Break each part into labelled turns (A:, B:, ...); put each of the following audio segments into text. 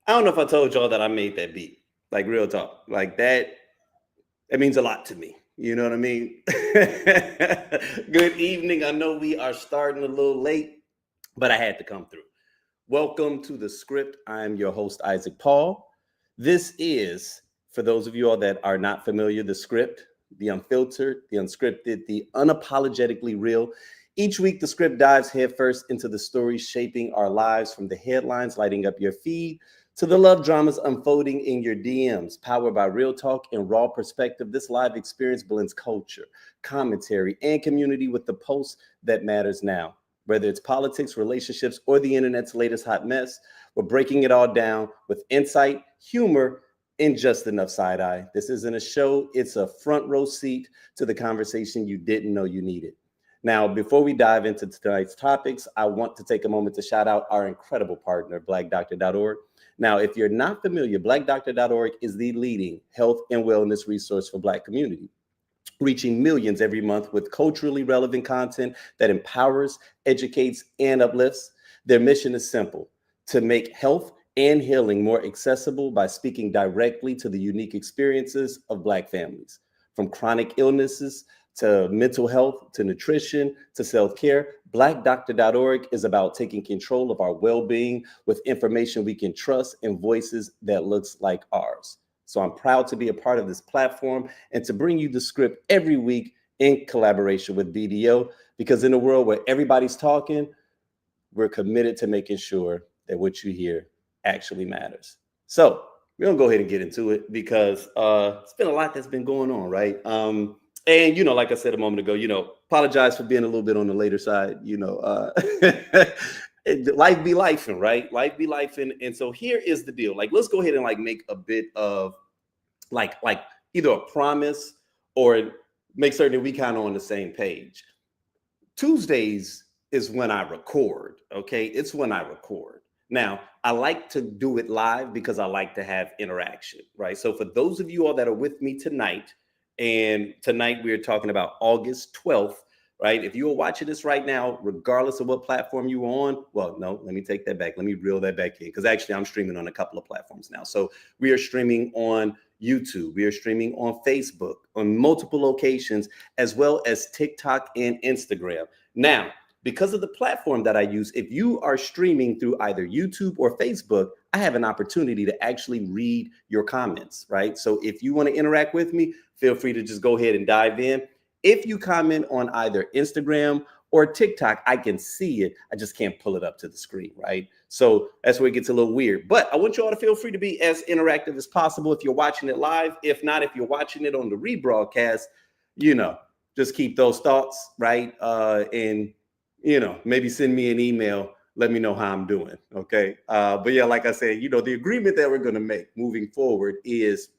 A: I don't know if I told y'all that I made that beat. Like real talk. Like that means a lot to me. You know what I mean? Good evening. I know we are starting a little late, but I had to come through. Welcome to the script. I'm your host, Isaac Paul. This is, for those of you all that are not familiar, the script, the unfiltered, the unscripted, the unapologetically real. Each week, the script dives headfirst into the stories shaping our lives, from the headlines lighting up your feed to the love dramas unfolding in your DMs. Powered by real talk and raw perspective, this live experience blends culture, commentary, and community with the pulse that matters now. Whether it's politics, relationships, or the internet's latest hot mess, we're breaking it all down with insight, humor, and just enough side eye. This isn't a show, it's a front row seat to the conversation you didn't know you needed. Now, before we dive into tonight's topics, I want to take a moment to shout out our incredible partner, blackdoctor.org. Now, if you're not familiar, blackdoctor.org is the leading health and wellness resource for Black community, reaching millions every month with culturally relevant content that empowers, educates, and uplifts. Their mission is simple: to make health and healing more accessible by speaking directly to the unique experiences of Black families. From chronic illnesses to mental health, to nutrition, to self-care, blackdoctor.org is about taking control of our well-being with information we can trust and voices that looks like ours. So I'm proud to be a part of this platform and to bring you the script every week in collaboration with BDO, because in a world where everybody's talking, we're committed to making sure that what you hear actually matters. So we're gonna go ahead and get into it, because it's been a lot that's been going on, right? And like I said a moment ago, apologize for being a little bit on the later side. Life be lifing, right? Life be lifing. And so here is the deal. Like, let's go ahead and make a bit of like either a promise or make certain that we kind of on the same page. Tuesdays is when I record. Okay, it's when I record. Now, I like to do it live because I like to have interaction, right? So for those of you all that are with me tonight, and tonight we're talking about August 12th, right? If you are watching this right now, regardless of what platform you are on, well, no, let me take that back. Let me reel that back in, because actually I'm streaming on a couple of platforms now. So we are streaming on YouTube, we are streaming on Facebook, on multiple locations, as well as TikTok and Instagram. Now, because of the platform that I use, if you are streaming through either YouTube or Facebook, I have an opportunity to actually read your comments, right? So if you want to interact with me, feel free to just go ahead and dive in. If you comment on either Instagram or TikTok, I can see it. I just can't pull it up to the screen, right? So that's where it gets a little weird. But I want you all to feel free to be as interactive as possible if you're watching it live. If not, if you're watching it on the rebroadcast, just keep those thoughts, right? And maybe send me an email. Let me know how I'm doing. Okay. But yeah, like I said, the agreement that we're going to make moving forward is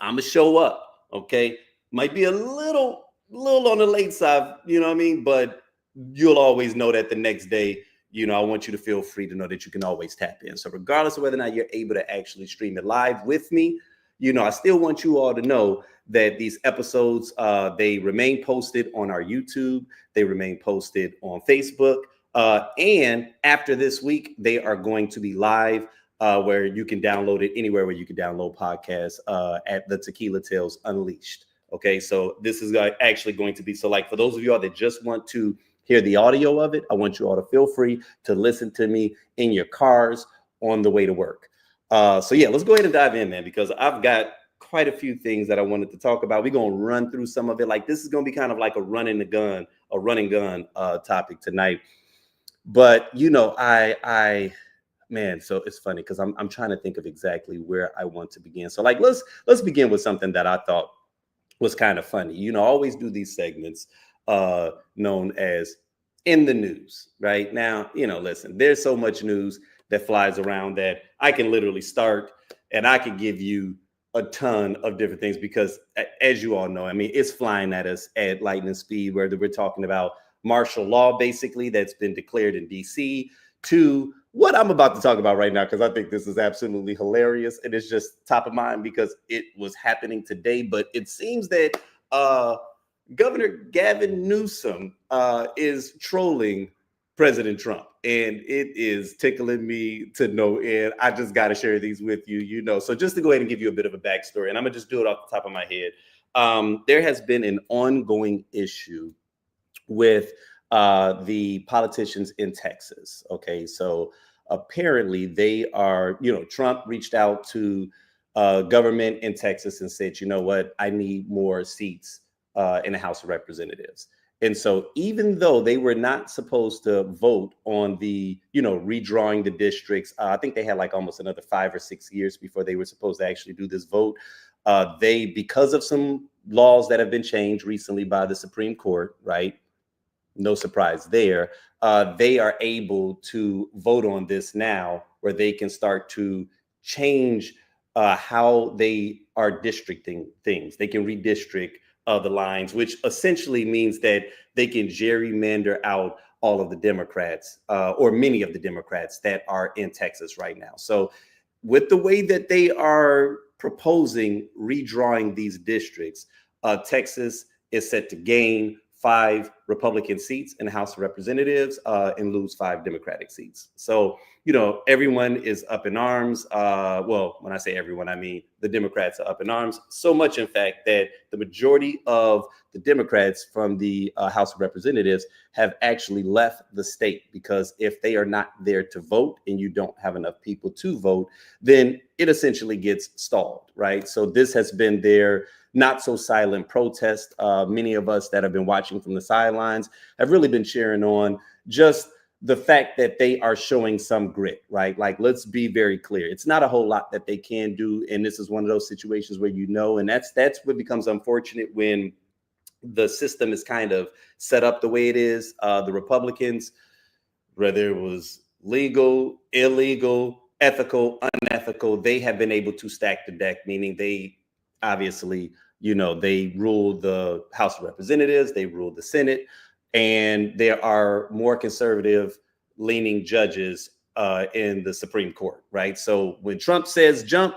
A: I'm going to show up. Okay. Might be a little on the late side, you know what I mean? But you'll always know that the next day, I want you to feel free to know that you can always tap in. So regardless of whether or not you're able to actually stream it live with me, I still want you all to know that these episodes, they remain posted on our YouTube. They remain posted on Facebook. And after this week, they are going to be live where you can download it anywhere where you can download podcasts at the Tequila Tales Unleashed. Okay, so this is actually going to be, so like for those of you all that just want to hear the audio of it, I want you all to feel free to listen to me in your cars on the way to work. So yeah, let's go ahead and dive in, man, because I've got quite a few things that I wanted to talk about. We're going to run through some of it. Like, this is going to be kind of like a running gun topic tonight. But man, so it's funny because I'm trying to think of exactly where I want to begin. So like, let's begin with something that I thought was kind of funny. I always do these segments known as In the News, right? Now, listen, there's so much news that flies around that I can literally start and I can give you a ton of different things, because as you all know, I mean, it's flying at us at lightning speed, whether we're talking about martial law, basically, that's been declared in DC, to what I'm about to talk about right now, because I think this is absolutely hilarious. And it's just top of mind because it was happening today. But it seems that Governor Gavin Newsom is trolling President Trump. and it is tickling me to no end. I just got to share these with you, So just to go ahead and give you a bit of a backstory, and I'm gonna just do it off the top of my head. There has been an ongoing issue with the politicians in Texas. Okay, so apparently they are, Trump reached out to government in Texas and said, you know what, I need more seats in the House of Representatives. And so even though they were not supposed to vote on the, redrawing the districts, I think they had like almost another 5 or 6 years before they were supposed to actually do this vote. They, because of some laws that have been changed recently by the Supreme Court, right? No surprise there. They are able to vote on this now, where they can start to change how they are districting things. They can redistrict the lines, which essentially means that they can gerrymander out all of the Democrats or many of the Democrats that are in Texas right now. So with the way that they are proposing redrawing these districts, Texas is set to gain 5 Republican seats in the House of Representatives and lose 5 Democratic seats. So, everyone is up in arms. Well, when I say everyone, I mean the Democrats are up in arms. So much, in fact, that the majority of the Democrats from the House of Representatives have actually left the state, because if they are not there to vote and you don't have enough people to vote, then it essentially gets stalled, right? So this has been their not so silent protest. Many of us that have been watching from the sidelines have really been cheering on just the fact that they are showing some grit, right? Like, let's be very clear. It's not a whole lot that they can do. And this is one of those situations where, and that's what becomes unfortunate when the system is kind of set up the way it is. The Republicans, whether it was legal, illegal, ethical, unethical, they have been able to stack the deck, meaning they obviously, they rule the House of Representatives, they rule the Senate, and there are more conservative leaning judges in the Supreme Court, right? So when Trump says jump,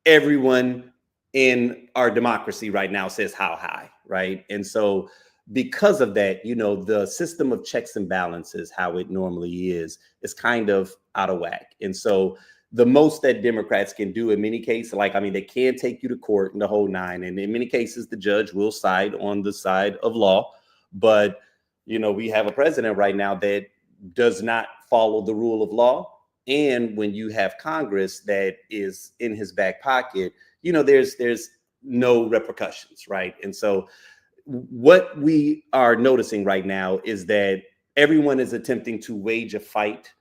A: everyone in our democracy right now says how high, right? And so because of that, the system of checks and balances, how it normally is kind of out of whack. And so the most that Democrats can do in many cases, they can take you to court in the whole nine. And in many cases, the judge will side on the side of law. But, we have a president right now that does not follow the rule of law. And when you have Congress that is in his back pocket, there's no repercussions, right? And so what we are noticing right now is that everyone is attempting to wage a fight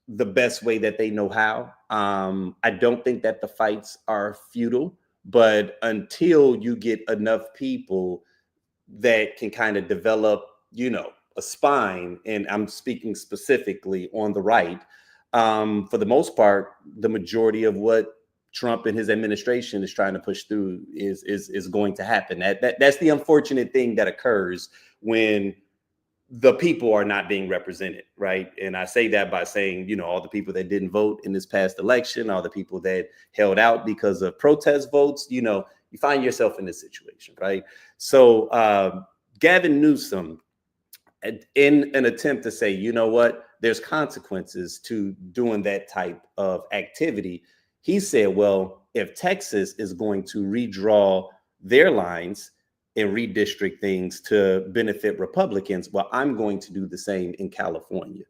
A: the best way that they know how. I don't think that the fights are futile, but until you get enough people that can kind of develop, a spine, and I'm speaking specifically on the right, for the most part, the majority of what Trump and his administration is trying to push through is going to happen. That's the unfortunate thing that occurs when the people are not being represented, right? And I say that by saying, all the people that didn't vote in this past election, all the people that held out because of protest votes, you find yourself in this situation, right? So Gavin Newsom, in an attempt to say, what, there's consequences to doing that type of activity, he said, well, if Texas is going to redraw their lines and redistrict things to benefit Republicans, well, I'm going to do the same in California.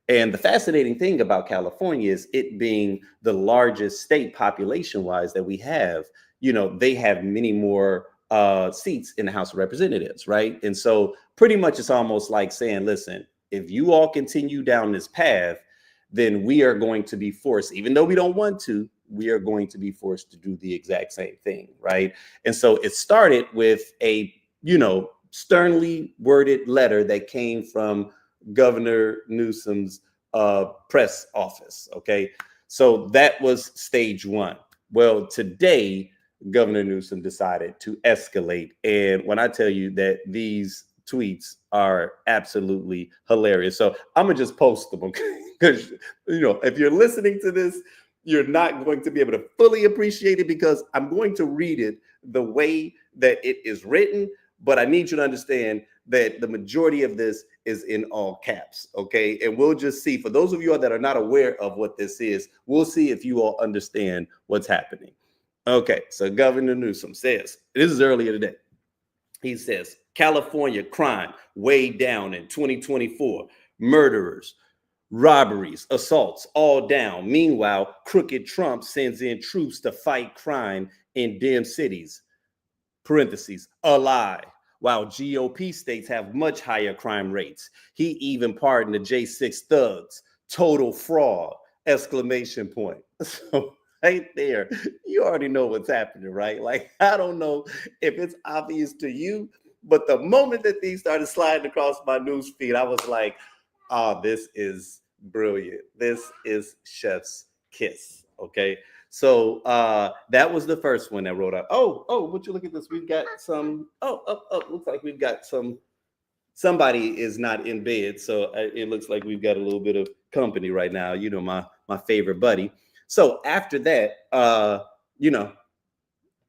A: And the fascinating thing about California is it being the largest state population-wise that we have, they have many more seats in the House of Representatives, right? And so pretty much it's almost like saying, listen, if you all continue down this path, then we are going to be forced, even though we don't want to, we are going to be forced to do the exact same thing, right? And so it started with a, sternly worded letter that came from Governor Newsom's press office, okay? So that was stage one. Well, today, Governor Newsom decided to escalate. And when I tell you that these tweets are absolutely hilarious. So I'm going to just post them, okay? Because, if you're listening to this, you're not going to be able to fully appreciate it because I'm going to read it the way that it is written. But I need you to understand that the majority of this is in all caps, okay? And we'll just see, for those of you all that are not aware of what this is, we'll see if you all understand what's happening. Okay, so Governor Newsom says, this is earlier today, he says, California crime way down in 2024, murderers, robberies, assaults, all down. Meanwhile, crooked Trump sends in troops to fight crime in dim cities. Parentheses, a lie. While GOP states have much higher crime rates. He even pardoned the J6 thugs. Total fraud, exclamation point. So right there, you already know what's happening, right? Like, I don't know if it's obvious to you, but the moment that these started sliding across my news feed, I was like, oh, this is brilliant. This is chef's kiss, okay? So that was the first one that wrote up. Oh, would you look at this? We've got some, looks like we've got somebody is not in bed. So it looks like we've got a little bit of company right now. You know, my favorite buddy. So after that,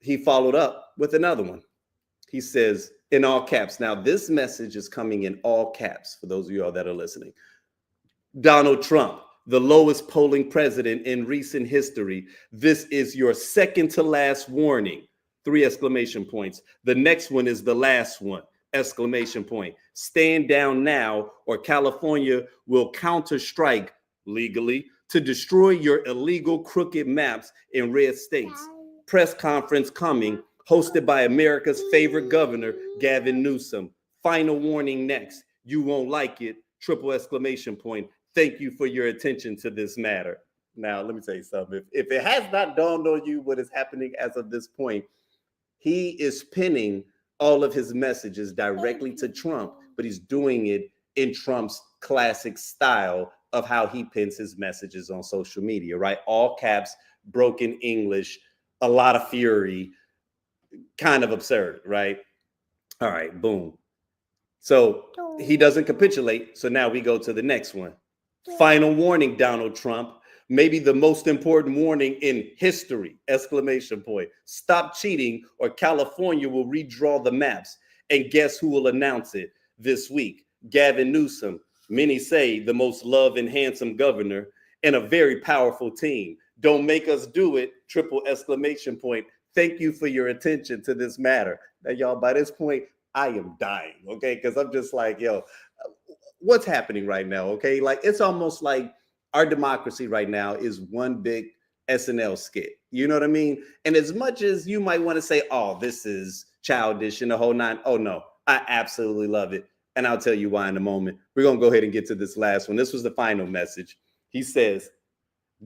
A: he followed up with another one. He says, in all caps. Now, this message is coming in all caps for those of you all that are listening. Donald Trump, the lowest polling president in recent history. This is your second to last warning. 3 exclamation points. The next one is the last one. Exclamation point. Stand down now, or California will counter strike legally to destroy your illegal crooked maps in red states. Press conference coming, hosted by America's favorite governor, Gavin Newsom. Final warning next. You won't like it. Triple exclamation point. Thank you for your attention to this matter. Now, let me tell you something. If it has not dawned on you what is happening as of this point, he is pinning all of his messages directly to Trump, but he's doing it in Trump's classic style of how he pins his messages on social media, right? All caps, broken English, a lot of fury, kind of absurd, right? All right, boom. So he doesn't capitulate. So now we go to the next one. Final warning, Donald Trump. Maybe the most important warning in history, exclamation point. Stop cheating or California will redraw the maps. And guess who will announce it this week? Gavin Newsom. Many say the most loved and handsome governor and a very powerful team. Don't make us do it, triple exclamation point. Thank you for your attention to this matter. Now, y'all, by this point, I am dying, okay? Because I'm just like, yo, what's happening right now, okay? Like, it's almost like our democracy right now is one big SNL skit. You know what I mean? And as much as you might want to say, oh, this is childish and the whole nine, oh, no, I absolutely love it. And I'll tell you why in a moment. We're going to go ahead and get to this last one. This was the final message. He says,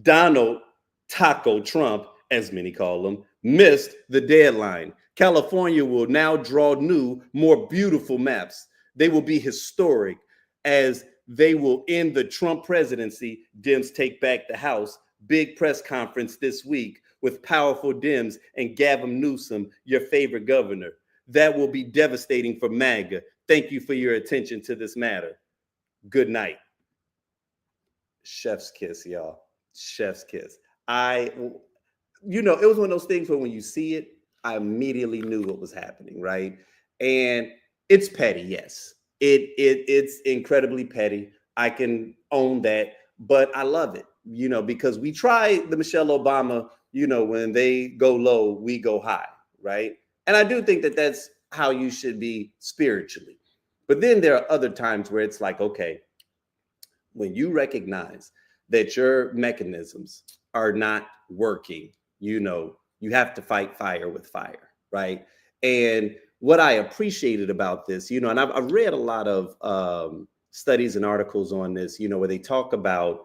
A: Donald Taco Trump, as many call him, missed the deadline. California will now draw new, more beautiful maps. They will be historic as they will end the Trump presidency. Dems take back the House. Big press conference this week with powerful Dems and Gavin Newsom, your favorite governor. That will be devastating for MAGA. Thank you for your attention to this matter. Good night. Chef's kiss, y'all. Chef's kiss. It was one of those things where when you see it, I immediately knew what was happening, right? And it's petty, yes. It's incredibly petty. I can own that, but I love it, because we try the Michelle Obama, when they go low, we go high, right? And I do think that that's how you should be spiritually. But then there are other times where it's like, okay, when you recognize that your mechanisms are not working, you have to fight fire with fire, right? And what I appreciated about this, and I've read a lot of studies and articles on this, where they talk about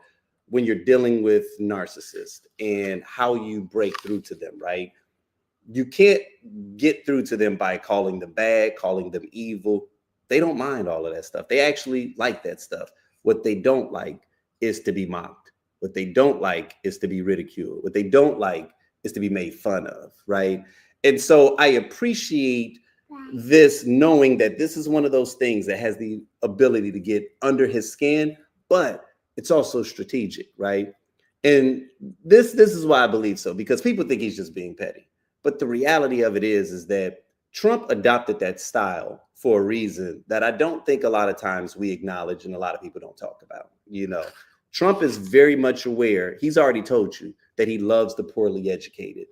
A: when you're dealing with narcissists and how you break through to them, right? You can't get through to them by calling them bad, calling them evil. They don't mind all of that stuff. They actually like that stuff. What they don't like is to be mocked. What they don't like is to be ridiculed. What they don't like is to be made fun of, right? And so I appreciate this, knowing that this is one of those things that has the ability to get under his skin, but it's also strategic, right? And this is why I believe so, because people think he's just being petty. But the reality of it is that Trump adopted that style for a reason that I don't think a lot of times we acknowledge and a lot of people don't talk about. Trump is very much aware. He's already told you that he loves the poorly educated.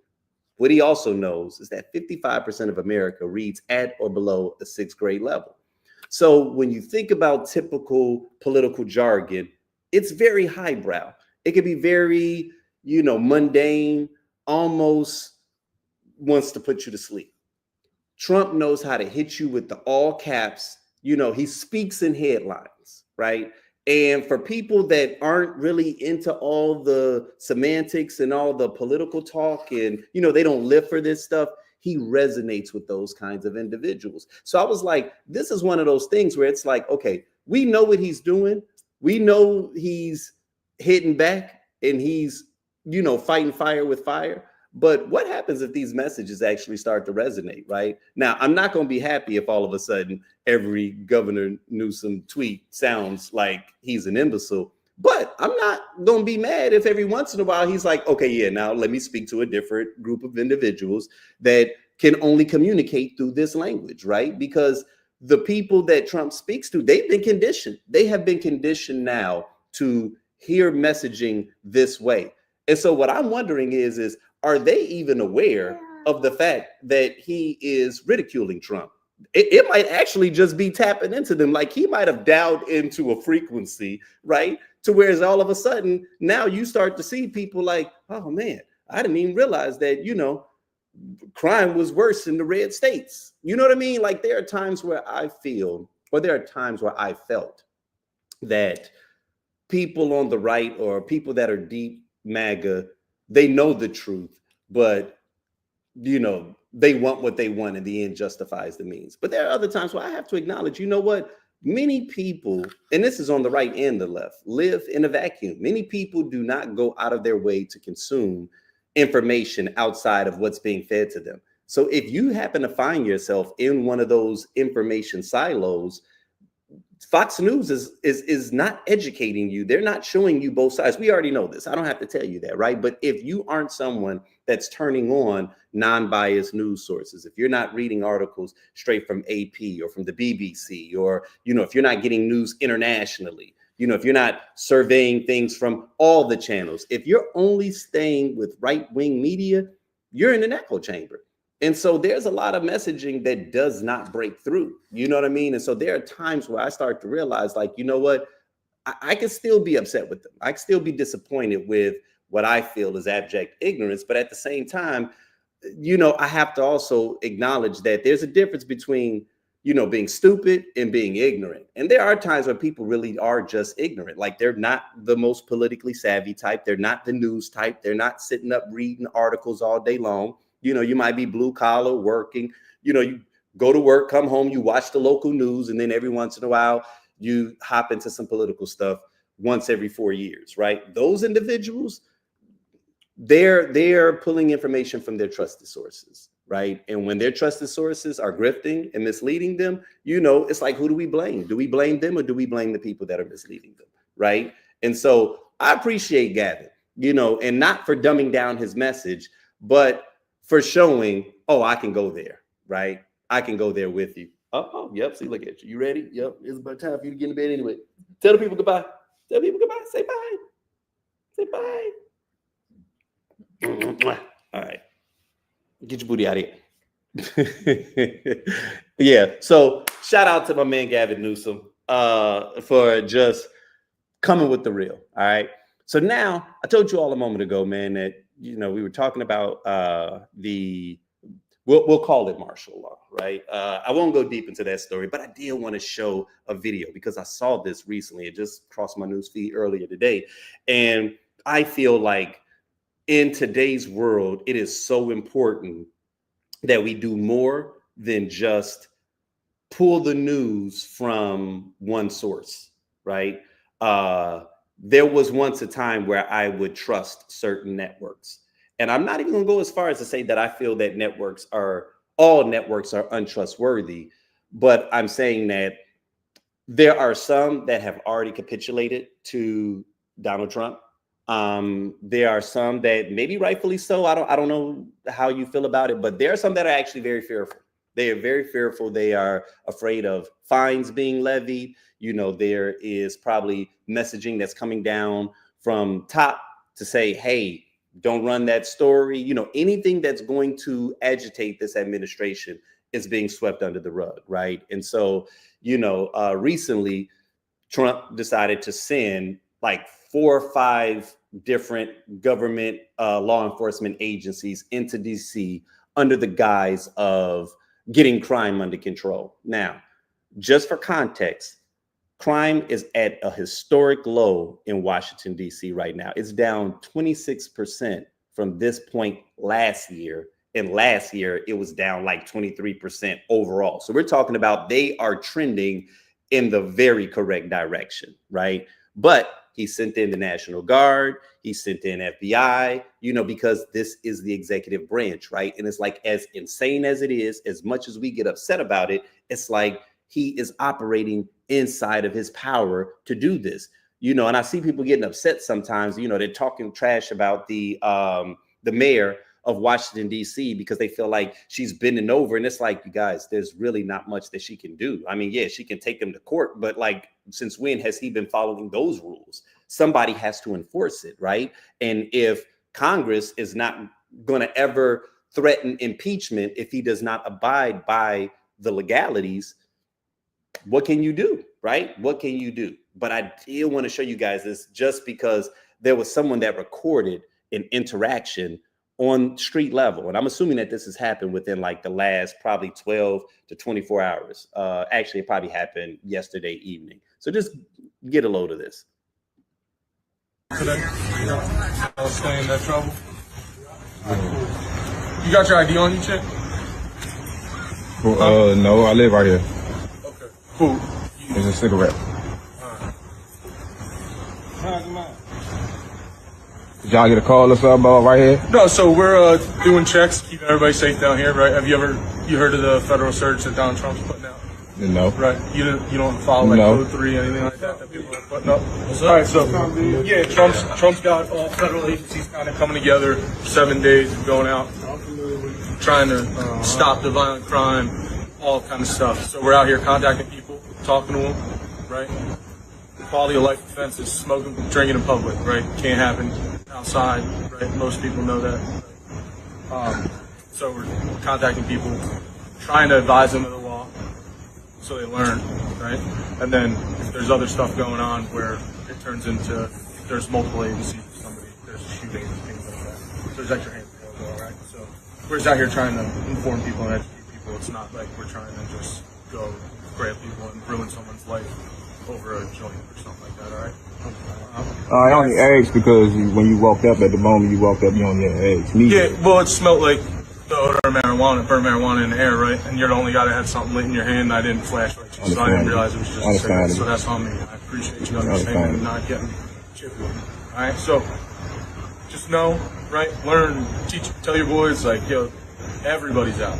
A: What he also knows is that 55% of America reads at or below a 6th grade level. So when you think about typical political jargon, it's very highbrow. It can be very, mundane, almost wants to put you to sleep. Trump knows how to hit you with the all caps. He speaks in headlines, right? And for people that aren't really into all the semantics and all the political talk and, they don't live for this stuff, he resonates with those kinds of individuals. So I was like, this is one of those things where it's like, okay, we know what he's doing. We know he's hitting back and he's, fighting fire with fire. But what happens if these messages actually start to resonate, right? Now, I'm not going to be happy if all of a sudden every Governor Newsom tweet sounds like he's an imbecile. But I'm not going to be mad if every once in a while he's like, okay, yeah, now let me speak to a different group of individuals that can only communicate through this language, right? Because the people that Trump speaks to, they've been conditioned. They have been conditioned now to hear messaging this way. And so what I'm wondering is are they even aware of the fact that he is ridiculing Trump? It might actually just be tapping into them. Like he might have dialed into a frequency, right? To whereas all of a sudden, now you start to see people like, oh man, I didn't even realize that, crime was worse in the red states. You know what I mean? Like there are times where I feel, or there are times where I felt that people on the right or people that are deep MAGA, they know the truth, but they want what they want and the end justifies the means. But there are other times where I have to acknowledge, what? Many people, and this is on the right and the left, live in a vacuum. Many people do not go out of their way to consume information outside of what's being fed to them. So if you happen to find yourself in one of those information silos, Fox News is not educating you. They're not showing you both sides. We already know this. I don't have to tell you that, right? But if you aren't someone that's turning on non-biased news sources, if you're not reading articles straight from AP or from the BBC, or, if you're not getting news internationally, if you're not surveying things from all the channels, if you're only staying with right-wing media, you're in an echo chamber. And so there's a lot of messaging that does not break through. You know what I mean? And so there are times where I start to realize, like, you know what? I can still be upset with them. I can still be disappointed with what I feel is abject ignorance. But at the same time, I have to also acknowledge that there's a difference between, being stupid and being ignorant. And there are times where people really are just ignorant. Like they're not the most politically savvy type. They're not the news type. They're not sitting up reading articles all day long. You might be blue collar working, you go to work, come home, you watch the local news, and then every once in a while you hop into some political stuff once every 4 years, right? Those individuals, they're pulling information from their trusted sources, right? And when their trusted sources are grifting and misleading them, it's like, who do we blame? Do we blame them or do we blame the people that are misleading them, right? And so I appreciate Gavin, and not for dumbing down his message, but for showing, oh, I can go there, right? I can go there with you. Oh, yep. See, look at you. You ready? Yep. It's about time for you to get in bed anyway. Tell the people goodbye. Tell people goodbye. Say bye. Say bye. All right. Get your booty out of here. Yeah. So shout out to my man, Gavin Newsom, for just coming with the real. All right. So now I told you all a moment ago, man, that we were talking about we'll call it martial law, right? I won't go deep into that story, but I did want to show a video because I saw this recently. It just crossed my news feed earlier today. And I feel like in today's world, it is so important that we do more than just pull the news from one source, right? There was once a time where I would trust certain networks. And I'm not even going to go as far as to say that I feel that all networks are untrustworthy, but I'm saying that there are some that have already capitulated to Donald Trump. There are some that maybe rightfully so. I don't know how you feel about it, but there are some that are actually very fearful, They are very fearful. They are afraid of fines being levied. You know, there is probably messaging that's coming down from top to say, hey, don't run that story. You know, anything that's going to agitate this administration is being swept under the rug, right? And so, you know, recently, Trump decided to send like 4 or 5 different government law enforcement agencies into DC under the guise of getting crime under control. Now, just for context, crime is at a historic low in Washington, D.C. right now. It's down 26% from this point last year. And last year, it was down like 23% overall. So we're talking about they are trending in the very correct direction, right? But he sent in the National Guard, he sent in FBI, you know, because this is the executive branch, right? And it's like, as insane as it is, as much as we get upset about it, it's like he is operating inside of his power to do this, you know. And I see people getting upset sometimes, you know, they're talking trash about the mayor of Washington, D.C., because they feel like she's bending over. And it's like, you guys, there's really not much that she can do. I mean, yeah, she can take them to court, but like, since when has he been following those rules? Somebody has to enforce it, right? And if Congress is not going to ever threaten impeachment if he does not abide by the legalities, what can you do, right? What can you do? But I did want to show you guys this just because there was someone that recorded an interaction on street level. And I'm assuming that this has happened within like the last probably 12 to 24 hours. Actually, it probably happened yesterday evening. So just get a load of this.
B: Today, I'll stay in that trouble. You got your ID on you, chick?
C: Well, no, I live right here.
B: Okay, cool.
C: It's a cigarette. Did y'all get a call or something about right here?
B: No, so we're doing checks, keeping everybody safe down here, right? Have you heard of the federal surge that Donald Trump's putting out?
C: No.
B: Right. You don't follow like
C: No.
B: Code 3, anything like that people are putting up? All right, so yeah, Trump's got all federal agencies kind of coming together, 7 days going out, trying to stop the violent crime, all kind of stuff. So we're out here contacting people, talking to them, right? Quality of life offenses, smoking, drinking in public, right? Can't happen outside, right? Most people know that. So we're contacting people, trying to advise them of the law so they learn, right? And then if there's other stuff going on where it turns into, if there's multiple agencies, there's shootings and things like that. So there's extra hands available, right? So we're just out here trying to inform people and educate people. It's not like we're trying to just go grab people and ruin someone's life over a joint or something like that, all right?
C: I only asked because when you walked up, at the moment you walked up, you only asked me.
B: Yeah, well, it smelled like the odor of marijuana, burnt marijuana in the air, right? And you're the only guy that had something lit in your hand, and I didn't flash like you, so I didn't realize it was just a cigarette. So that's on me. I appreciate you understanding and not getting chippy. All right, so just know, right? Learn, teach, tell your boys, like, yo, everybody's out,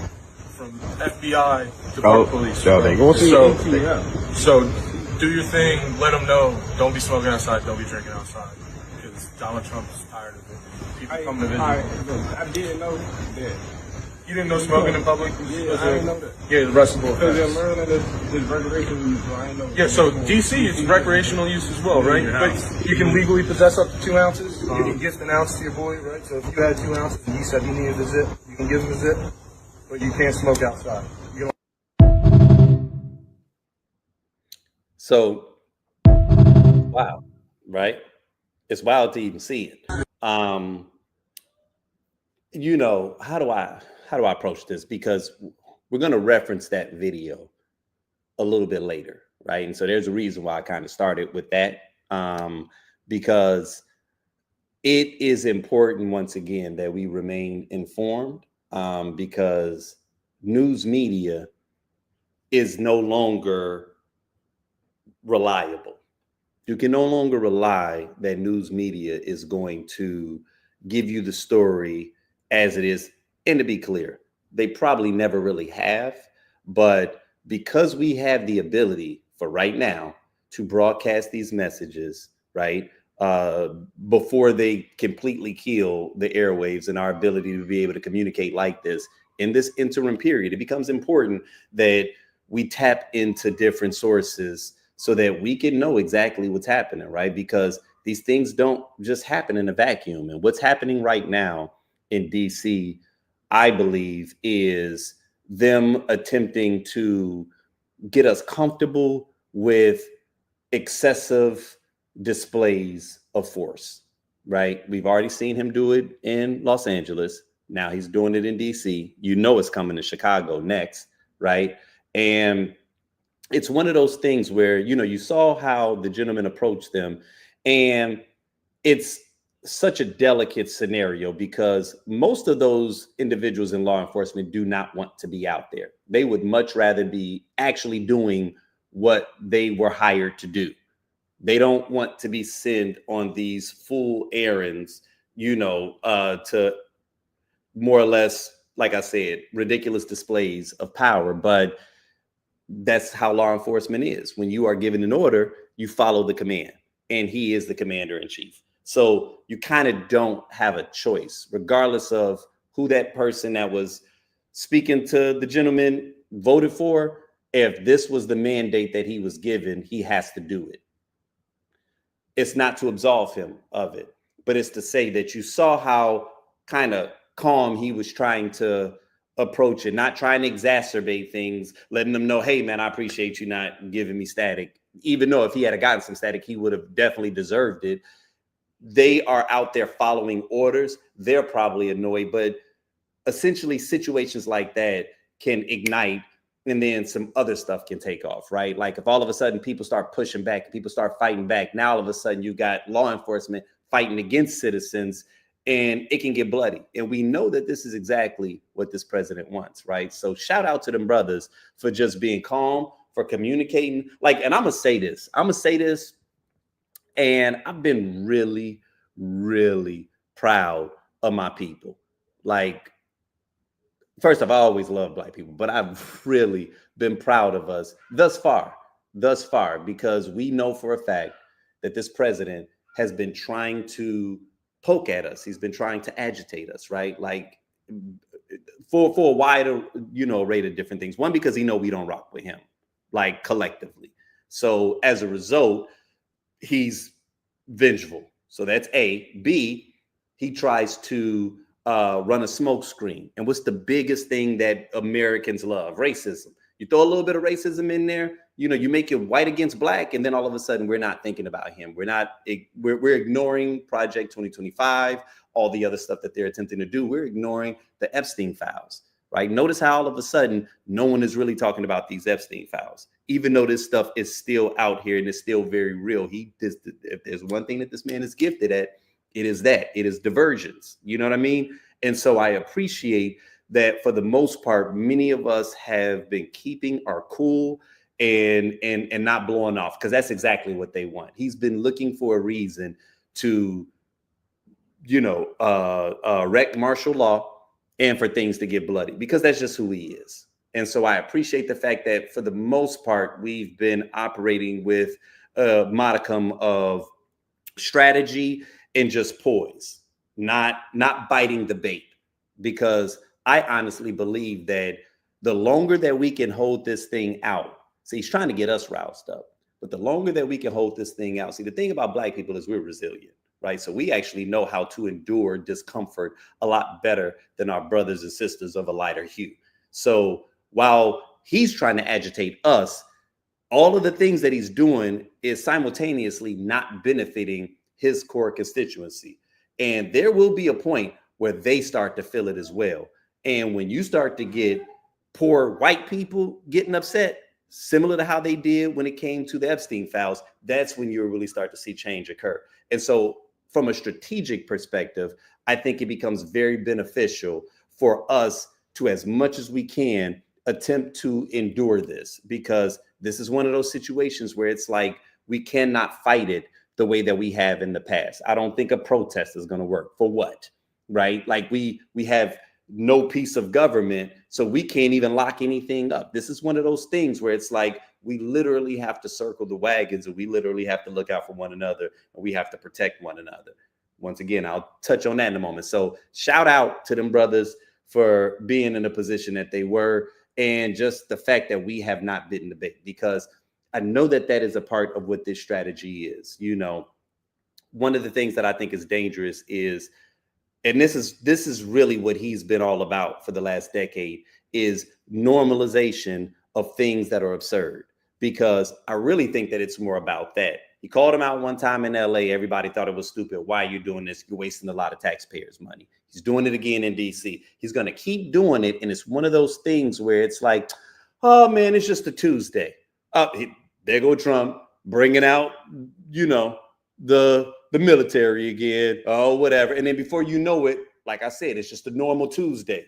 B: from FBI to police.
C: So they go
B: So do your thing, let them know, don't be smoking outside, don't be drinking outside, because Donald Trump's tired of it. People come to visit.
C: I didn't know that.
B: You didn't know smoking in public?
C: Yeah, I didn't know that.
B: Yeah, the rest of the
C: Because they're learning this recreational use, so I didn't know.
B: Yeah, so DC is recreational use as well, right? But you can legally possess up to 2 ounces. You can gift an ounce to your boy, right? So if you had 2 ounces and he said he needed a zip, you can give him a zip, but you can't smoke outside.
A: So, wow, right? It's wild to even see it. You know, how do I approach this? Because we're going to reference that video a little bit later, right? And so there's a reason why I kind of started with that, because it is important, once again, that we remain informed, because news media is no longer reliable. You can no longer rely that news media is going to give you the story as it is. And to be clear, they probably never really have. But because we have the ability for right now to broadcast these messages, right, before they completely kill the airwaves and our ability to be able to communicate like this, in this interim period, it becomes important that we tap into different sources so that we can know exactly what's happening, right? Because these things don't just happen in a vacuum. And what's happening right now in DC, I believe, is them attempting to get us comfortable with excessive displays of force, right? We've already seen him do it in Los Angeles. Now he's doing it in DC. You know it's coming to Chicago next, right? And it's one of those things where, you know, you saw how the gentleman approached them, and it's such a delicate scenario because most of those individuals in law enforcement do not want to be out there. They would much rather be actually doing what they were hired to do. They don't want to be sent on these full errands, you know, to more or less, like I said, ridiculous displays of power. But that's how law enforcement is. When you are given an order, you follow the command, and he is the commander in chief. So you kind of don't have a choice, regardless of who that person that was speaking to the gentleman voted for. If this was the mandate that he was given, he has to do it. It's not to absolve him of it, but it's to say that you saw how kind of calm he was trying to approach it, not trying to exacerbate things, letting them know, hey, man, I appreciate you not giving me static. Even though if he had gotten some static, he would have definitely deserved it. They are out there following orders. They're probably annoyed, but essentially situations like that can ignite, and then some other stuff can take off, right? Like if all of a sudden people start pushing back, people start fighting back, now all of a sudden you got law enforcement fighting against citizens, and it can get bloody. And we know that this is exactly what this president wants, right? So shout out to them brothers for just being calm, for communicating. Like, and I'm gonna say this, and I've been really, really proud of my people. Like, first off, I always love Black people, but I've really been proud of us thus far, because we know for a fact that this president has been trying to poke at us. He's been trying to agitate us, right? Like for a wider, you know, array of different things. One, because he know we don't rock with him, like collectively. So as a result, he's vengeful. So that's A. B, he tries to run a smoke screen. And what's the biggest thing that Americans love? Racism. You throw a little bit of racism in there, you know, you make it white against Black, and then all of a sudden we're not thinking about him. We're ignoring Project 2025, all the other stuff that they're attempting to do. We're ignoring the Epstein files, right? Notice how all of a sudden no one is really talking about these Epstein files, even though this stuff is still out here and it's still very real. If there's one thing that this man is gifted at, it is diversions. You know what I mean? And so I appreciate that for the most part, many of us have been keeping our cool and not blowing off, because that's exactly what they want. He's been looking for a reason to, you know, wreck martial law and for things to get bloody, because that's just who he is. And so I appreciate the fact that for the most part, we've been operating with a modicum of strategy and just poise, not biting the bait, because I honestly believe that the longer that we can hold this thing out, see, he's trying to get us roused up, but the longer that we can hold this thing out, see, the thing about Black people is we're resilient, right? So we actually know how to endure discomfort a lot better than our brothers and sisters of a lighter hue. So while he's trying to agitate us, all of the things that he's doing is simultaneously not benefiting his core constituency. And there will be a point where they start to feel it as well. And when you start to get poor white people getting upset, similar to how they did when it came to the Epstein files, that's when you'll really start to see change occur. And so from a strategic perspective, I think it becomes very beneficial for us to, as much as we can, attempt to endure this, because this is one of those situations where it's like we cannot fight it the way that we have in the past. I don't think a protest is going to work. For what? Right? Like we have no piece of government, so we can't even lock anything up. This is one of those things where it's like we literally have to circle the wagons, and we literally have to look out for one another, and we have to protect one another. Once again, I'll touch on that in a moment. So shout out to them brothers for being in a position that they were, and just the fact that we have not bitten the bait, because I know that that is a part of what this strategy is. One of the things that I think is dangerous is, and this is really what he's been all about for the last decade, is normalization of things that are absurd. Because I really think that it's more about that. He called him out one time in LA. Everybody thought it was stupid. Why are you doing this? You're wasting a lot of taxpayers' money. He's doing it again in DC. He's going to keep doing it. And it's one of those things where it's like, oh man, it's just a Tuesday. There go Trump bringing out, the military again, oh, whatever. And then before you know it, like I said, it's just a normal Tuesday.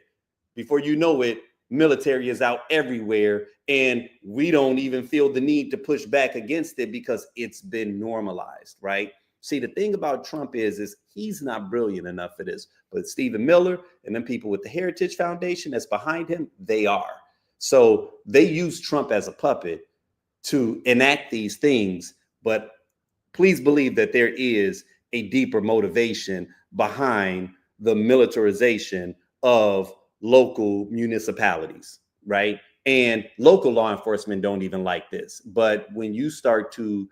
A: Before you know it, military is out everywhere, and we don't even feel the need to push back against it because it's been normalized, right? See, the thing about Trump is he's not brilliant enough for this, but Stephen Miller and then people with the Heritage Foundation that's behind him, they are. So they use Trump as a puppet to enact these things, but please believe that there is a deeper motivation behind the militarization of local municipalities, right? And local law enforcement don't even like this. But when you start to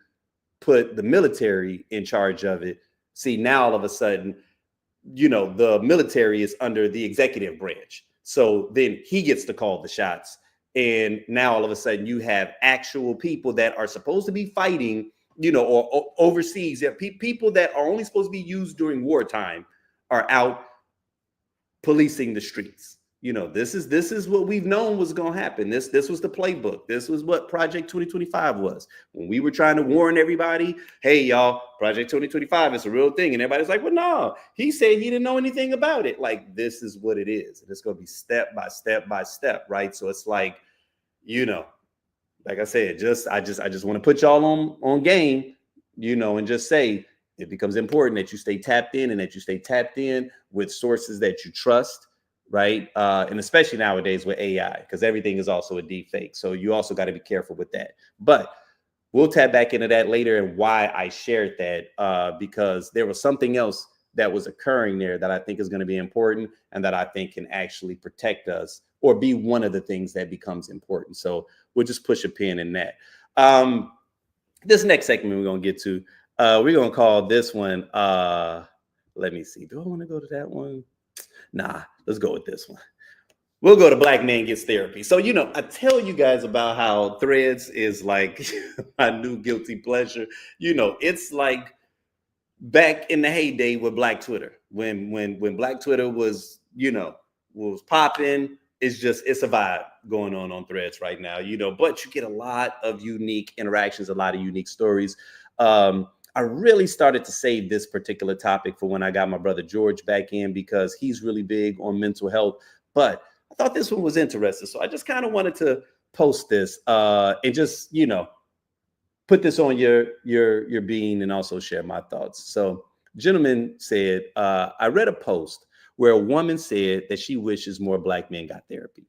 A: put the military in charge of it, see, now all of a sudden, the military is under the executive branch. So then he gets to call the shots. And now all of a sudden you have actual people that are supposed to be fighting, or overseas. People that are only supposed to be used during wartime are out policing the streets. This is what we've known was going to happen. This was the playbook. This was what Project 2025 was. When we were trying to warn everybody, hey, y'all, Project 2025 is a real thing. And everybody's like, well, no, he said he didn't know anything about it. Like, this is what it is. And it's going to be step by step by step, right? So it's like, like I said, I just want to put y'all on game, and just say it becomes important that you stay tapped in, and that you stay tapped in with sources that you trust, right? And especially nowadays with AI, because everything is also a deep fake. So you also got to be careful with that. But we'll tap back into that later and why I shared that, because there was something else that was occurring there that I think is going to be important, and that I think can actually protect us, or be one of the things that becomes important. So we'll just push a pin in that. This next segment we're going to get to, we're going to call this one, let me see. Do I want to go to that one? Nah, let's go with this one. We'll go to Black Man Gets Therapy. So, I tell you guys about how Threads is like my new guilty pleasure. It's like back in the heyday with Black Twitter, when Black Twitter was, was popping. It's a vibe going on Threads right now, but you get a lot of unique interactions, a lot of unique stories. I really started to save this particular topic for when I got my brother George back in, because he's really big on mental health. But I thought this one was interesting, so I just kind of wanted to post this and just put this on your being, and also share my thoughts. So, gentleman said, I read a post where a woman said that she wishes more Black men got therapy.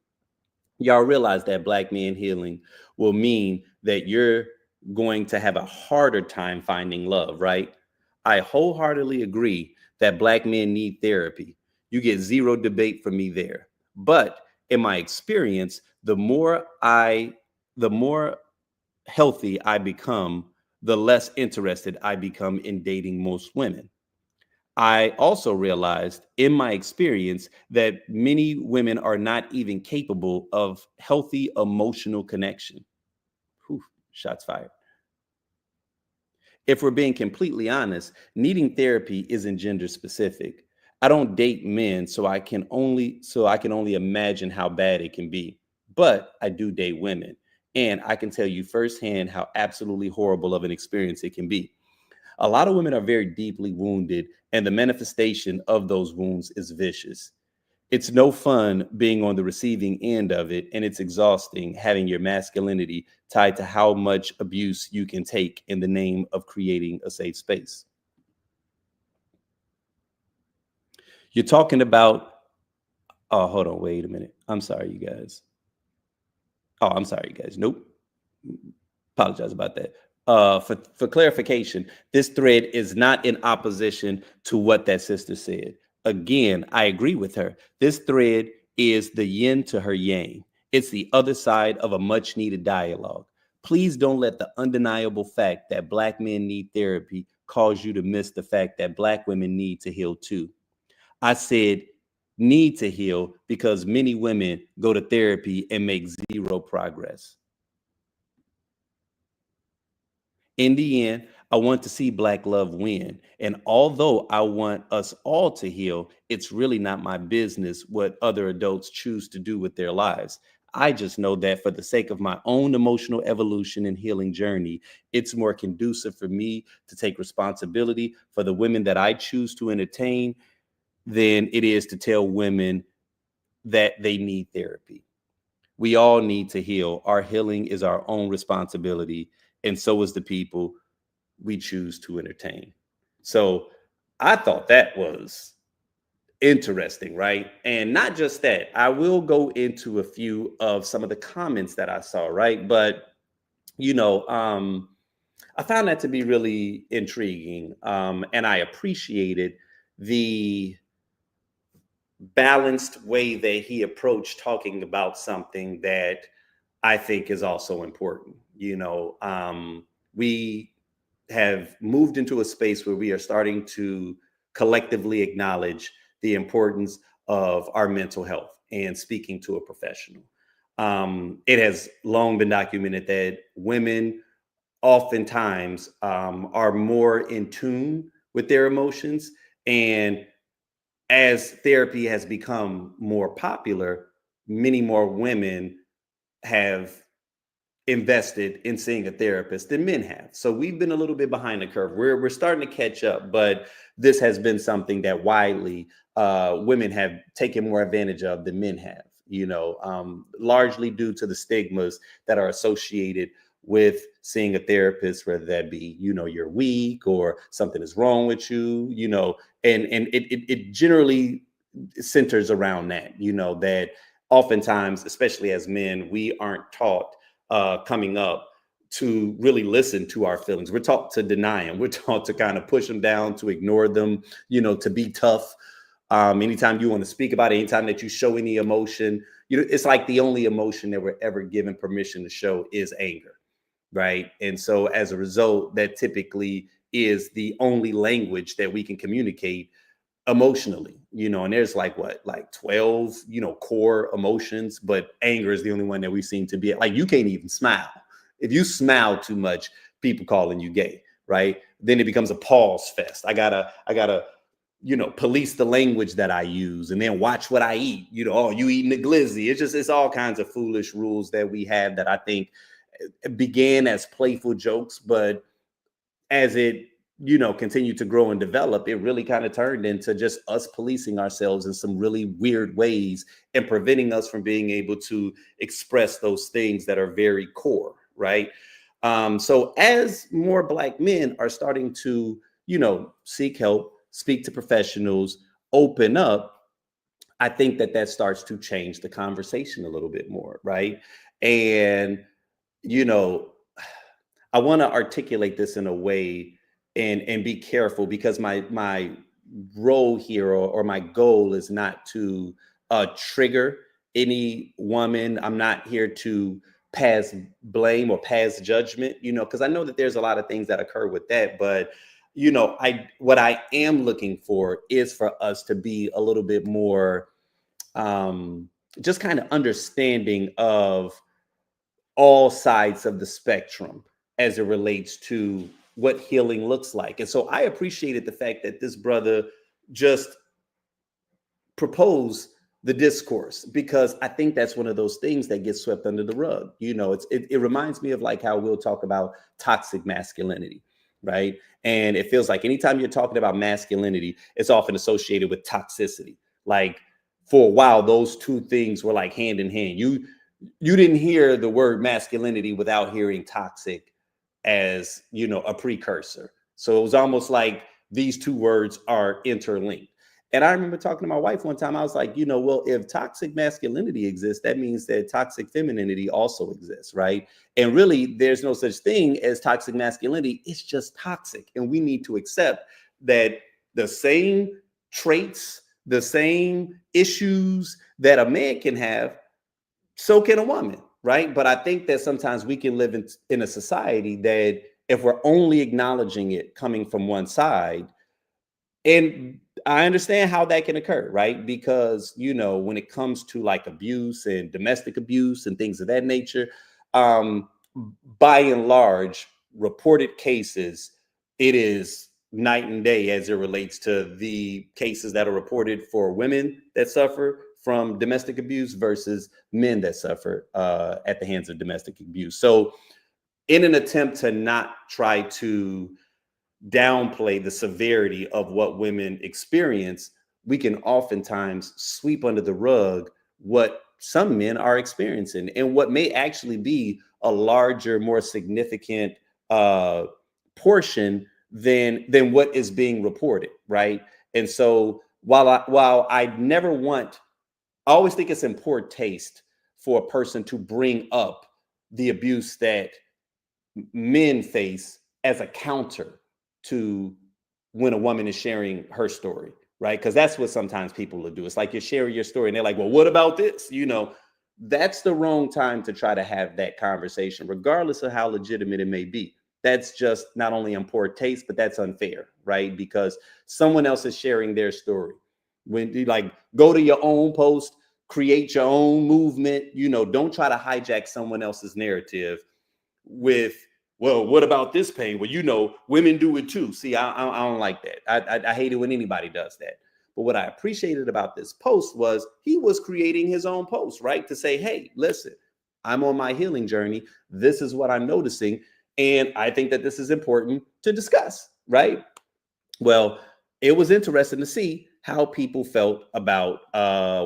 A: Y'all realize that Black men healing will mean that you're going to have a harder time finding love, right? I wholeheartedly agree that Black men need therapy. You get zero debate from me there. But in my experience, the more healthy I become, the less interested I become in dating most women. I also realized in my experience that many women are not even capable of healthy emotional connection. Whew, shots fired. If we're being completely honest, needing therapy isn't gender specific. I don't date men, so I can only imagine how bad it can be. But I do date women, and I can tell you firsthand how absolutely horrible of an experience it can be. A lot of women are very deeply wounded, and the manifestation of those wounds is vicious. It's no fun being on the receiving end of it, and it's exhausting having your masculinity tied to how much abuse you can take in the name of creating a safe space. You're talking about, oh, hold on, wait a minute. I'm sorry, you guys. Nope. Apologize about that. For clarification, this thread is not in opposition to what that sister said. Again, I agree with her. This thread is the yin to her yang. It's the other side of a much needed dialogue. Please don't let the undeniable fact that Black men need therapy cause you to miss the fact that Black women need to heal too. I said need to heal because many women go to therapy and make zero progress. In the end, I want to see Black love win. And although I want us all to heal, it's really not my business what other adults choose to do with their lives. I just know that for the sake of my own emotional evolution and healing journey, it's more conducive for me to take responsibility for the women that I choose to entertain than it is to tell women that they need therapy. We all need to heal. Our healing is our own responsibility, and so is the people we choose to entertain. So I thought that was interesting, right? And not just that, I will go into a few of some of the comments that I saw, right? But, I found that to be really intriguing. And I appreciated the balanced way that he approached talking about something that I think is also important. We have moved into a space where we are starting to collectively acknowledge the importance of our mental health and speaking to a professional. It has long been documented that women oftentimes are more in tune with their emotions. And as therapy has become more popular, many more women have invested in seeing a therapist than men have. So we've been a little bit behind the curve. We're starting to catch up, but this has been something that widely women have taken more advantage of than men have, largely due to the stigmas that are associated with seeing a therapist, whether that be, you're weak or something is wrong with you, and it generally centers around that, that oftentimes, especially as men, we aren't taught coming up to really listen to our feelings. We're taught to deny them. We're taught to kind of push them down, to ignore them, to be tough. Anytime you want to speak about it, anytime that you show any emotion, it's like the only emotion that we're ever given permission to show is anger, right? And so as a result, that typically is the only language that we can communicate emotionally, and there's like 12, core emotions, but anger is the only one that we seem to be like, you can't even smile. If you smile too much, people calling you gay, right? Then it becomes a pause fest. I gotta, police the language that I use and then watch what I eat. Oh, you eating a glizzy. It's all kinds of foolish rules that we have that I think began as playful jokes, but as it continue to grow and develop, it really kind of turned into just us policing ourselves in some really weird ways and preventing us from being able to express those things that are very core, right? So as more Black men are starting to, seek help, speak to professionals, open up, I think that starts to change the conversation a little bit more, right? And, I want to articulate this in a way and be careful, because my role here or my goal is not to trigger any woman. I'm not here to pass blame or pass judgment, because I know that there's a lot of things that occur with that. But what I am looking for is for us to be a little bit more just kind of understanding of all sides of the spectrum as it relates to what healing looks like. And so I appreciated the fact that this brother just proposed the discourse, because I think that's one of those things that gets swept under the rug. It reminds me of like how we'll talk about toxic masculinity, right? And it feels like anytime you're talking about masculinity, it's often associated with toxicity. Like for a while, those two things were like hand in hand. You didn't hear the word masculinity without hearing toxic as, a precursor. So it was almost like these two words are interlinked. And I remember talking to my wife one time. I was like, well, if toxic masculinity exists, that means that toxic femininity also exists, right? And really, there's no such thing as toxic masculinity. It's just toxic. And we need to accept that the same traits the same issues that a man can have, so can a woman, right? But I think that sometimes we can live in a society that if we're only acknowledging it coming from one side, and I understand how that can occur, right? Because, when it comes to like abuse and domestic abuse and things of that nature, um, by and large, reported cases, it is night and day as it relates to the cases that are reported for women that suffer from domestic abuse versus men that suffer at the hands of domestic abuse. So, in an attempt to not try to downplay the severity of what women experience, we can oftentimes sweep under the rug what some men are experiencing and what may actually be a larger, more significant uh, portion than what is being reported, right? And so while I never want, I always think it's in poor taste for a person to bring up the abuse that men face as a counter to when a woman is sharing her story, right? Because that's what sometimes people will do. It's like you're sharing your story and they're like, well, what about this? That's the wrong time to try to have that conversation, regardless of how legitimate it may be. That's just not only in poor taste, but that's unfair, right? Because someone else is sharing their story. When you go to your own post, create your own movement, don't try to hijack someone else's narrative with, well, what about this pain? Well, women do it too. See, I don't like that. I hate it when anybody does that. But what I appreciated about this post was he was creating his own post, right? To say, hey, listen, I'm on my healing journey. This is what I'm noticing. And I think that this is important to discuss, right? Well, it was interesting to see how people felt about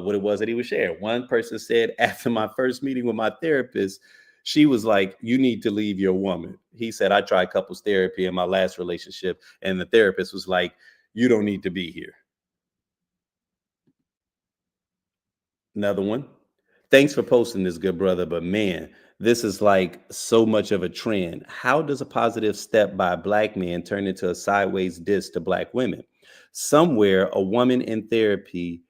A: what it was that he was sharing. One person said, after my first meeting with my therapist, she was like, you need to leave your woman. He said, I tried couples therapy in my last relationship, and the therapist was like, you don't need to be here. Another one. Thanks for posting this, good brother, but man, this is like so much of a trend. How does a positive step by Black men turn into a sideways diss to Black women? Somewhere, a woman in therapy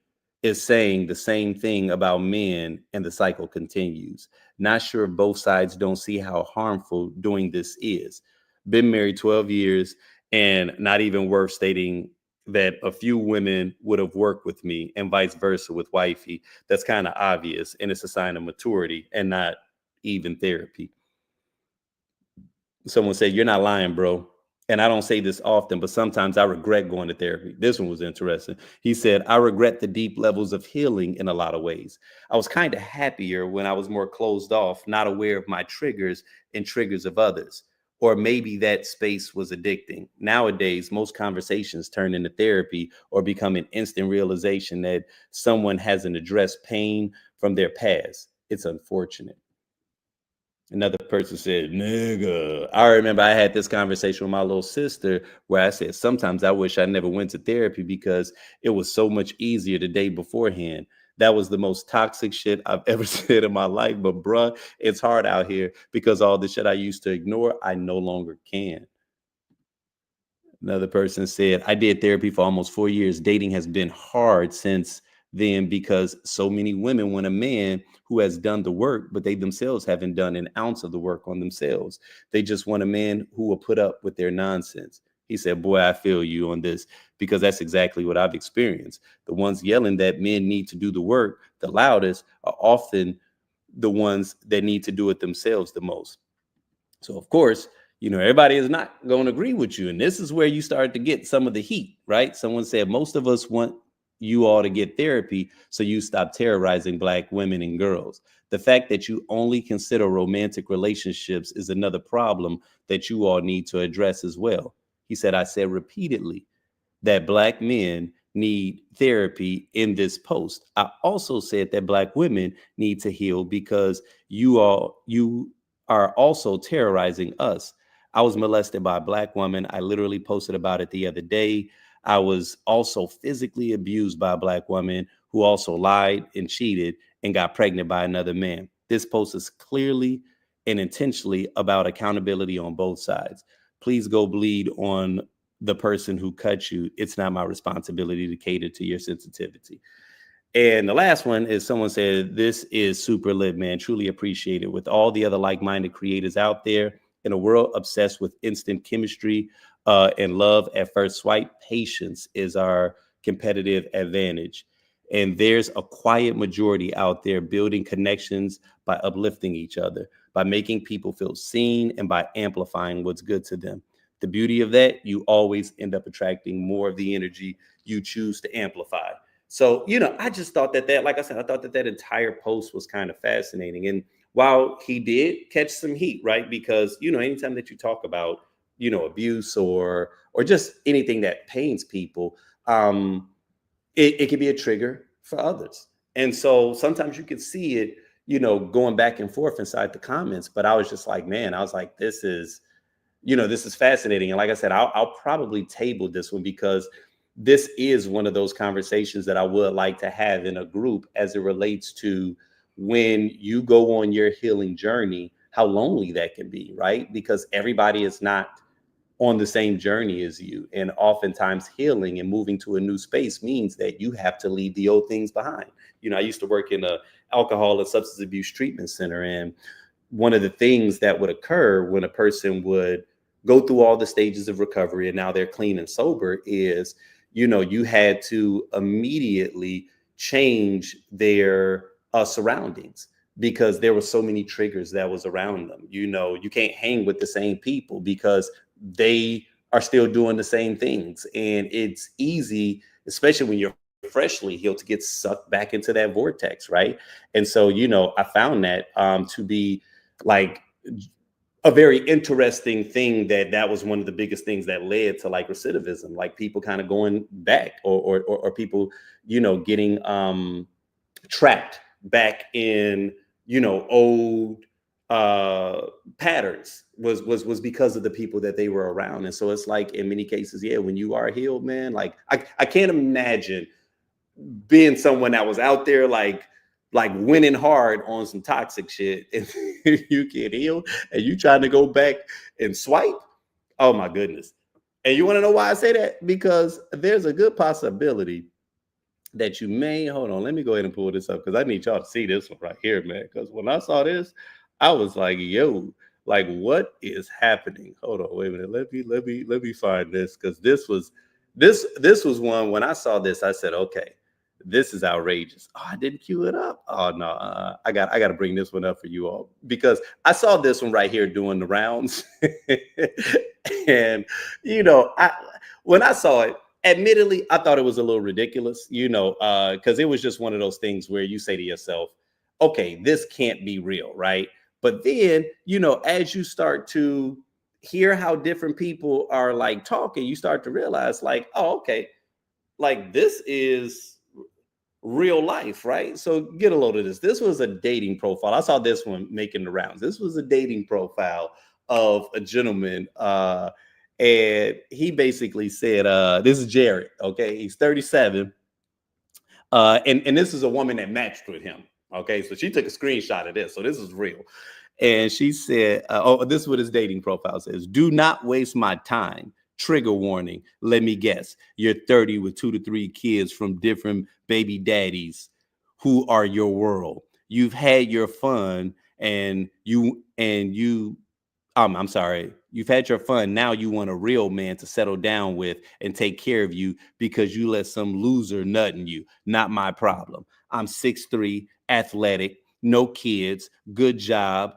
A: is saying the same thing about men, and the cycle continues. Not sure if both sides don't see how harmful doing this is. Been married 12 years and not even worth stating that a few women would have worked with me and vice versa with wifey. That's kind of obvious, and it's a sign of maturity and not even therapy. Someone said, you're not lying, bro. And I don't say this often, but sometimes I regret going to therapy. This one was interesting. He said, I regret the deep levels of healing in a lot of ways. I was kind of happier when I was more closed off, not aware of my triggers and triggers of others. Or maybe that space was addicting. Nowadays, most conversations turn into therapy or become an instant realization that someone hasn't addressed pain from their past. It's unfortunate. Another person said, nigga. I remember I had this conversation with my little sister where I said, sometimes I wish I never went to therapy because it was so much easier the day beforehand. That was the most toxic shit I've ever said in my life. But bruh, it's hard out here because all the shit I used to ignore, I no longer can. Another person said, I did therapy for almost 4 years. Dating has been hard since then because so many women want a man who has done the work, but they themselves haven't done an ounce of the work on themselves. They just want a man who will put up with their nonsense. He said, boy, I feel you on this because that's exactly what I've experienced. The ones yelling that men need to do the work the loudest are often the ones that need to do it themselves the most. So, of course, everybody is not going to agree with you. And this is where you start to get some of the heat, right? Someone said, most of us want you all to get therapy so you stop terrorizing Black women and girls. The fact that you only consider romantic relationships is another problem that you all need to address as well. He said, I said repeatedly that Black men need therapy in this post. I also said that Black women need to heal because you are also terrorizing us. I was molested by a Black woman. I literally posted about it the other day. I was also physically abused by a Black woman who also lied and cheated and got pregnant by another man. This post is clearly and intentionally about accountability on both sides. Please go bleed on the person who cut you, it's not my responsibility to cater to your sensitivity. And the last one is someone said, this is super lit, man. Truly appreciate it. With all the other like-minded creators out there in a world obsessed with instant chemistry and love at first swipe, patience is our competitive advantage. And there's a quiet majority out there building connections by uplifting each other, by making people feel seen, and by amplifying what's good to them. The beauty of that, you always end up attracting more of the energy you choose to amplify. So, I just thought that, like I said, I thought that entire post was kind of fascinating. And while he did catch some heat, right? Because, anytime that you talk about, abuse or just anything that pains people, it can be a trigger for others. And so sometimes you can see it, going back and forth inside the comments. But I was just like, man, I was like, this is fascinating. And like I said, I'll probably table this one because this is one of those conversations that I would like to have in a group as it relates to when you go on your healing journey, how lonely that can be, right? Because everybody is not on the same journey as you. And oftentimes healing and moving to a new space means that you have to leave the old things behind. I used to work in a alcohol and substance abuse treatment center. And one of the things that would occur when a person would go through all the stages of recovery and now they're clean and sober is, you had to immediately change their surroundings because there were so many triggers that was around them. You can't hang with the same people because they are still doing the same things. And it's easy, especially when you're freshly healed, to get sucked back into that vortex, right? And so, I found that to be like a very interesting thing that was one of the biggest things that led to like recidivism, like people kind of going back or people, getting trapped back in, old patterns was because of the people that they were around. And so it's like in many cases, yeah, when you are healed, man, like I can't imagine being someone that was out there like winning hard on some toxic shit and you get healed and you trying to go back and swipe. Oh my goodness. And you want to know why I say that? Because there's a good possibility that you may, hold on, let me go ahead and pull this up because I need y'all to see this one right here, man. Because when I saw this, I was like, yo, like what is happening? Hold on, wait a minute. Let me find this because this was one when I saw this, I said, okay, this is outrageous. Oh, I didn't cue it up. Oh no, I got to bring this one up for you all because I saw this one right here doing the rounds, and when I saw it, admittedly, I thought it was a little ridiculous, because it was just one of those things where you say to yourself, okay, this can't be real, right? But then, as you start to hear how different people are like talking, you start to realize like, oh, okay, like this is real life, right? So get a load of this. This was a dating profile. I saw this one making the rounds. This was a dating profile of a gentleman. And he basically said, this is Jared. Okay. He's 37. And this is a woman that matched with him. Okay. So she took a screenshot of this. So this is real. And she said, this is what his dating profile says. Do not waste my time. Trigger warning. Let me guess. You're 30 with 2 to 3 kids from different baby daddies who are your world. You've had your fun I'm sorry. You've had your fun. Now you want a real man to settle down with and take care of you because you let some loser nut in you. Not my problem. I'm 6'3", athletic, no kids, good job,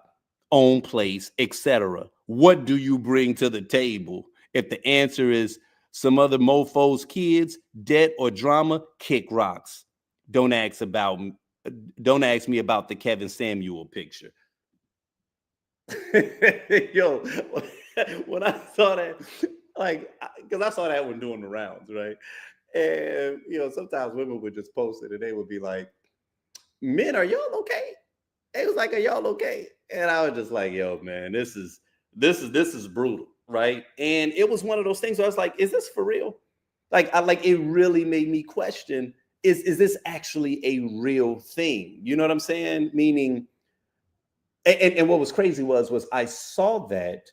A: own place, etc. What do you bring to the table? If the answer is some other mofo's kids, debt or drama, kick rocks. Don't ask me about the Kevin Samuel picture. Yo, when I saw that, like, because I saw that one doing the rounds, right? And sometimes women would just post it and they would be like, men, are y'all okay? It was like, are y'all okay? And I was just like, yo, man, this is brutal, right? And it was one of those things where I was like, is this for real? Like, it really made me question, is this actually a real thing? You know what I'm saying? Meaning, and what was crazy was I saw that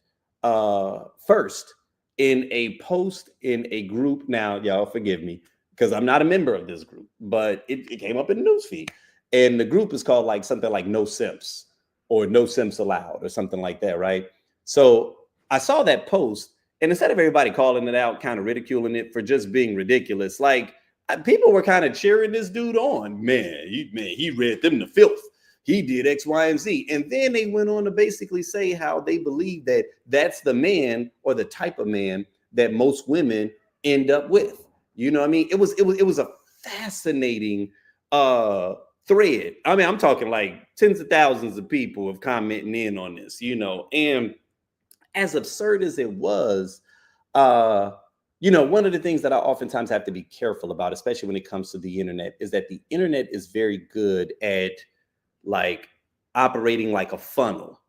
A: first, in a post in a group. Now, y'all forgive me because I'm not a member of this group, but it came up in the newsfeed. And the group is called like something like No Simps or No Simps Allowed or something like that, right? So I saw that post, and instead of everybody calling it out, kind of ridiculing it for just being ridiculous, like people were kind of cheering this dude on. Man, he read them the filth. He did X, Y, and Z. And then they went on to basically say how they believe that that's the man or the type of man that most women end up with. You know what I mean? It was a fascinating thread. I mean, I'm talking like tens of thousands of people have commenting in on this, you know, and as absurd as it was, you know, one of the things that I oftentimes have to be careful about, especially when it comes to the internet, is that the internet is very good at like operating like a funnel.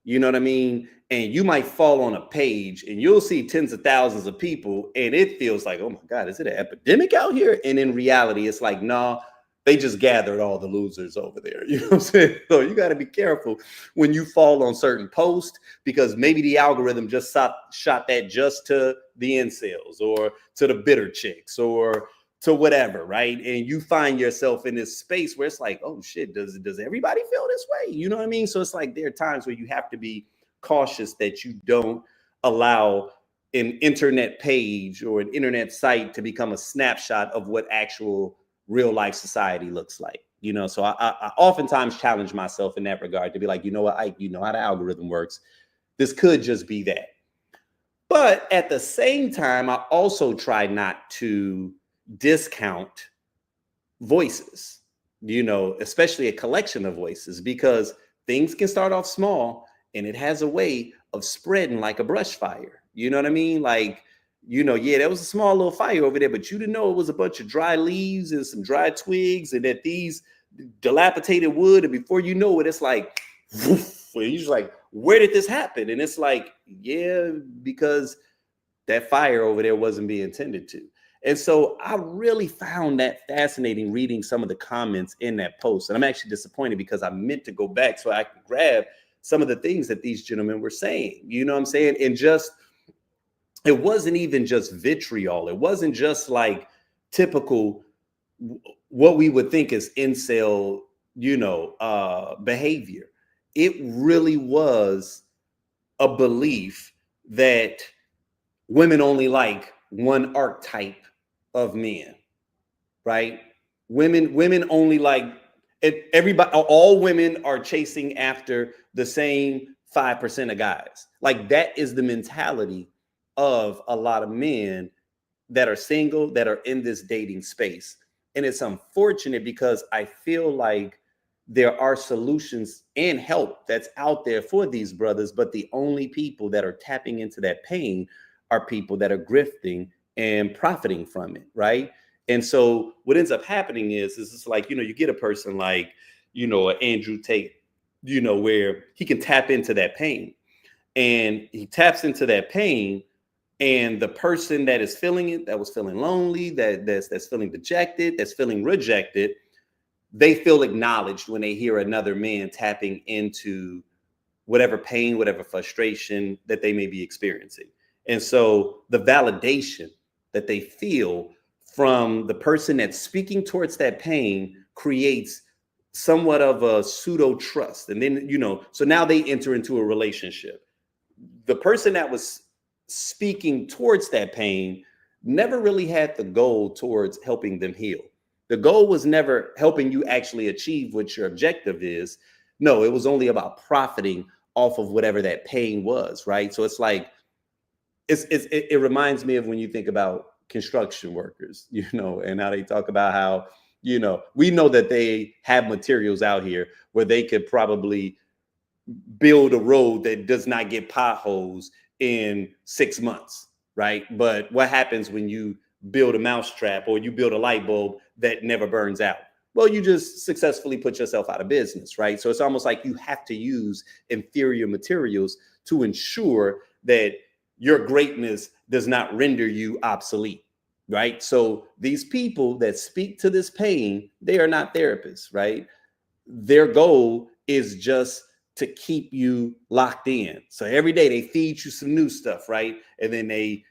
A: You know what I mean? And you might fall on a page and you'll see tens of thousands of people and it feels like, oh my God, is it an epidemic out here? And in reality, it's like, no, they just gathered all the losers over there. You know what I'm saying? So you got to be careful when you fall on certain posts, because maybe the algorithm just shot that just to the incels or to the bitter chicks or to whatever, right? And you find yourself in this space where it's like, oh shit, does everybody feel this way? You know what I mean? So it's like there are times where you have to be cautious that you don't allow an internet page or an internet site to become a snapshot of what actual real life society looks like. You know, so I oftentimes challenge myself in that regard to be like, you know what, you know how the algorithm works. This could just be that. But at the same time, I also try not to discount voices, you know, especially a collection of voices, because things can start off small and it has a way of spreading like a brush fire. You know what I mean? Like, you know, yeah, there was a small little fire over there, but you didn't know it was a bunch of dry leaves and some dry twigs and that these dilapidated wood. And before you know it, it's like, woof, and you're just like, where did this happen? And it's like, yeah, because that fire over there wasn't being tended to. And so I really found that fascinating reading some of the comments in that post. And I'm actually disappointed because I meant to go back so I could grab some of the things that these gentlemen were saying. You know what I'm saying? And just, it wasn't even just vitriol. It wasn't just like typical what we would think is incel, you know, behavior. It really was a belief that women only like one archetype of men, right? Women only like everybody. All women are chasing after the same 5% of guys. Like that is the mentality of a lot of men that are single, that are in this dating space. And it's unfortunate because I feel like there are solutions and help that's out there for these brothers, but the only people that are tapping into that pain are people that are grifting and profiting from it, right? And so what ends up happening is it's like, you know, you get a person like, you know, Andrew Tate, you know, where he can tap into that pain, and he taps into that pain, and the person that is feeling it, that was feeling lonely, that's feeling dejected, that's feeling rejected, they feel acknowledged when they hear another man tapping into whatever pain, whatever frustration that they may be experiencing. And so the validation that they feel from the person that's speaking towards that pain creates somewhat of a pseudo trust. And then, you know, so now they enter into a relationship. The person that was speaking towards that pain never really had the goal towards helping them heal. The goal was never helping you actually achieve what your objective is. No, it was only about profiting off of whatever that pain was, right? So it's like, it reminds me of when you think about construction workers, you know, and how they talk about how, you know, we know that they have materials out here where they could probably build a road that does not get potholes in 6 months, right? But what happens when you build a mousetrap or you build a light bulb that never burns out? Well, you just successfully put yourself out of business, right? So it's almost like you have to use inferior materials to ensure that your greatness does not render you obsolete, right? So these people that speak to this pain, they are not therapists, right? Their goal is just to keep you locked in. So every day they feed you some new stuff, right? And then they,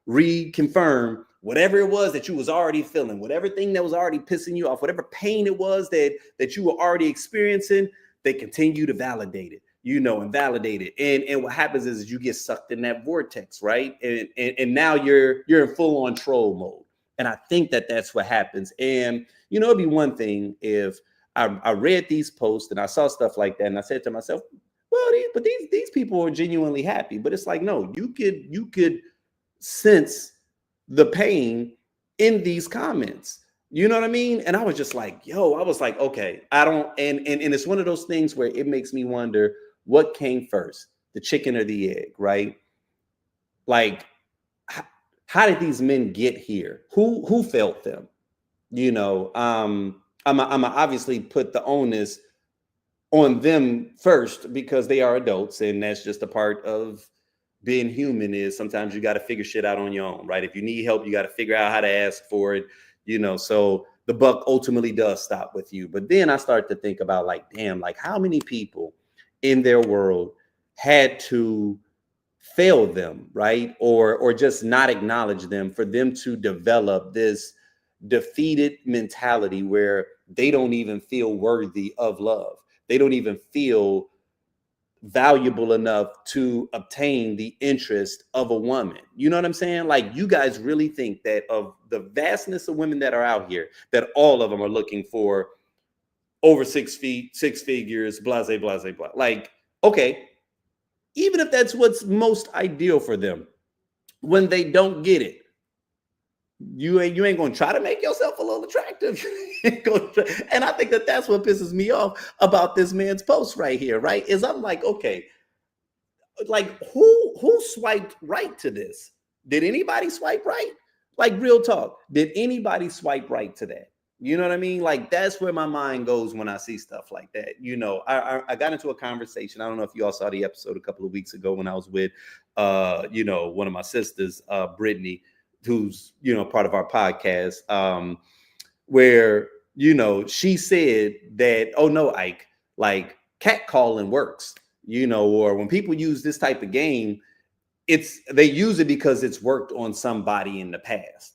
A: reconfirm whatever it was that you was already feeling, whatever thing that was already pissing you off, whatever pain it was that you were already experiencing, they continue to validate it, and validate it. And what happens is you get sucked in that vortex, right? And now you're in full on troll mode. And I think that's what happens. And, it'd be one thing if I read these posts and I saw stuff like that and I said to myself, well, these people are genuinely happy. But it's like, no, you could sense the pain in these comments. You know what I mean? And I was just like, okay, I don't, and it's one of those things where it makes me wonder what came first, the chicken or the egg, right? Like, how did these men get here? Who felt them? I'm obviously put the onus on them first because they are adults, and that's just a part of being human. Is sometimes you got to figure shit out on your own, right? If you need help, you got to figure out how to ask for it, so the buck ultimately does stop with you. But then I start to think about like, damn, like how many people in their world had to fail them, right? Or just not acknowledge them for them to develop this defeated mentality where they don't even feel worthy of love. They don't even feel valuable enough to obtain the interest of a woman. You know what I'm saying? Like, you guys really think that of the vastness of women that are out here, that all of them are looking for over 6 feet, 6 figures, blah, blah, blah, blah. Like, okay, even if that's what's most ideal for them, when they don't get it, you ain't gonna try to make yourself a little attractive. And I think that's what pisses me off about this man's post right here, right? Is I'm like, okay, like who swiped right to this? Did anybody swipe right? Like, real talk, did anybody swipe right to that? You know what I mean? Like, that's where my mind goes when I see stuff like that. I got into a conversation. I don't know if you all saw the episode a couple of weeks ago when I was with one of my sisters, Brittany, who's part of our podcast, where she said that, oh no, Ike, like catcalling works, or when people use this type of game, they use it because it's worked on somebody in the past.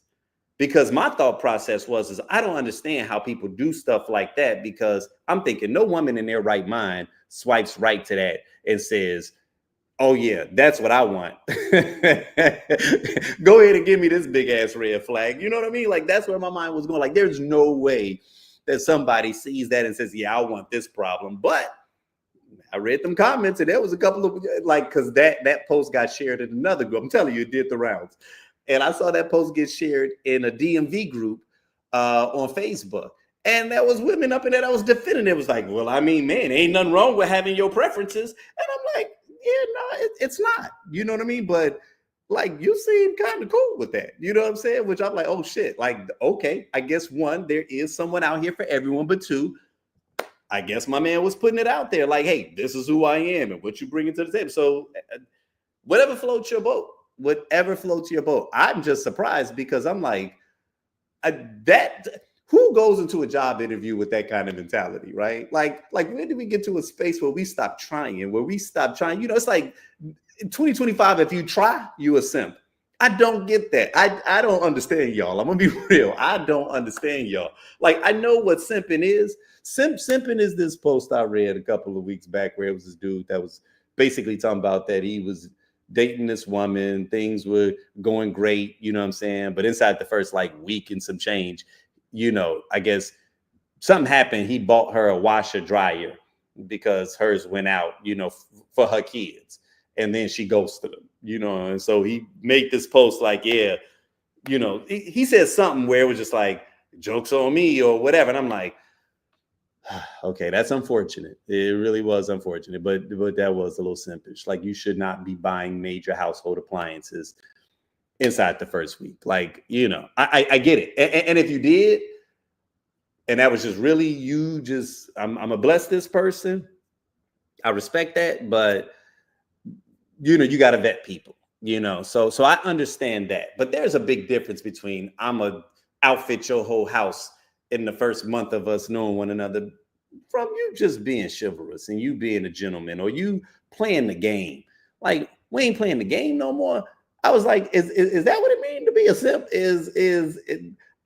A: Because my thought process is I don't understand how people do stuff like that, because I'm thinking no woman in their right mind swipes right to that and says, oh yeah, that's what I want. Go ahead and give me this big ass red flag. You know what I mean? Like, that's where my mind was going. Like, there's no way that somebody sees that and says, yeah, I want this problem. But I read them comments, and there was a couple of, like, because that post got shared in another group. I'm telling you, it did the rounds. And I saw that post get shared in a DMV group on Facebook. And there was women up in there that was defending it. It was like, well, I mean, man, ain't nothing wrong with having your preferences. And I'm like, yeah, no, it's not. You know what I mean? But like, you seem kind of cool with that. You know what I'm saying? Which I'm like, oh shit. Like, okay, I guess one, there is someone out here for everyone. But two, I guess my man was putting it out there like, hey, this is who I am and what you bring to the table. So whatever floats your boat, I'm just surprised, because I'm like, who goes into a job interview with that kind of mentality, right? Like when did we get to a space where we stop trying, it's like 2025, if you try, you a simp. I don't get that. I don't understand y'all. I'm gonna be real. I don't understand y'all. Like, I know what simping is. Simping is this post I read a couple of weeks back where it was this dude that was basically talking about that he was dating this woman, things were going great, you know what I'm saying? But inside the first like week and some change, I guess something happened. He bought her a washer dryer because hers went out, for her kids. And then she ghosted him, and so he made this post like, yeah, he said something where it was just like, joke's on me or whatever. And I'm like, okay, that's unfortunate. It really was unfortunate, but that was a little simpish. Like, you should not be buying major household appliances inside the first week. Like, I get it. And if you did, and that was just really you, I'm gonna bless this person, I respect that, but you got to vet people, so I understand that. But there's a big difference between I'm a outfit your whole house in the first month of us knowing one another. from you just being chivalrous and you being a gentleman, or you playing the game. Like, we ain't playing the game no more. I was like, is that what it means to be a simp?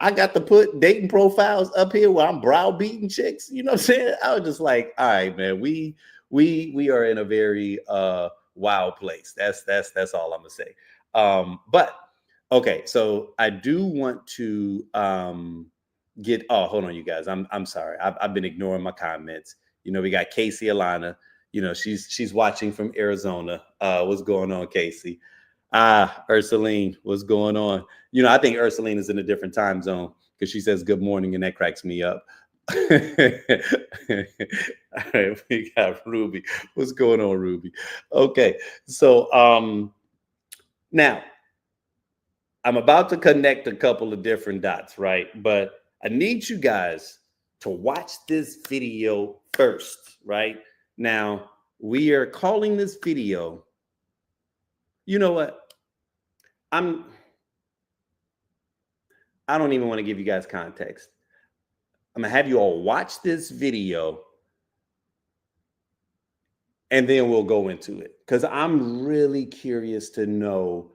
A: I got to put dating profiles up here where I'm browbeating chicks? You know what I'm saying? I was just like, all right, man, we are in a very wild place. That's all I'm gonna say. But okay, so I do want to hold on, you guys. I'm sorry. I've been ignoring my comments. You know, we got Casey Alana. You know, she's watching from Arizona. What's going on, Casey? Ursuline, what's going on? You know, I think Ursuline is in a different time zone because she says good morning, and that cracks me up. All right, we got Ruby. What's going on, Ruby? Okay, so now I'm about to connect a couple of different dots, right? But I need you guys to watch this video first, right? Now, we are calling this video, you know what? I don't even want to give you guys context. I'm gonna have you all watch this video and then we'll go into it, because I'm really curious to know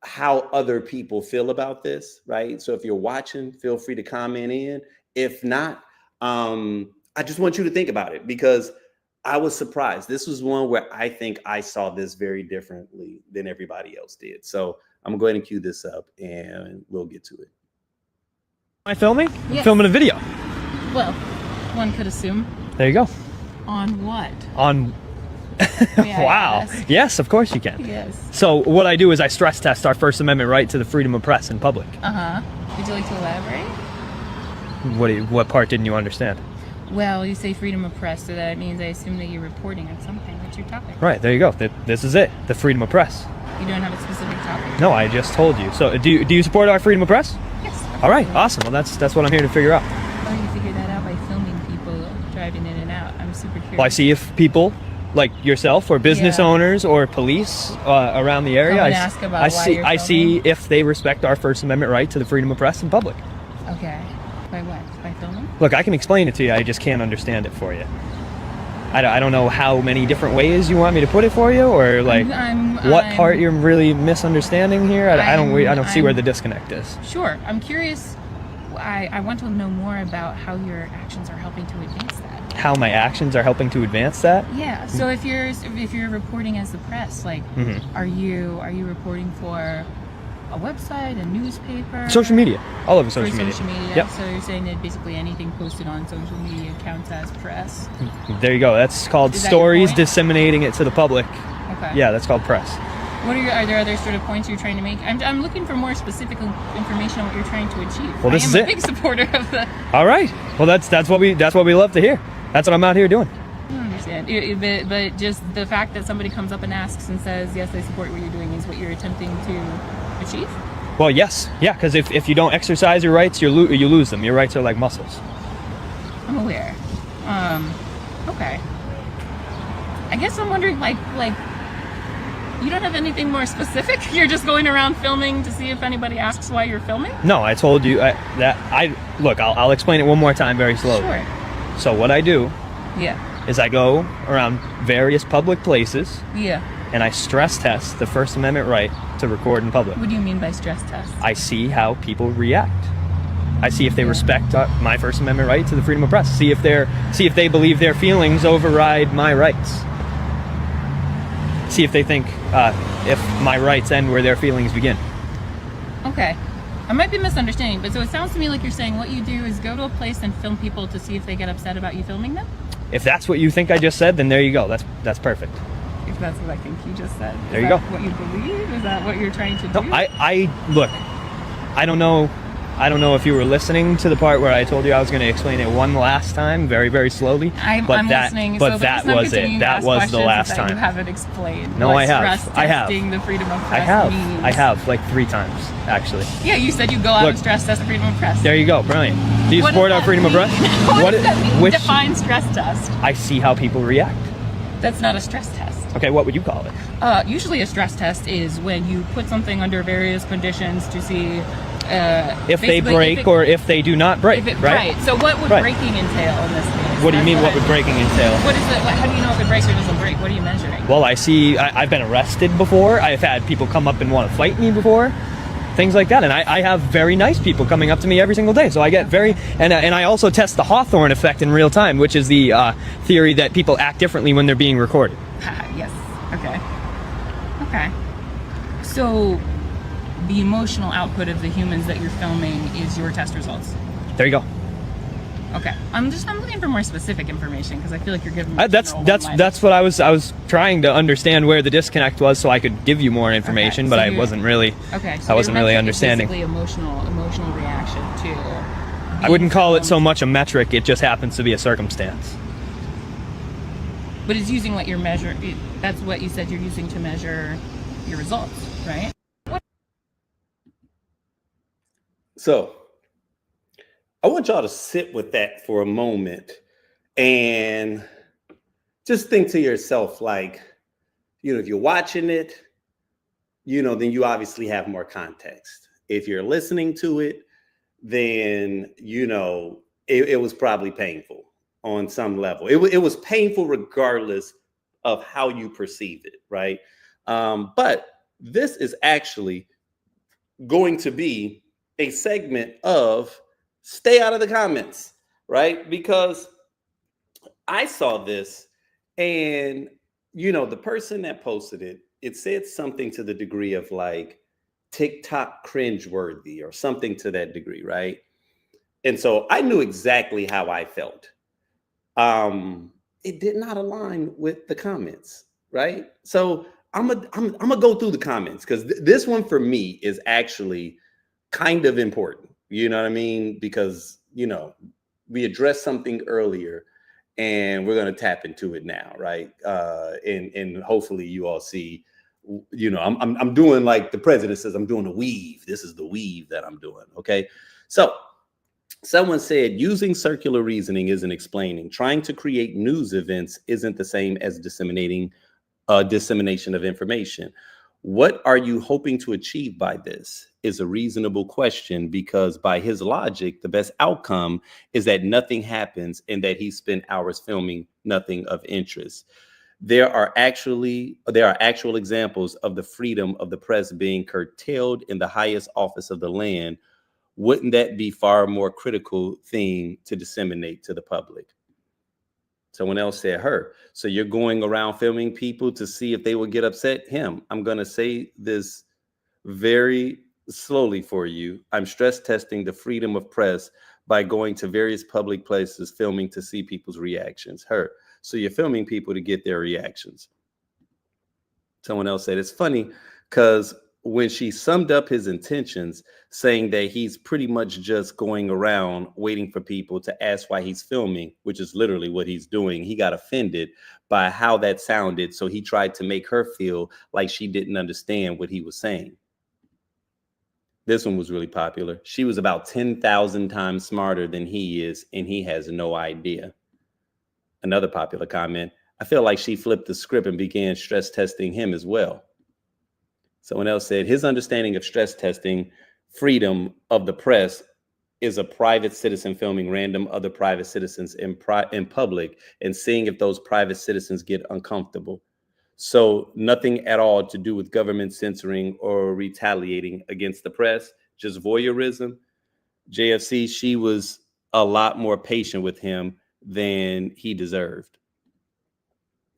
A: how other people feel about this, right? So if you're watching, feel free to comment in. If not, I just want you to think about it, because I was surprised. This was one where I think I saw this very differently than everybody else did. So I'm going to cue this up and we'll get to it.
D: Am I filming?
E: Yes.
D: I'm filming a video.
E: Well, one could assume.
D: There you go.
E: On what?
D: On. Wow. Yes, of course you can.
E: Yes.
D: So what I do is I stress test our First Amendment right to the freedom of press in public.
E: Would you like to elaborate?
D: What part didn't you understand?
E: Well, you say freedom of press, so that means I assume that you're reporting on something. What's your topic?
D: Right, there you go. This is it. The freedom of press.
E: You don't have a specific topic?
D: No, I just told you. So do you support our freedom of press?
E: Yes.
D: All right, awesome. Well, that's what I'm here to figure out.
E: How do you figure that out? By filming people driving in and out? I'm super curious.
D: Well, I see if people like yourself or business owners or police around the area,
E: ask about
D: I see if they respect our First Amendment right to the freedom of press in public.
E: Okay. By what? By filming?
D: Look, I can explain it to you. I just can't understand it for you. I don't know how many different ways you want me to put it for you, or like what part you're really misunderstanding here. I don't see where the disconnect is.
E: Sure. I'm curious. I want to know more about how your actions are helping to advance that.
D: How my actions are helping to advance that?
E: Yeah. So if you're reporting as the press, like, are you reporting for a website, a newspaper,
D: social media, all over social media.
E: Yep. So you're saying that basically anything posted on social media counts as press?
D: There you go. That's called stories disseminating it to the public.
E: Okay.
D: Yeah, that's called press.
E: Are there other sort of points you're trying to make? I'm looking for more specific information on what you're trying to achieve.
D: Well, this is
E: it. I'm a big supporter of the.
D: All right. Well, that's what we love to hear. That's what I'm out here doing.
E: I understand. But just the fact that somebody comes up and asks and says, yes, I support what you're doing, is what you're attempting to achieve?
D: Well, yes. Yeah, because if you don't exercise your rights, you lose them. Your rights are like muscles.
E: I'm aware. Okay. I guess I'm wondering, like, you don't have anything more specific? You're just going around filming to see if anybody asks why you're filming?
D: No, I told you look, I'll explain it one more time very slowly.
E: Sure.
D: So what I do is I go around various public places and I stress test the First Amendment right to record in public.
E: What do you mean by stress test?
D: I see how people react. I see if they respect my First Amendment right to the freedom of press. See if they believe their feelings override my rights. See if they think if my rights end where their feelings begin.
E: Okay. I might be misunderstanding, but so it sounds to me like you're saying what you do is go to a place and film people to see if they get upset about you filming them?
D: If that's what you think I just said, then there you go. That's perfect.
E: If that's what I think you just said.
D: There you go.
E: What you believe? Is that what you're trying to do?
D: No, look, I don't know if you were listening to the part where I told you I was going to explain it one last time, very, very slowly.
E: I'm listening.
D: But so that was it. That was the last time.
E: You haven't explained.
D: No, I have.
E: I have. The freedom of press means.
D: I have like 3 times actually.
E: Yeah, you said you go out and stress test the freedom of press.
D: There you go, brilliant. Do you support our freedom of press?
E: What does that mean? Define stress test.
D: I see how people react.
E: That's not a stress test.
D: Okay, what would you call it?
E: Usually a stress test is when you put something under various conditions to see
D: if they break or if they do not break, right?
E: Right. So what would breaking entail in this case?
D: What do you mean? What would breaking entail?
E: What is it? How do you know if it breaks or doesn't break? What are you measuring?
D: Well, I've been arrested before. I've had people come up and want to fight me before. Things like that, and I have very nice people coming up to me every single day. So I get and I also test the Hawthorne effect in real time, which is the theory that people act differently when they're being recorded.
E: Yes. Okay. So the emotional output of the humans that you're filming is your test results.
D: There you go.
E: Okay. I'm looking for more specific information because I feel like you're giving me
D: that's what I was trying to understand where the disconnect was, so I could give you more information,
E: so
D: but I wasn't really.
E: Okay. So
D: I wasn't really understanding.
E: Basically, emotional reaction to.
D: I wouldn't call it so much a metric. It just happens to be a circumstance.
E: But it's using what you're measuring. That's what you said you're using to measure your results, right?
A: So I want y'all to sit with that for a moment and just think to yourself, like, if you're watching it, then you obviously have more context. If you're listening to it, then, it was probably painful on some level. It was painful regardless of how you perceive it, right? But this is actually going to be a segment of stay out of the comments, right? Because I saw this and, the person that posted it, it said something to the degree of like TikTok cringeworthy or something to that degree, right? And so I knew exactly how I felt. It did not align with the comments, right? So I'm gonna go through the comments because this one for me is actually kind of important. You know what I mean? Because, we addressed something earlier and we're going to tap into it now. Right. And hopefully you all see, I'm doing like the president says, I'm doing a weave. This is the weave that I'm doing. OK, so someone said using circular reasoning isn't explaining. Trying to create news events isn't the same as dissemination of information. What are you hoping to achieve by this is a reasonable question, because by his logic, the best outcome is that nothing happens and that he spent hours filming nothing of interest. There are actual examples of the freedom of the press being curtailed in the highest office of the land. Wouldn't that be far more critical thing to disseminate to the public? Someone else said her. So you're going around filming people to see if they will get upset? Him. I'm going to say this very slowly for you. I'm stress testing the freedom of press by going to various public places, filming to see people's reactions. Her. So you're filming people to get their reactions. Someone else said it's funny because when she summed up his intentions, saying that he's pretty much just going around waiting for people to ask why he's filming, which is literally what he's doing, he got offended by how that sounded. So he tried to make her feel like she didn't understand what he was saying. This one was really popular. She was about 10,000 times smarter than he is, and he has no idea. Another popular comment, I feel like she flipped the script and began stress testing him as well. Someone else said his understanding of stress testing freedom of the press is a private citizen filming random other private citizens in public and seeing if those private citizens get uncomfortable. So nothing at all to do with government censoring or retaliating against the press, just voyeurism. JFC, she was a lot more patient with him than he deserved.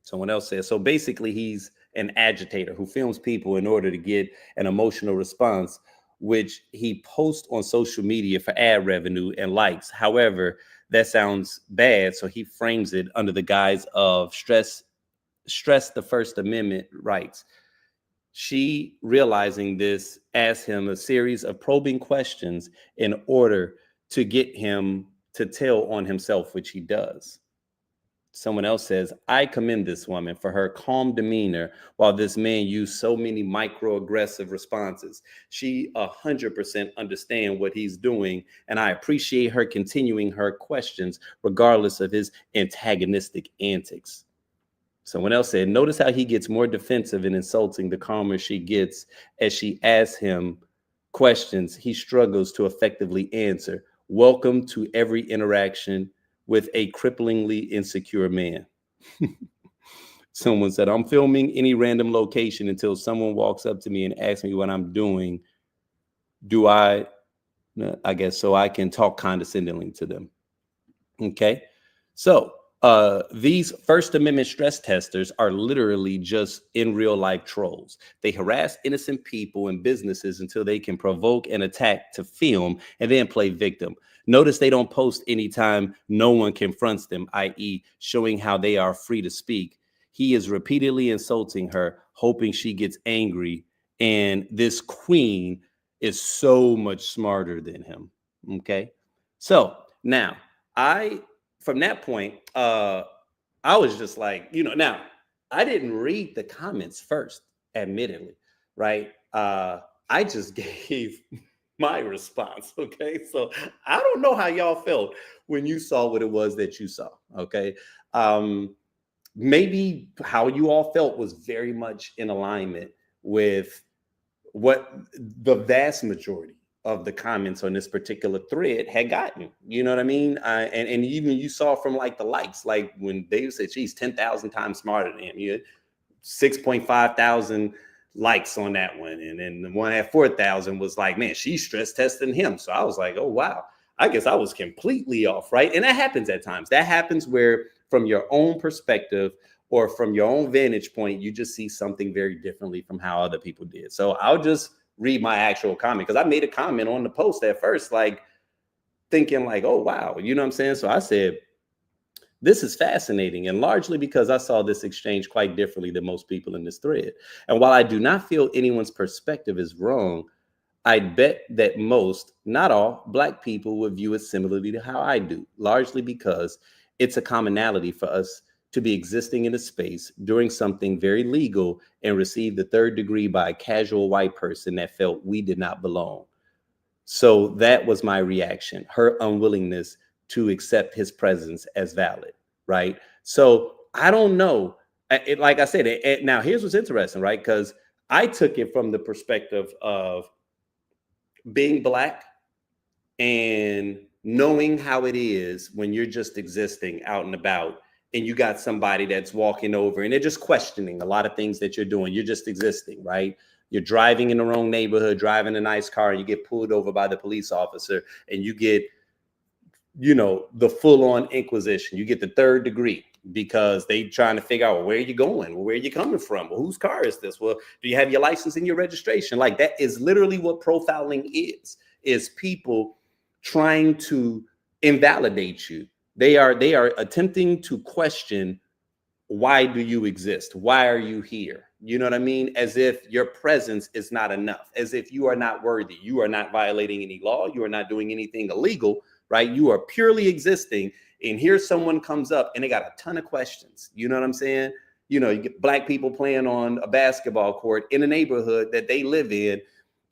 A: Someone else says, so basically he's an agitator who films people in order to get an emotional response, which he posts on social media for ad revenue and likes. However, that sounds bad. So he frames it under the guise of stress the First Amendment rights. She, realizing this, asked him a series of probing questions in order to get him to tell on himself, which he does. Someone else says, I commend this woman for her calm demeanor while this man used so many microaggressive responses. She 100% understands what he's doing, and I appreciate her continuing her questions regardless of his antagonistic antics. Someone else said, notice how he gets more defensive and insulting the calmer she gets as she asks him questions he struggles to effectively answer. Welcome to every interaction with a cripplingly insecure man. Someone said, I'm filming any random location until someone walks up to me and asks me what I'm doing. Do I guess so I can talk condescendingly to them. Okay. So these First Amendment stress testers are literally just in real life trolls. They harass innocent people and businesses until they can provoke an attack to film and then play victim. Notice they don't post anytime no one confronts them, i.e. showing how they are free to speak. He is repeatedly insulting her, hoping she gets angry. And this queen is so much smarter than him. Okay. So now from that point, I was just like, now I didn't read the comments first, admittedly, right? I just gave my response. Okay. So I don't know how y'all felt when you saw what it was that you saw. Okay. Maybe how you all felt was very much in alignment with what the vast majority of the comments on this particular thread had gotten. You know what I mean? And even you saw from like the likes, like when Dave said she's 10,000 times smarter than him, you had 6.5 thousand likes on that one. And then the one at 4,000 was like, man, she's stress testing him. So I was like, oh, wow, I guess I was completely off. Right. And that happens at times. That happens where from your own perspective or from your own vantage point, you just see something very differently from how other people did. So I'll just read my actual comment, because I made a comment on the post at first, like thinking like, oh, wow, you know what I'm saying? So I said, this is fascinating, and largely because I saw this exchange quite differently than most people in this thread. And while I do not feel anyone's perspective is wrong, I'd bet that most, not all, Black people would view it similarly to how I do, largely because it's a commonality for us to be existing in a space doing something very legal and receive the third degree by a casual white person that felt we did not belong. So that was my reaction, her unwillingness to accept his presence as valid, right? So I don't know. Like I said, now here's what's interesting, right? Because I took it from the perspective of being Black and knowing how it is when you're just existing out and about and you got somebody that's walking over and they're just questioning a lot of things that you're doing. You're just existing, right? You're driving in the wrong neighborhood, driving a nice car, and you get pulled over by the police officer and you get, the full-on inquisition. You get the third degree because they trying to figure out, well, where are you going? Well, where are you coming from? Well, whose car is this? Well, do you have your license and your registration? Like, that is literally what profiling is people trying to invalidate you. They are attempting to question, why do you exist? Why are you here? You know what I mean? As if your presence is not enough, as if you are not worthy. You are not violating any law. You are not doing anything illegal, right? You are purely existing. And here someone comes up and they got a ton of questions. You know what I'm saying? You get Black people playing on a basketball court in a neighborhood that they live in.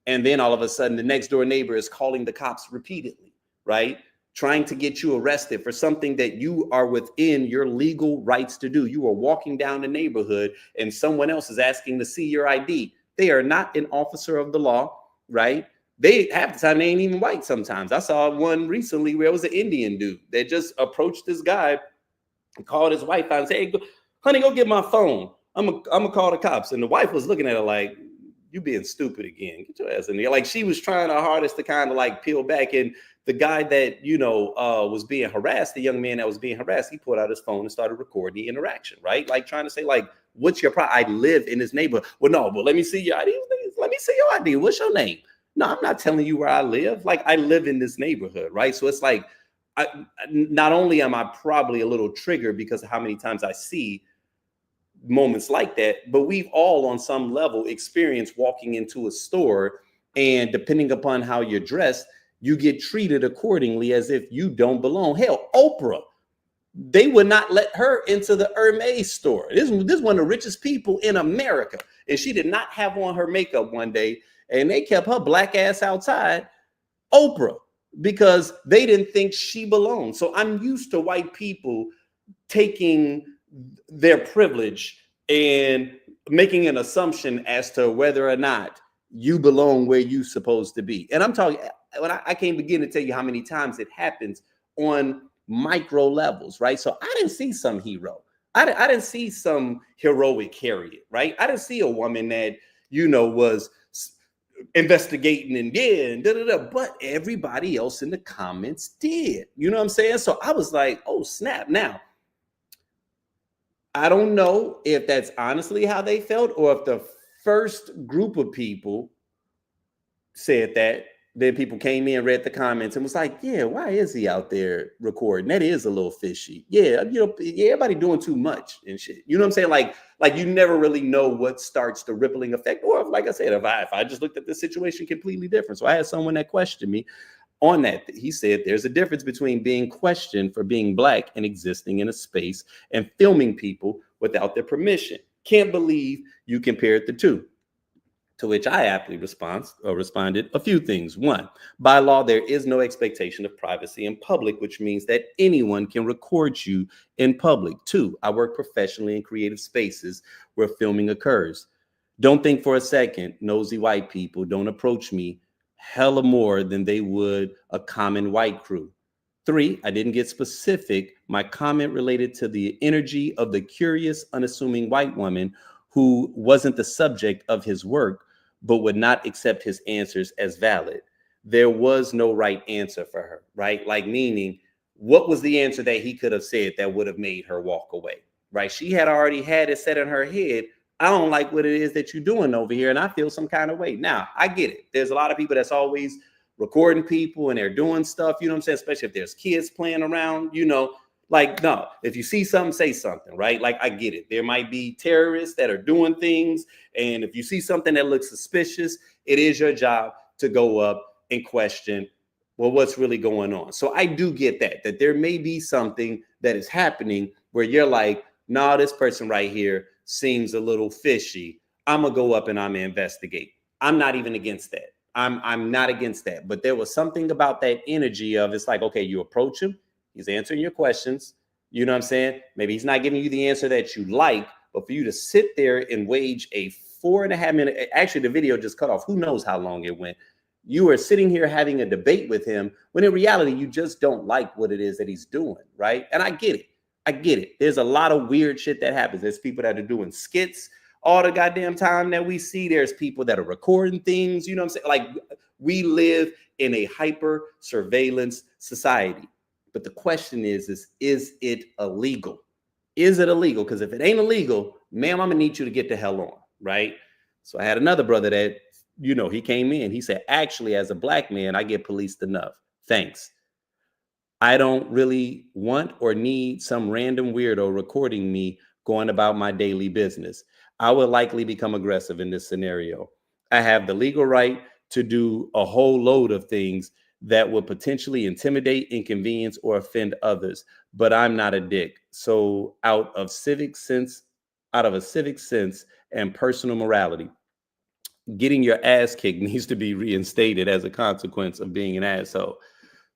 A: And then all of a sudden the next door neighbor is calling the cops repeatedly, right? Trying to get you arrested for something that you are within your legal rights to do. You are walking down the neighborhood and someone else is asking to see your ID. They are not an officer of the law, right? They half the time they ain't even white sometimes. I saw one recently where it was an Indian dude that just approached this guy and called his wife out and said, hey, honey, go get my phone. I'm gonna call the cops. And the wife was looking at her like, you being stupid again. Get your ass in there. Like, she was trying her hardest to kind of like peel back. And the guy that, was being harassed, the young man that was being harassed, he pulled out his phone and started recording the interaction, right? Like trying to say, like, what's your problem? I live in this neighborhood. Well, no, but let me see your ID. Let me see your ID. What's your name? No, I'm not telling you where I live. Like, I live in this neighborhood, right? So it's like, not only am I probably a little triggered because of how many times I see moments like that, but we've all on some level experienced walking into a store, and depending upon how you're dressed, you get treated accordingly as if you don't belong. Hell, Oprah, they would not let her into the Hermes store. This is one of the richest people in America, and she did not have on her makeup one day, and they kept her Black ass outside Oprah because they didn't think she belonged. So I'm used to white people taking their privilege and making an assumption as to whether or not you belong where you're supposed to be. And I'm talking, when I can't begin to tell you how many times it happens on micro levels, right? So I didn't see some hero. I didn't see some heroic Harriet, right? I didn't see a woman that, was investigating and but everybody else in the comments did. You know what I'm saying? So I was like, oh, snap. Now, I don't know if that's honestly how they felt or if the first group of people said that. Then people came in, read the comments, and was like, yeah, why is he out there recording? That is a little fishy. Yeah, everybody doing too much and shit. You know what I'm saying? Like you never really know what starts the rippling effect. Or like I said, if I just looked at the situation completely different. So I had someone that questioned me on that. He said there's a difference between being questioned for being Black and existing in a space and filming people without their permission. Can't believe you compared the two. To which I aptly responded a few things. One, by law, there is no expectation of privacy in public, which means that anyone can record you in public. Two, I work professionally in creative spaces where filming occurs. Don't think for a second, nosy white people don't approach me hella more than they would a common white crew. Three, I didn't get specific. My comment related to the energy of the curious, unassuming white woman who wasn't the subject of his work, but would not accept his answers as valid. There was no right answer for her, right? Like, meaning, what was the answer that he could have said that would have made her walk away, right? She had already had it set in her head. I don't like what it is that you're doing over here, and I feel some kind of way. Now, I get it. There's a lot of people that's always recording people and they're doing stuff, you know what I'm saying? Especially if there's kids playing around, like, no, if you see something, say something, right? Like, I get it. There might be terrorists that are doing things. And if you see something that looks suspicious, it is your job to go up and question, well, what's really going on? So I do get that there may be something that is happening where you're like, nah, this person right here seems a little fishy. I'm going to go up and I'm going to investigate. I'm not even against that. I'm not against that. But there was something about that energy of, it's like, okay, you approach him. He's answering your questions. You know what I'm saying? Maybe he's not giving you the answer that you like, but for you to sit there and wage a 4.5 minute, actually the video just cut off. Who knows how long it went. You are sitting here having a debate with him when in reality, you just don't like what it is that he's doing, right? And I get it. There's a lot of weird shit that happens. There's people that are doing skits all the goddamn time that we see. There's people that are recording things, you know what I'm saying? Like, we live in a hyper surveillance society. But the question is it illegal? Is it illegal? Because if it ain't illegal, ma'am, I'm gonna need you to get the hell on, right? So I had another brother that, he came in. He said, actually, as a Black man, I get policed enough. Thanks. I don't really want or need some random weirdo recording me going about my daily business. I would likely become aggressive in this scenario. I have the legal right to do a whole load of things that would potentially intimidate, inconvenience, or offend others, but I'm not a dick. So out of a civic sense and personal morality, getting your ass kicked needs to be reinstated as a consequence of being an asshole.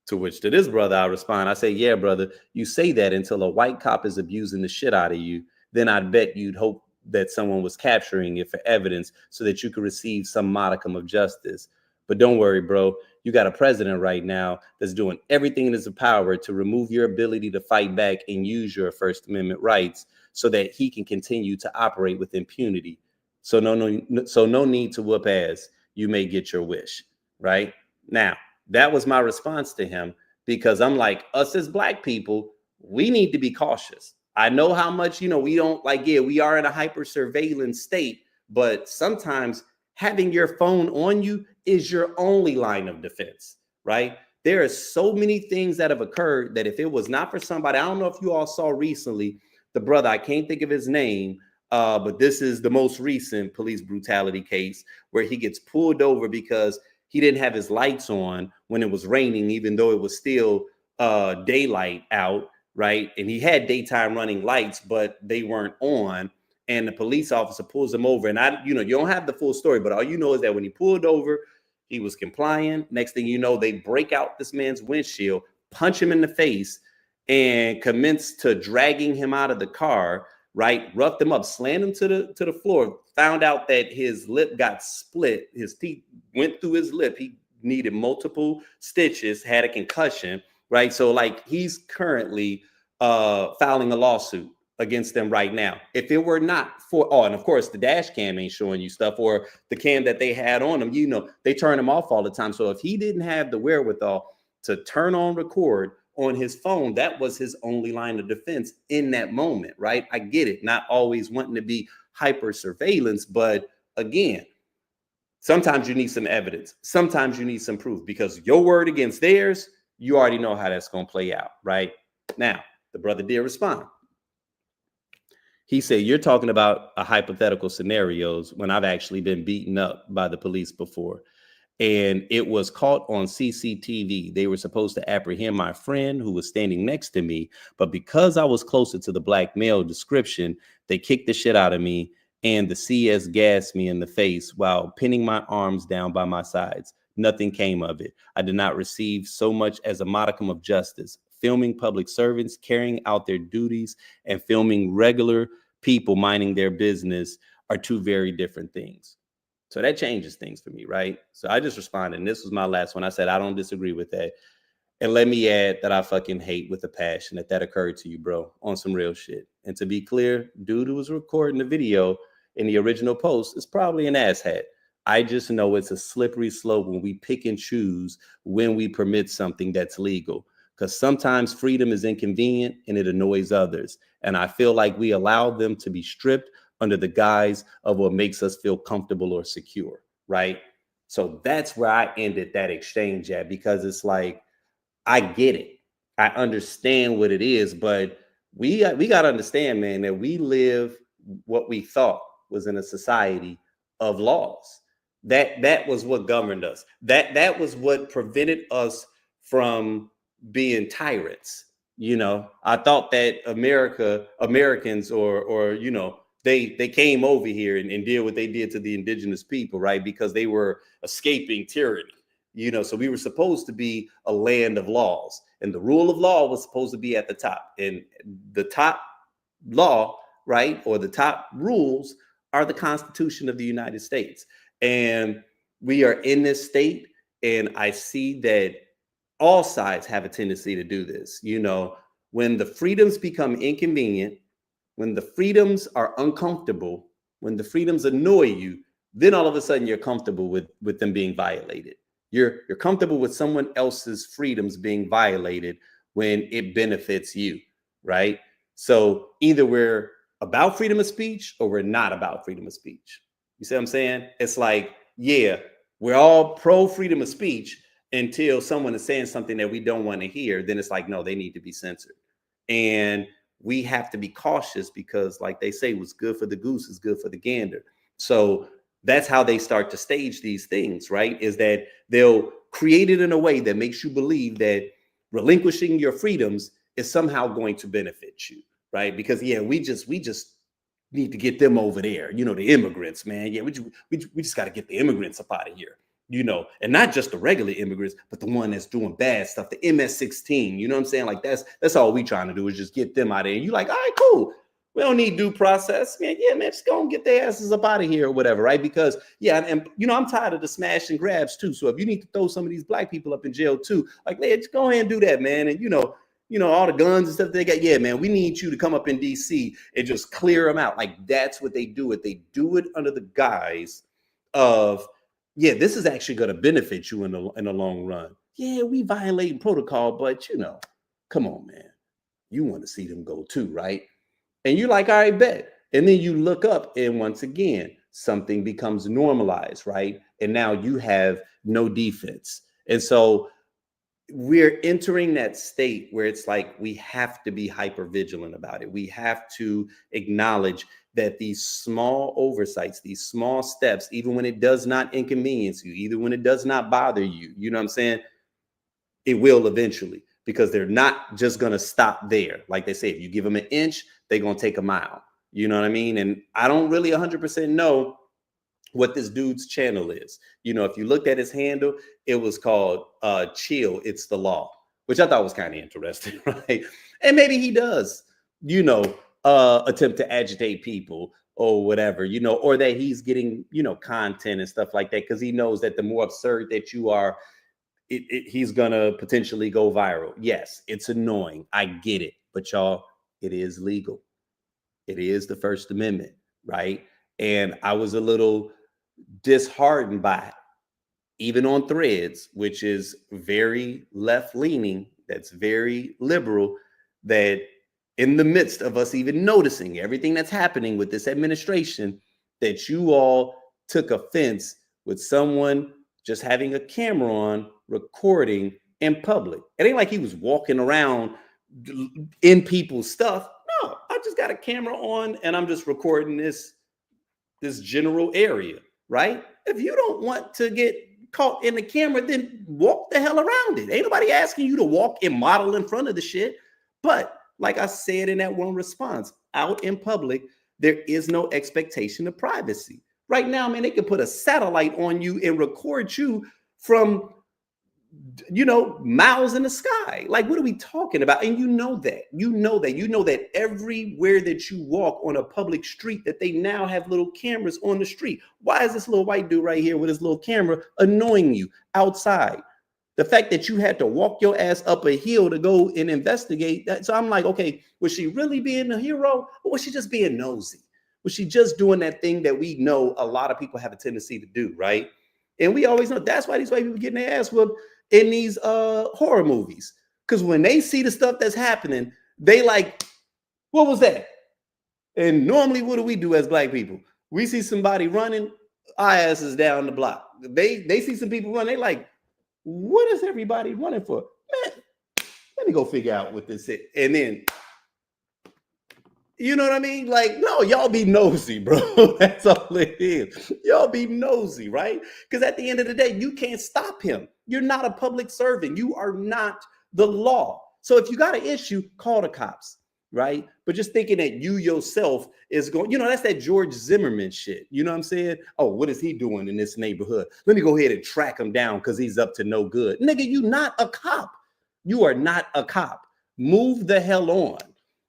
A: To which to this brother, I respond, I say, yeah, brother, you say that until a white cop is abusing the shit out of you. Then I'd bet you'd hope that someone was capturing it for evidence so that you could receive some modicum of justice. But don't worry, bro. You got a president right now that's doing everything in his power to remove your ability to fight back and use your First Amendment rights so that he can continue to operate with impunity. So no need to whoop ass. You may get your wish, right? Now, that was my response to him, because I'm like, us as Black people, we need to be cautious. I know how much, we don't we are in a hyper surveillance state, but sometimes having your phone on you is your only line of defense, right? There are so many things that have occurred that if it was not for somebody, I don't know if you all saw recently, the brother, I can't think of his name, but this is the most recent police brutality case where he gets pulled over because he didn't have his lights on when it was raining, even though it was still daylight out, right? And he had daytime running lights, but they weren't on. And the police officer pulls him over. And you don't have the full story, but all you know is that when he pulled over, he was complying. Next thing you know, they break out this man's windshield, punch him in the face, and commence to dragging him out of the car, right? Roughed him up, slammed him to the floor, found out that his lip got split. His teeth went through his lip. He needed multiple stitches, had a concussion. right? So like he's currently filing a lawsuit against them right now. If it were not for, oh, and of course the dash cam ain't showing you stuff, or the cam that they had on him, you know, they turn him off all the time. So if he didn't have the wherewithal to turn on record on his phone, that was his only line of defense in that moment, right? I get it, not always wanting to be hyper surveillance, but again, sometimes you need some evidence. Sometimes you need some proof, because your word against theirs, you already know how that's going to play out, right? Now, the brother did respond. He said, you're talking about a hypothetical scenarios when I've actually been beaten up by the police before. And it was caught on CCTV. They were supposed to apprehend my friend who was standing next to me. But because I was closer to the black male description, they kicked the shit out of me. And the CS gassed me in the face while pinning my arms down by my sides. Nothing came of it. I did not receive so much as a modicum of justice. Filming public servants carrying out their duties and filming regular people minding their business are two very different things. So that changes things for me, right? So I just responded, and this was my last one. I said, I don't disagree with that. And let me add that I fucking hate with a passion that occurred to you, bro, on some real shit. And to be clear, dude who was recording the video in the original post is probably an asshat. I just know it's a slippery slope when we pick and choose when we permit something that's legal. Because sometimes freedom is inconvenient and it annoys others. And I feel like we allow them to be stripped under the guise of what makes us feel comfortable or secure, right? So that's where I ended that exchange at, because it's like, I get it. I understand what it is, but we got to understand, man, that we live what we thought was in a society of laws. That was what governed us. That was what prevented us from being tyrants. You know, I thought that Americans or you know, they came over here and did what they did to the indigenous people, right? Because they were escaping tyranny, you know. So we were supposed to be a land of laws, and the rule of law was supposed to be at the top. And the top law, right, or the top rules are the Constitution of the United States. And we are in this state, and I see that all sides have a tendency to do this. You know, when the freedoms become inconvenient, when the freedoms are uncomfortable, when the freedoms annoy you, then all of a sudden you're comfortable with them being violated. You're comfortable with someone else's freedoms being violated when it benefits you, right? So either we're about freedom of speech or we're not about freedom of speech. You see what I'm saying? It's like, yeah, we're all pro freedom of speech until someone is saying something that we don't want to hear. Then it's like, no, they need to be censored. And we have to be cautious, because like they say, what's good for the goose is good for the gander. So that's how they start to stage these things, right? Is that they'll create it in a way that makes you believe that relinquishing your freedoms is somehow going to benefit you, right? Because yeah, we just need to get them over there. You know, the immigrants, man. Yeah, we just got to get the immigrants up out of here. You know, and not just the regular immigrants, but the one that's doing bad stuff, the MS-16. You know what I'm saying? Like that's all we trying to do is just get them out of there. And you're like, all right, cool. We don't need due process, man. Yeah, man, just go and get their asses up out of here or whatever, right? Because yeah, and you know, I'm tired of the smash and grabs too. So if you need to throw some of these black people up in jail too, like, man, just go ahead and do that, man. And you know, all the guns and stuff they got. Yeah, man, we need you to come up in DC and just clear them out. Like that's what they do. They do it under the guise of, yeah, this is actually going to benefit you in the long run. Yeah, we violating protocol, but you know, come on, man. You want to see them go too, right? And you're like, all right, bet. And then you look up, and once again, something becomes normalized, right? And now you have no defense. And so we're entering that state where it's like we have to be hyper vigilant about it. We have to acknowledge that these small oversights, these small steps, even when it does not inconvenience you, even when it does not bother you, you know what I'm saying? It will eventually, because they're not just going to stop there. Like they say, if you give them an inch, they're going to take a mile. You know what I mean? And I don't really 100% know what this dude's channel is. You know, if you looked at his handle, it was called Chill, It's the Law, which I thought was kind of interesting, right? And maybe he does, you know, attempt to agitate people or whatever, you know, or that he's getting, you know, content and stuff like that, because he knows that the more absurd that you are, he's gonna potentially go viral. Yes, it's annoying. I get it, but y'all, it is legal. It is the First Amendment, right? And I was a little disheartened by it, even on Threads, which is very left leaning, that's very liberal, that in the midst of us even noticing everything that's happening with this administration, that you all took offense with someone just having a camera on recording in public. It ain't like he was walking around in people's stuff. No, I just got a camera on and I'm just recording this general area, right? If you don't want to get caught in the camera, then walk the hell around it. Ain't nobody asking you to walk and model in front of the shit. But like I said in that one response, out in public, there is no expectation of privacy. Right now, man, they can put a satellite on you and record you from, miles in the sky. Like, what are we talking about? And you know that everywhere that you walk on a public street, that they now have little cameras on the street. Why is this little white dude right here with his little camera annoying you outside? The fact that you had to walk your ass up a hill to go and investigate that. So I'm like, okay, was she really being a hero, or was she just being nosy? Was she just doing that thing that we know a lot of people have a tendency to do, right? And we always know that's why these white people getting their ass whooped in these horror movies. Because when they see the stuff that's happening, they like, what was that? And normally, what do we do as black people? We see somebody running, our asses down the block. They see some people run, they like, what is everybody running for? Man, let me go figure out what this is. And then, you know what I mean? Like, no, y'all be nosy, bro. That's all it is. Y'all be nosy, right? Because at the end of the day, you can't stop him. You're not a public servant. You are not the law. So if you got an issue, call the cops, right? But just thinking that you yourself is going, that's that George Zimmerman shit. You know what I'm saying? Oh, what is he doing in this neighborhood? Let me go ahead and track him down because he's up to no good. Nigga, you not a cop. You are not a cop. Move the hell on.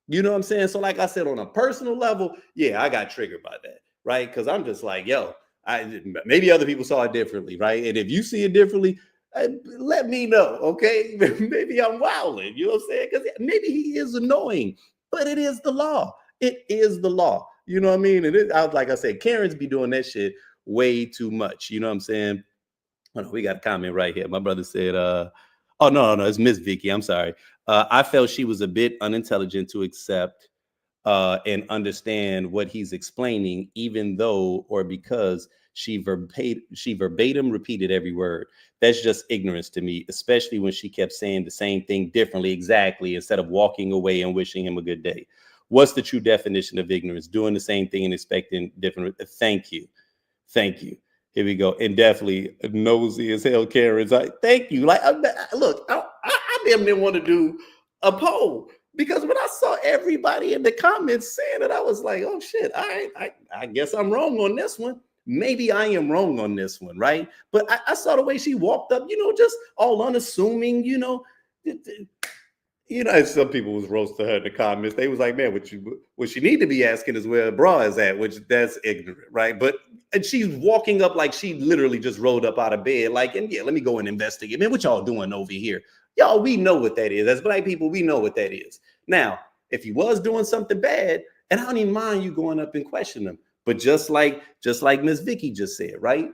A: You know what I'm saying? So like I said, on a personal level, yeah, I got triggered by that, right? Because I'm just like, yo, maybe other people saw it differently, right? And if you see it differently, let me know, okay? Maybe I'm wilding, you know what I'm saying? Because maybe he is annoying, but it is the law. It is the law. You know what I mean? And like I said, Karens be doing that shit way too much. You know what I'm saying? Oh, no, we got a comment right here. My brother said, oh, no, it's Miss Vicky. I'm sorry. I felt she was a bit unintelligent to accept and understand what he's explaining, even though or because she verbatim repeated every word. That's just ignorance to me, especially when she kept saying the same thing differently, exactly, instead of walking away and wishing him a good day. What's the true definition of ignorance? Doing the same thing and expecting different. Thank you. Here we go. And definitely nosy as hell, Karen's like, thank you. Like, look, I damn near want to do a poll, because when I saw everybody in the comments saying it, I was like, oh shit, all right, I guess I'm wrong on this one. Maybe I am wrong on this one, right? But I saw the way she walked up, just all unassuming, some people was roasting her in the comments. They was like, man, what you need to be asking is where the bra is at, which that's ignorant, right? And she's walking up like she literally just rolled up out of bed, like, and yeah, let me go and investigate. Man, what y'all doing over here? Y'all, we know what that is. As black people, we know what that is. Now, if he was doing something bad, and I don't even mind you going up and questioning him, but just like Miss Vicky just said, right?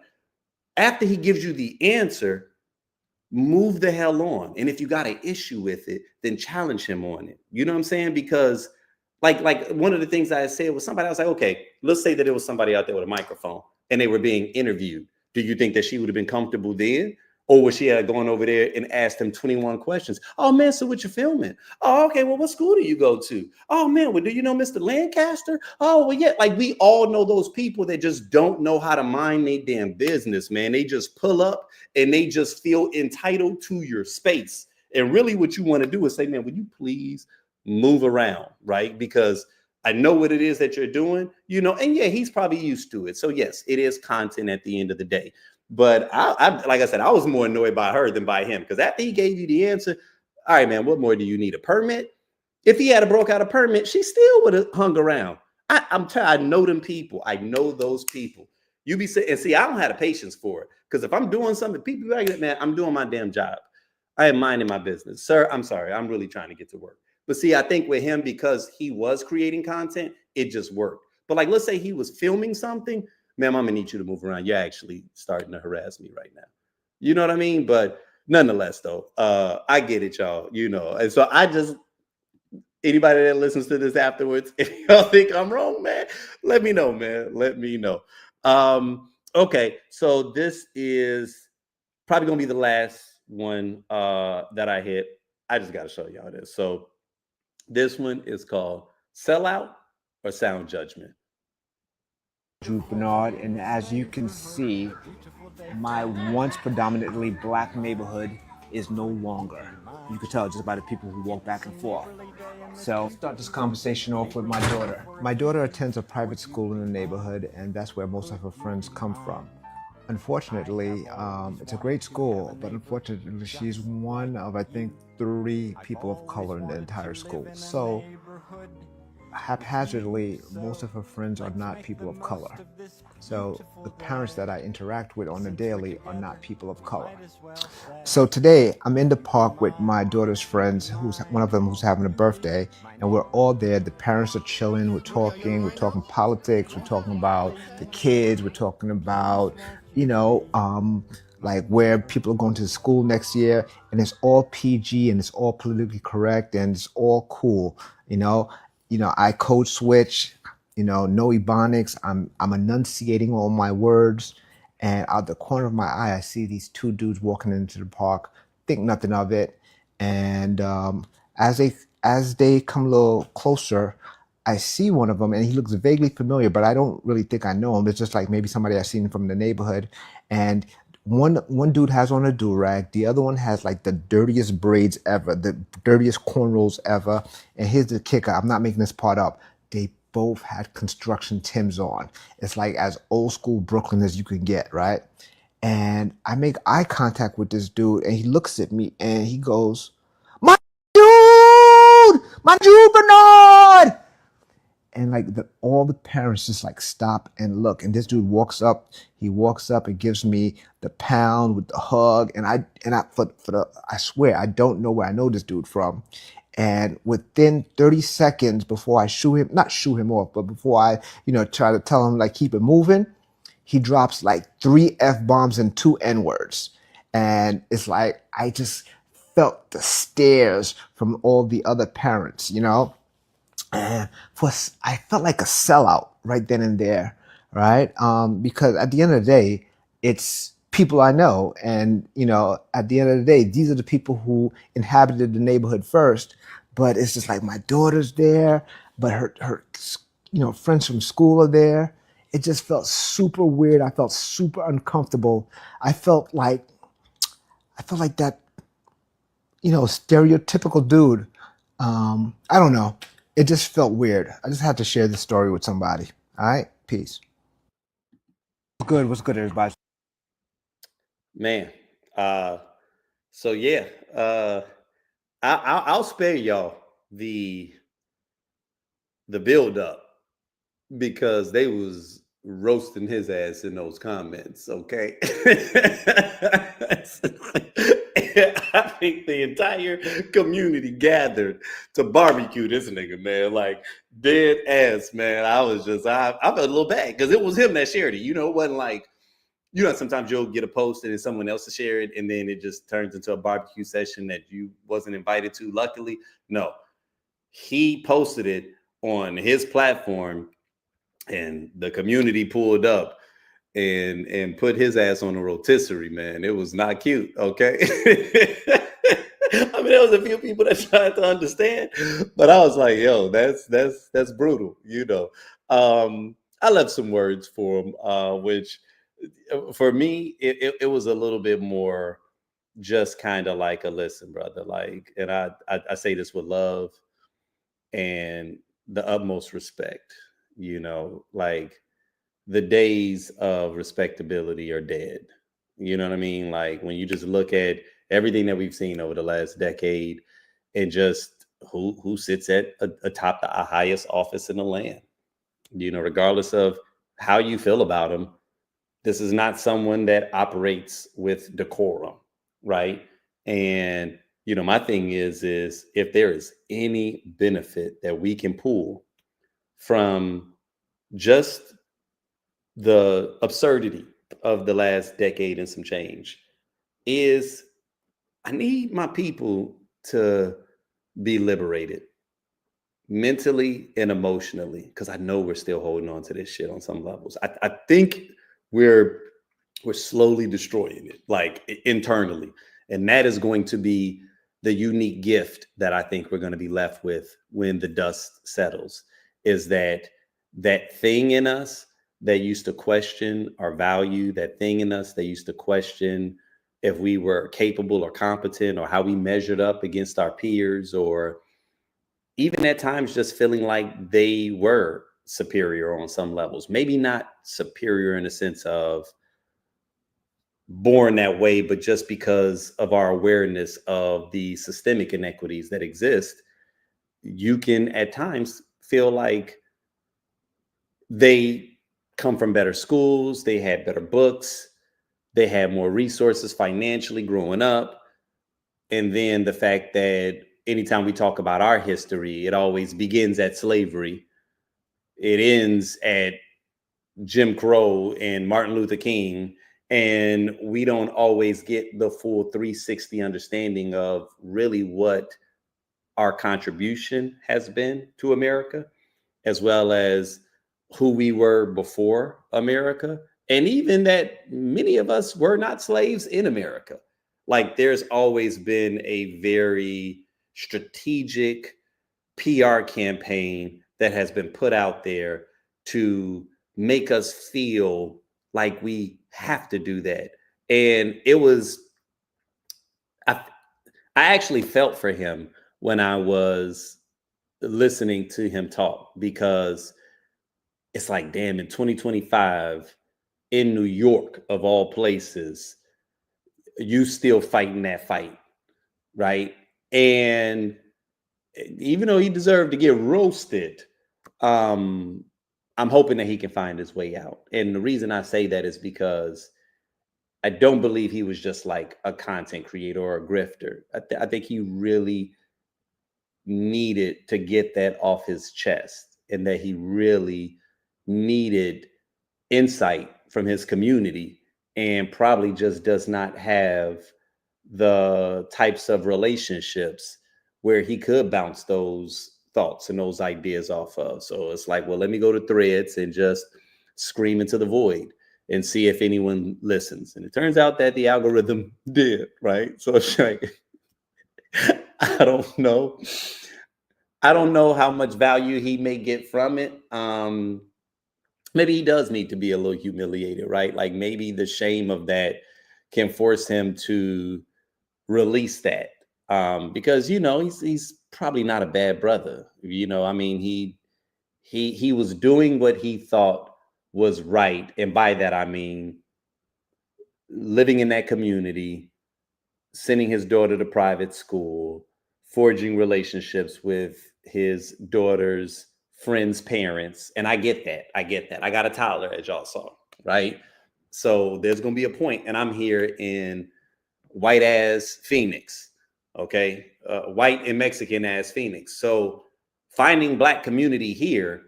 A: After he gives you the answer, move the hell on. And if you got an issue with it, then challenge him on it. You know what I'm saying? Because like one of the things I said was somebody, I was like, okay, let's say that it was somebody out there with a microphone and they were being interviewed. Do you think that she would have been comfortable then? Or was she going over there and asked him 21 questions? Oh man, so what you filming? Oh, okay, well, what school do you go to? Oh man, well, do you know Mr. Lancaster? Oh, well, yeah, like we all know those people that just don't know how to mind their damn business, man. They just pull up and they just feel entitled to your space. And really what you want to do is say, man, would you please move around, right? Because I know what it is that you're doing, and yeah, he's probably used to it. So yes, it is content at the end of the day. But I like I said, I was more annoyed by her than by him, because after he gave you the answer, all right, man, what more do you need? A permit? If he had broke out a permit, she still would have hung around. I know them people. I know those people. You be saying, and see, I don't have the patience for it. Because if I'm doing something, people be like, man, I'm doing my damn job. I am minding my business. Sir, I'm sorry. I'm really trying to get to work. But see, I think with him, because he was creating content, it just worked. But like, let's say he was filming something, ma'am, I'm gonna need you to move around. You're actually starting to harass me right now. You know what I mean? But nonetheless, though, I get it, y'all. You know, and so I just, anybody that listens to this afterwards, if y'all think I'm wrong, man, let me know, man. Let me know. Okay, so this is probably gonna be the last one that I hit. I just gotta show y'all this. So this one is called Sellout or Sound Judgment.
F: Bernard, and as you can see, my once predominantly black neighborhood is no longer. You can tell just by the people who walk back and forth. So start this conversation off with my daughter. My daughter attends a private school in the neighborhood, and that's where most of her friends come from. Unfortunately, it's a great school, but unfortunately, she's one of, I think, 3 people of color in the entire school. So haphazardly, most of her friends are not people of color. So the parents that I interact with on a daily are not people of color. So today I'm in the park with my daughter's friends, who's one of them who's having a birthday, and we're all there. The parents are chilling, we're talking politics, we're talking about the kids, we're talking about, like where people are going to school next year, and it's all PG and it's all politically correct and it's all cool, I code switch, no ebonics. I'm enunciating all my words, and out the corner of my eye, I see these 2 dudes walking into the park. Think nothing of it, and as they come a little closer, I see one of them, and he looks vaguely familiar, but I don't really think I know him. It's just like maybe somebody I've seen from the neighborhood, and one dude has on a do-rag, the other one has like the dirtiest braids ever, the dirtiest cornrows ever. And here's the kicker, I'm not making this part up. They both had construction Timbs on. It's like as old school Brooklyn as you can get, right? And I make eye contact with this dude, and he looks at me and he goes, my dude, Bernard! And like all the parents just like stop and look, and this dude walks up and gives me the pound with the hug, and I swear I don't know where I know this dude from. And within 30 seconds before I not shoo him off, but before I try to tell him like keep it moving, he drops like 3 F-bombs and 2 N-words. And it's like I just felt the stares from all the other parents, And I felt like a sellout right then and there, right? Because at the end of the day, it's people I know. And, at the end of the day, these are the people who inhabited the neighborhood first. But it's just like my daughter's there, but her friends from school are there. It just felt super weird. I felt super uncomfortable. I felt like that, stereotypical dude. I don't know. It just felt weird. I just had to share this story with somebody. All right? Peace. What's good, everybody?
A: Man. So yeah. I'll spare y'all the build up, because they was roasting his ass in those comments, okay? I think the entire community gathered to barbecue this nigga, man. Like, dead ass, man. I felt a little bad because it was him that shared it. It wasn't like, sometimes you'll get a post and then someone else to share it, and then it just turns into a barbecue session that you wasn't invited to. Luckily, no. He posted it on his platform, and the community pulled up and put his ass on a rotisserie, man. It was not cute, okay? I mean, there was a few people that tried to understand, but I was like, yo, that's brutal, I left some words for him, which for me, it was a little bit more just kind of like a listen, brother. Like, and I say this with love and the utmost respect, like the days of respectability are dead. You know what I mean? Like when you just look at everything that we've seen over the last decade and just who sits at atop the highest office in the land, regardless of how you feel about them, This is not someone that operates with decorum, right? And my thing is if there is any benefit that we can pull from just the absurdity of the last decade and some change, is I need my people to be liberated mentally and emotionally, because I know we're still holding on to this shit on some levels. I think we're slowly destroying it, like internally, and that is going to be the unique gift that I think we're going to be left with when the dust settles, is that thing in us that used to question our value, that thing in us that used to question if we were capable or competent, or how we measured up against our peers, or even at times just feeling like they were superior on some levels. Maybe not superior in the sense of born that way, but just because of our awareness of the systemic inequities that exist, you can at times feel like they come from better schools, they had better books, they had more resources financially growing up. And then the fact that anytime we talk about our history, it always begins at slavery. It ends at Jim Crow and Martin Luther King. And we don't always get the full 360 understanding of really what our contribution has been to America, as well as who we were before America. And even that many of us were not slaves in America. Like, there's always been a very strategic PR campaign that has been put out there to make us feel like we have to do that. And it was, I actually felt for him when I was listening to him talk, because it's like, damn, in 2025 in New York, of all places, you still fighting that fight, right? And even though he deserved to get roasted, I'm hoping that he can find his way out. And the reason I say that is because I don't believe he was just like a content creator or a grifter. I think he really needed to get that off his chest, and that he really needed insight from his community, and probably just does not have the types of relationships where he could bounce those thoughts and those ideas off of. So it's like, well, let me go to Threads and just scream into the void and see if anyone listens. And it turns out that the algorithm did, right? So it's like, I don't know. I don't know how much value he may get from it. Maybe he does need to be a little humiliated, right? Like, maybe the shame of that can force him to release that. Because he's probably not a bad brother. I mean, he was doing what he thought was right, and by that I mean living in that community, sending his daughter to private school, forging relationships with his daughter's friends' parents. And I get that. I got a toddler, as y'all saw, right? So there's going to be a point, and I'm here in white ass Phoenix, okay? White and Mexican ass Phoenix. So finding Black community here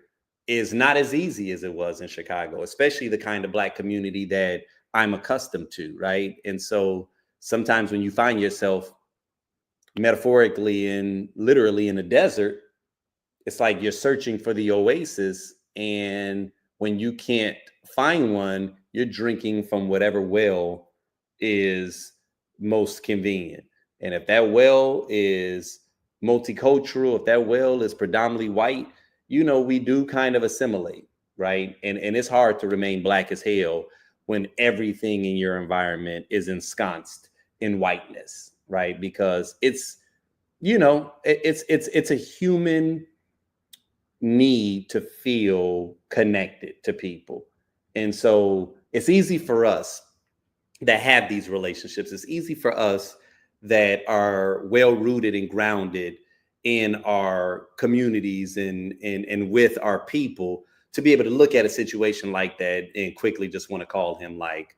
A: is not as easy as it was in Chicago, especially the kind of Black community that I'm accustomed to, right? And so sometimes when you find yourself metaphorically and literally in a desert, it's like you're searching for the oasis, and when you can't find one, you're drinking from whatever well is most convenient. And if that well is multicultural, if that well is predominantly white, we do kind of assimilate, right? And it's hard to remain Black as hell when everything in your environment is ensconced in whiteness, right? Because it's a human need to feel connected to people. And so it's easy for us that have these relationships. It's easy for us that are well rooted and grounded in our communities and with our people to be able to look at a situation like that and quickly just want to call him like,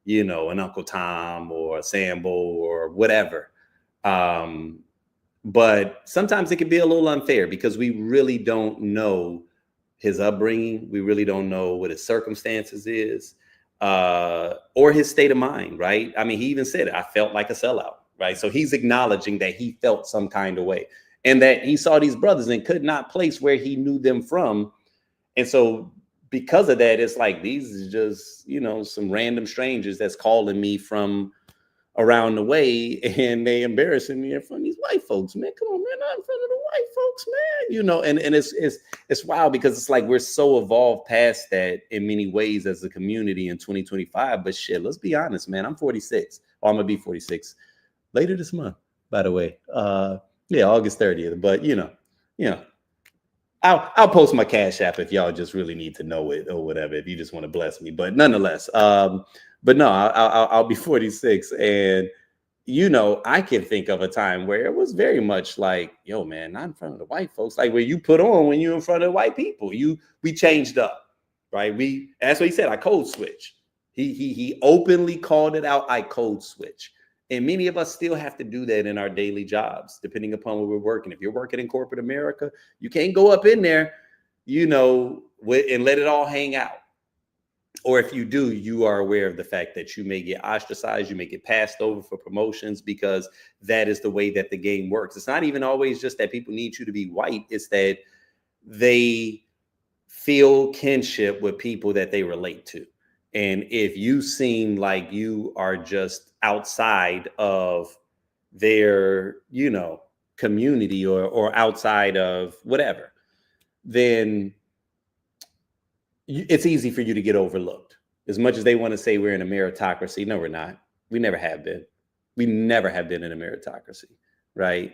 A: you know, an Uncle Tom or a Sambo or whatever. But sometimes it can be a little unfair because we really don't know his upbringing. We really don't know what his circumstances is, or his state of mind, right? I mean, he even said it, I felt like a sellout, right? So he's acknowledging that he felt some kind of way and that he saw these brothers and could not place where he knew them from. And so because of that, it's like, these is just, you know, some random strangers that's calling me from around the way and they embarrassing me in front of these white folks, man. Come on, man, not in front of the white folks, man. You know, and it's wild because it's like we're so evolved past that in many ways as a community in 2025. But shit, let's be honest, man. I'm 46. Oh, I'm gonna be 46 later this month, by the way. Yeah, August 30th. But you know, I'll post my Cash App if y'all just really need to know it or whatever, if you just want to bless me. But nonetheless, but no, I'll be 46. And, you know, I can think of a time where it was very much like, yo, man, not in front of the white folks. Like where you put on when you're in front of the white people. We changed up, right? That's what he said. I code switch. He openly called it out. I code switch. And many of us still have to do that in our daily jobs, depending upon where we're working. If you're working in corporate America, you can't go up in there, you know, and let it all hang out. Or if you do, you are aware of the fact that you may get ostracized, you may get passed over for promotions because that is the way that the game works. It's not even always just that people need you to be white. It's that they feel kinship with people that they relate to. And if you seem like you are just outside of their, you know, community or outside of whatever, then it's easy for you to get overlooked. As much as they want to say we're in a meritocracy, no, we're not. We never have been. We never have been in a meritocracy, right?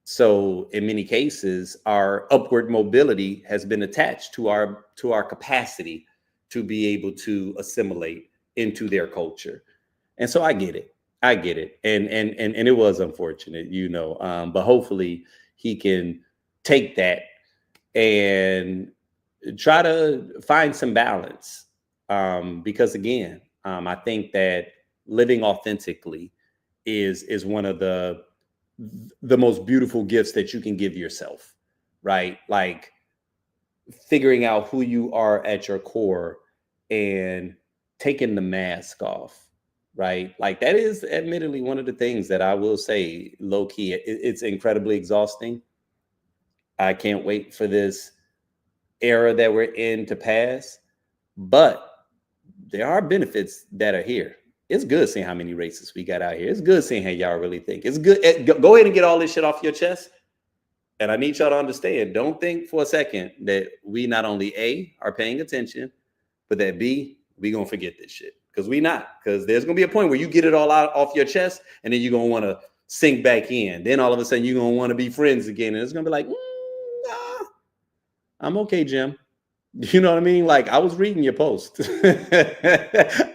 A: So in many cases, our upward mobility has been attached to our capacity to be able to assimilate into their culture. And so I get it. And it was unfortunate, you know, but hopefully he can take that and try to find some balance. Because again, I think that living authentically is one of the most beautiful gifts that you can give yourself, right? Like figuring out who you are at your core and taking the mask off, right? Like that is admittedly one of the things that I will say low key, it's incredibly exhausting. I can't wait for this era that we're in to pass, but there are benefits that are here. It's good seeing how many racists we got out here. It's good seeing how y'all really think. It's good. Go ahead and get all this shit off your chest. And I need y'all to understand, don't think for a second that we not only A, are paying attention, but that B, we gonna forget this shit. Because we not. Because there's gonna be a point where you get it all out off your chest and then you're gonna want to sink back in. Then all of a sudden you're gonna want to be friends again. And it's gonna be like, nah, I'm okay, Jim. You know what I mean? Like I was reading your post.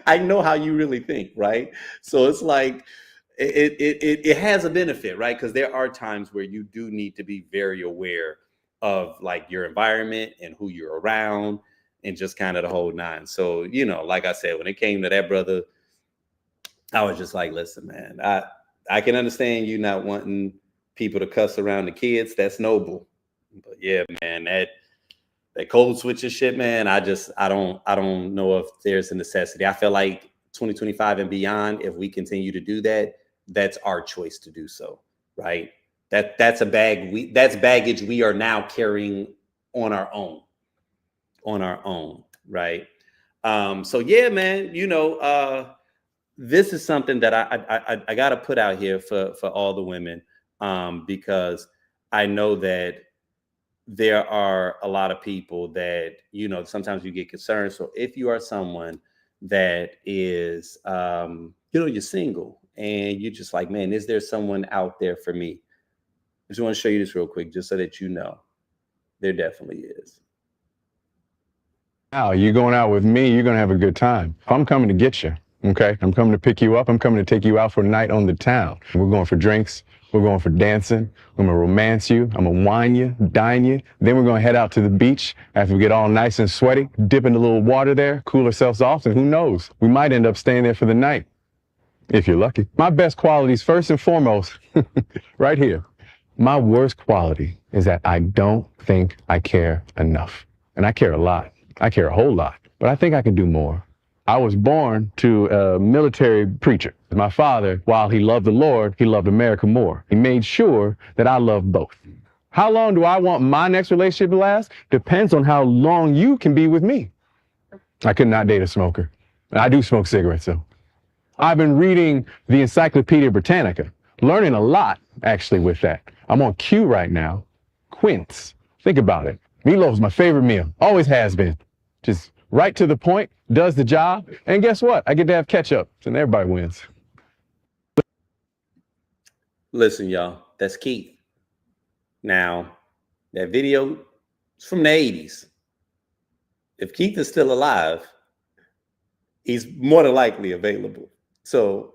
A: I know how you really think, right? So it's like it has a benefit, right? Because there are times where you do need to be very aware of like your environment and who you're around and just kind of the whole nine. So, you know, like I said, when it came to that brother, I was just like, listen, man, I can understand you not wanting people to cuss around the kids. That's noble. But yeah, man, that code switching shit, man, I don't know if there's a necessity. I feel like 2025 and beyond, if we continue to do that, that's our choice to do so, right? That's baggage we are now carrying on our own, right? So yeah, man, you know, this is something that I got to put out here for all the women, because I know that there are a lot of people that, you know, sometimes you get concerned. So if you are someone that is, you know, you're single and you're just like, man, is there someone out there for me? I just want to show you this real quick, just so that you know, there definitely is.
G: Now, you're going out with me, you're going to have a good time. I'm coming to get you, okay? I'm coming to pick you up. I'm coming to take you out for a night on the town. We're going for drinks. We're going for dancing. I'm gonna romance you. I'm gonna wine you, dine you. Then we're gonna head out to the beach after we get all nice and sweaty, dip in a little water there, cool ourselves off, and who knows, we might end up staying there for the night, if you're lucky. My best qualities, first and foremost, right here. My worst quality is that I don't think I care enough. And I care a lot. I care a whole lot, but I think I can do more. I was born to a military preacher. My father, while he loved the Lord, he loved America more. He made sure that I loved both. How long do I want my next relationship to last? Depends on how long you can be with me. I could not date a smoker. I do smoke cigarettes, though. I've been reading the Encyclopedia Britannica, learning a lot, actually, with that. I'm on Q right now. Quince. Think about it. Meatloaf's my favorite meal. Always has been. Just right to the point, does the job, and guess what? I get to have ketchup, and everybody wins.
A: Listen, y'all, that's Keith. Now, that video is from the 80s. If Keith is still alive, he's more than likely available. So,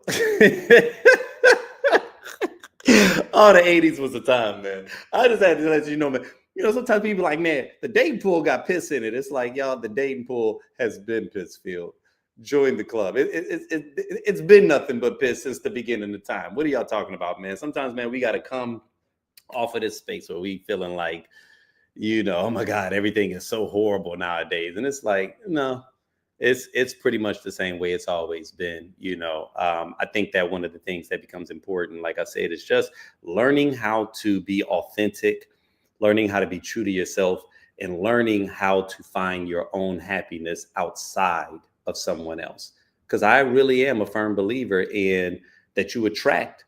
A: all the 80s was the time, man. I just had to let you know, man. You know, sometimes people are like, man, the dating pool got piss in it. It's like, y'all, the dating pool has been piss filled. Join the club. It's been nothing but piss since the beginning of time. What are y'all talking about, man? Sometimes, man, we got to come off of this space where we feeling like, you know, oh my God, everything is so horrible nowadays. And it's like, no, it's pretty much the same way it's always been. You know, I think that one of the things that becomes important, like I said, is just learning how to be authentic, learning how to be true to yourself, and learning how to find your own happiness outside of someone else. Because I really am a firm believer in that you attract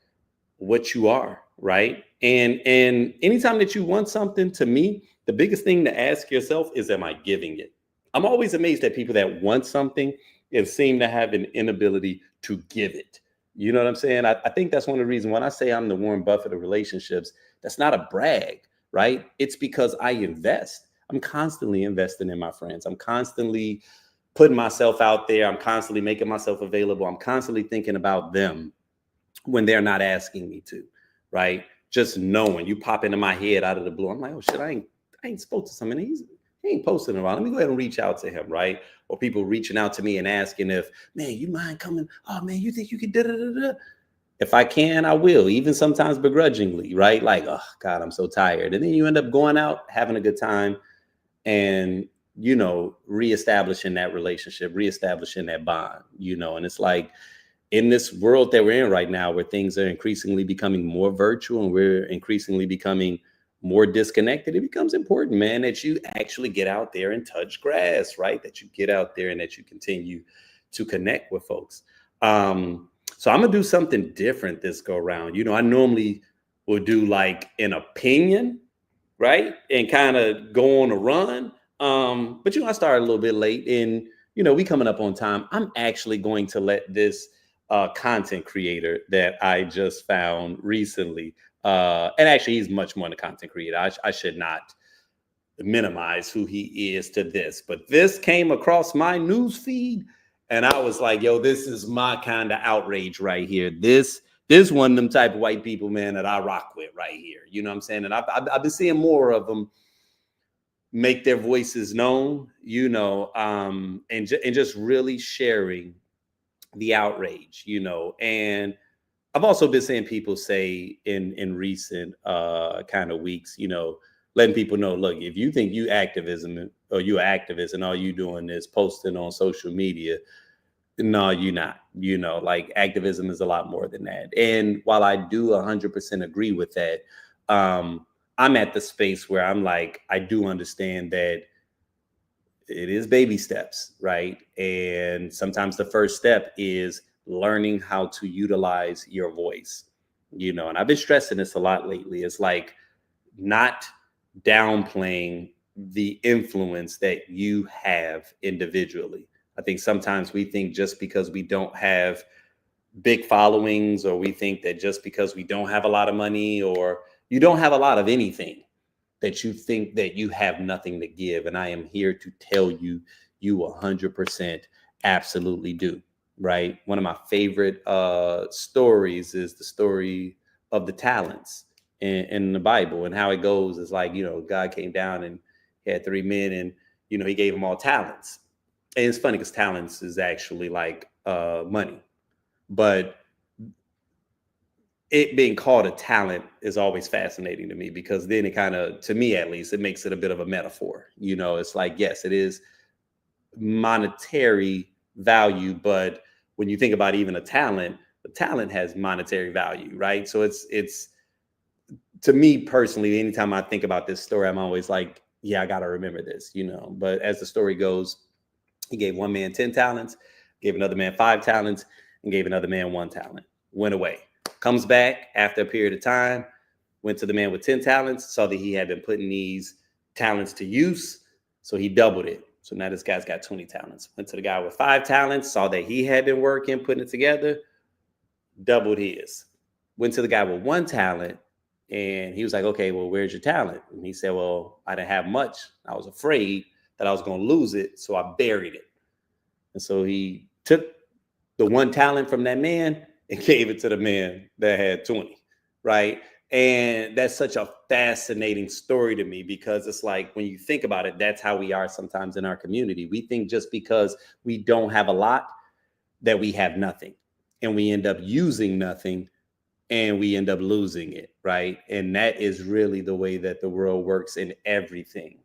A: what you are, right? And anytime that you want something, to me, the biggest thing to ask yourself is, am I giving it? I'm always amazed at people that want something and seem to have an inability to give it. You know what I'm saying? I think that's one of the reasons when I say I'm the Warren Buffett of relationships, that's not a brag, right? It's because I invest. I'm constantly investing in my friends. I'm constantly putting myself out there. I'm constantly making myself available. I'm constantly thinking about them when they're not asking me to, right? Just knowing, you pop into my head out of the blue. I'm like, oh shit, I ain't spoke to someone. He ain't posting around. Let me go ahead and reach out to him, right? Or people reaching out to me and asking if, man, you mind coming? Oh man, you think you could da-da-da-da? If I can, I will, even sometimes begrudgingly, right? Like, oh God, I'm so tired. And then you end up going out, having a good time, and, you know, reestablishing that relationship, reestablishing that bond, you know. And it's like, in this world that we're in right now, where things are increasingly becoming more virtual and we're increasingly becoming more disconnected, it becomes important, man, that you actually get out there and touch grass, right? That you get out there and that you continue to connect with folks. So I'm gonna do something different this go around. You know, I normally will do like an opinion, right? And kind of go on a run. But you know, I started a little bit late, and you know, we coming up on time. I'm actually going to let this content creator that I just found recently, and actually he's much more than a content creator. I should not minimize who he is to this, but this came across my news feed, and I was like, yo, this is my kind of outrage right here. This one of them type of white people, man, that I rock with right here. You know what I'm saying? And I've been seeing more of them make their voices known, you know, and just really sharing the outrage, you know. And I've also been seeing people say in recent kind of weeks, you know, letting people know, look, if you think you activism or you're activist and all you doing is posting on social media, no, you're not. You know, like activism is a lot more than that. And while I do 100% agree with that, I'm at the space where I'm like, I do understand that it is baby steps, right? And sometimes the first step is learning how to utilize your voice, you know. And I've been stressing this a lot lately. It's like not downplaying the influence that you have individually. I think sometimes we think just because we don't have big followings, or we think that just because we don't have a lot of money, or you don't have a lot of anything, that you think that you have nothing to give. And I am here to tell you, you 100% absolutely do, right? One of my favorite stories is the story of the talents in the Bible, and how it goes is like, God came down and he had 3 men, and he gave them all talents. And it's funny because talents is actually like money, but it being called a talent is always fascinating to me, because then it kind of, to me at least, it makes it a bit of a metaphor. It's like, yes, it is monetary value, but when you think about even a talent, the talent has monetary value, right? So it's to me personally, anytime I think about this story, I'm always like, yeah, I got to remember this, But as the story goes, he gave one man 10 talents, gave another man 5 talents, and gave another man 1 talent. Went away. Comes back after a period of time, went to the man with 10 talents, saw that he had been putting these talents to use, so he doubled it. So now this guy's got 20 talents. Went to the guy with 5 talents, saw that he had been working, putting it together, doubled his. Went to the guy with 1 talent, and he was like, okay, well, where's your talent? And he said, well, I didn't have much. I was afraid that I was going to lose it, so I buried it. And so he took the 1 talent from that man and gave it to the man that had 20, right? And that's such a fascinating story to me, because it's like, when you think about it, that's how we are sometimes in our community. We think just because we don't have a lot that we have nothing, and we end up using nothing, and we end up losing it, right? And that is really the way that the world works in everything.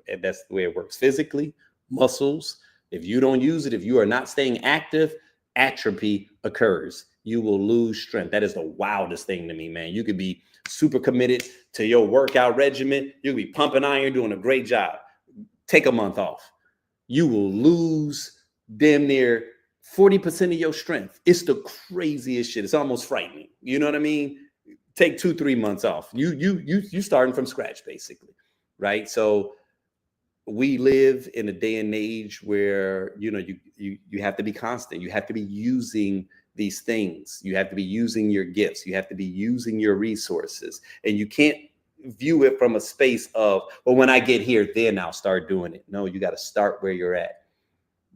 A: And that's the way it works physically, muscles. If you don't use it, if you are not staying active, atrophy occurs. You will lose strength. That is the wildest thing to me, man. You could be super committed to your workout regimen. You could be pumping iron, doing a great job. Take a month off. You will lose damn near 40% of your strength. It's the craziest shit. It's almost frightening. You know what I mean? Take 2-3 months off. You starting from scratch, basically, right? So we live in a day and age where you have to be constant. You have to be using these things. You have to be using your gifts. You have to be using your resources, and you can't view it from a space of, well, when I get here, then I'll start doing it. No, you got to start where you're at.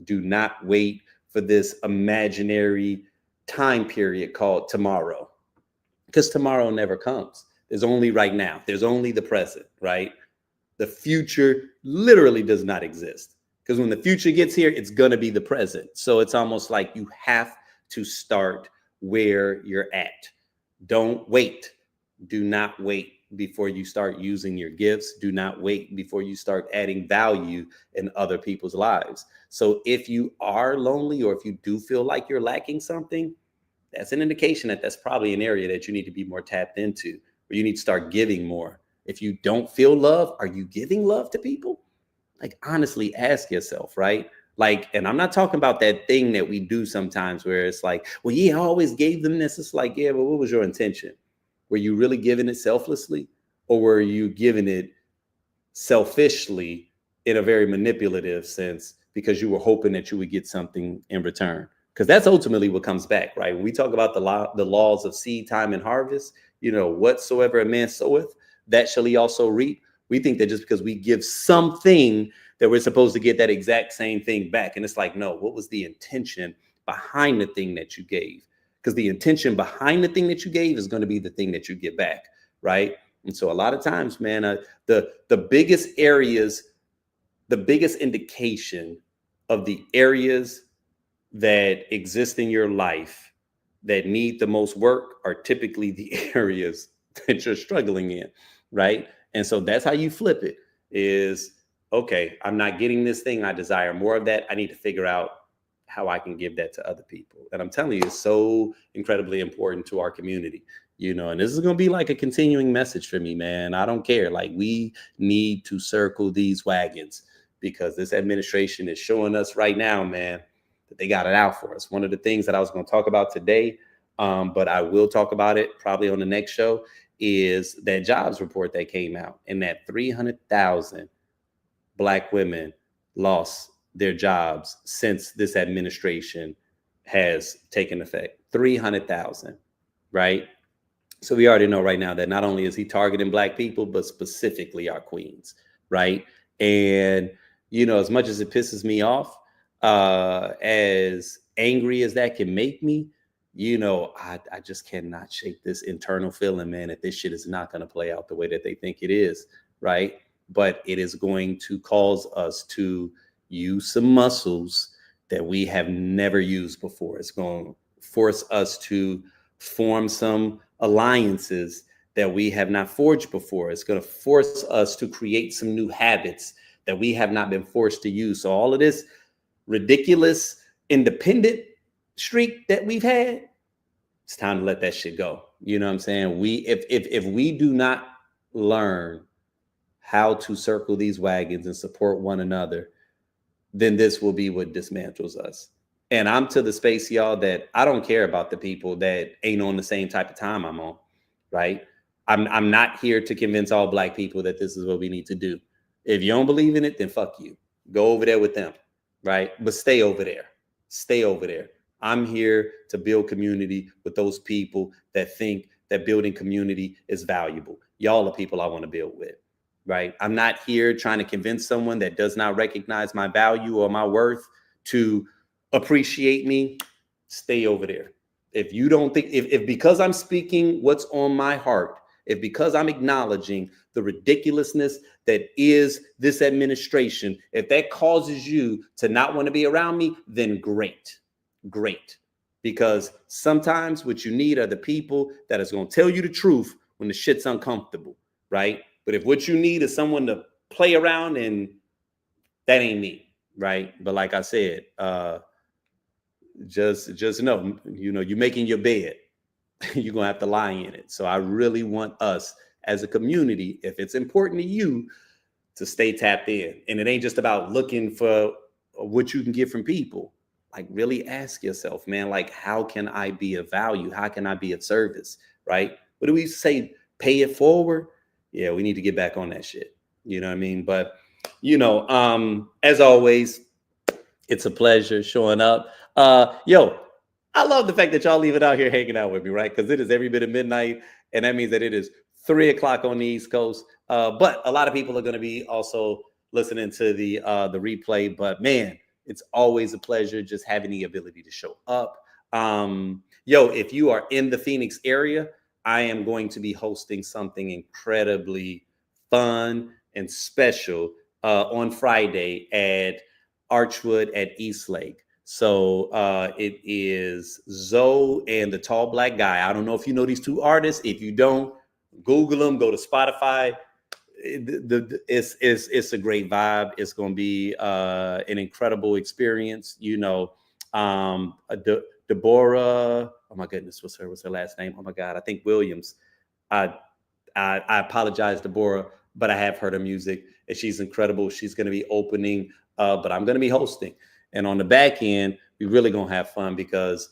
A: Do not wait for this imaginary time period called tomorrow, because tomorrow never comes. There's only right now. There's only the present, right? The future literally does not exist, because when the future gets here, it's going to be the present. So it's almost like you have to start where you're at. Don't wait. Do not wait before you start using your gifts. Do not wait before you start adding value in other people's lives. So if you are lonely, or if you do feel like you're lacking something, that's an indication that that's probably an area that you need to be more tapped into, where you need to start giving more. If you don't feel love, are you giving love to people? Like, honestly, ask yourself, right? Like, and I'm not talking about that thing that we do sometimes where it's like, well, yeah, I always gave them this. It's like, yeah, but what was your intention? Were you really giving it selflessly, or were you giving it selfishly in a very manipulative sense, because you were hoping that you would get something in return? Because that's ultimately what comes back, right? When we talk about the laws of seed time and harvest, whatsoever a man soweth, that shall he also reap. We think that just because we give something that we're supposed to get that exact same thing back. And it's like, no, what was the intention behind the thing that you gave? Because the intention behind the thing that you gave is going to be the thing that you get back, right? And so a lot of times, man, the biggest areas, the biggest indication of the areas that exist in your life that need the most work are typically the areas that you're struggling in, right? And so that's how you flip it is, okay, I'm not getting this thing. I desire more of that. I need to figure out how I can give that to other people. And I'm telling you, it's so incredibly important to our community, and this is going to be like a continuing message for me, man. I don't care. Like, we need to circle these wagons, because this administration is showing us right now, man, that they got it out for us. One of the things that I was going to talk about today, but I will talk about it probably on the next show, is that jobs report that came out, and that 300,000 Black women lost their jobs since this administration has taken effect. 300,000, right? So we already know right now that not only is he targeting Black people, but specifically our queens, right? And, as much as it pisses me off, as angry as that can make me, I just cannot shake this internal feeling, man, that this shit is not going to play out the way that they think it is, right? But it is going to cause us to use some muscles that we have never used before. It's going to force us to form some alliances that we have not forged before. It's going to force us to create some new habits that we have not been forced to use. So all of this ridiculous independent streak that we've had, it's time to let that shit go. You know what I'm saying? If we do not learn how to circle these wagons and support one another, then this will be what dismantles us. And I'm to the space, y'all, that I don't care about the people that ain't on the same type of time I'm on, right? I'm not here to convince all Black people that this is what we need to do. If you don't believe in it, then fuck you. Go over there with them, right? But stay over there. Stay over there. I'm here to build community with those people that think that building community is valuable. Y'all are people I want to build with, right? I'm not here trying to convince someone that does not recognize my value or my worth to appreciate me. Stay over there. If you don't think, if because I'm speaking what's on my heart, if because I'm acknowledging the ridiculousness that is this administration, if that causes you to not want to be around me, then great. Great. Because sometimes what you need are the people that is going to tell you the truth when the shit's uncomfortable, right? But if what you need is someone to play around, and that ain't me, right? But like I said, just know, you're making your bed. You're going to have to lie in it. So I really want us as a community, if it's important to you, to stay tapped in. And it ain't just about looking for what you can get from people. Like, really ask yourself, man, like, how can I be of value? How can I be of service, right? What do we say? Pay it forward? Yeah, we need to get back on that shit. You know what I mean? But, as always, it's a pleasure showing up. I love the fact that y'all leave it out here hanging out with me, right? Because it is every bit of midnight, and that means that it is 3:00 on the East Coast. But a lot of people are going to be also listening to the replay. But man, it's always a pleasure just having the ability to show up. If you are in the Phoenix area, I am going to be hosting something incredibly fun and special on Friday at Archwood at Eastlake. So it is Zoe and the Tall Black Guy. I don't know if you know these two artists. If you don't, Google them, go to Spotify. It's a great vibe. It's going to be an incredible experience. Deborah, oh my goodness, what's her last name? Oh my God, I think Williams. I apologize, Deborah, but I have heard her music and she's incredible. She's going to be opening, but I'm going to be hosting. And on the back end, we really going to have fun because,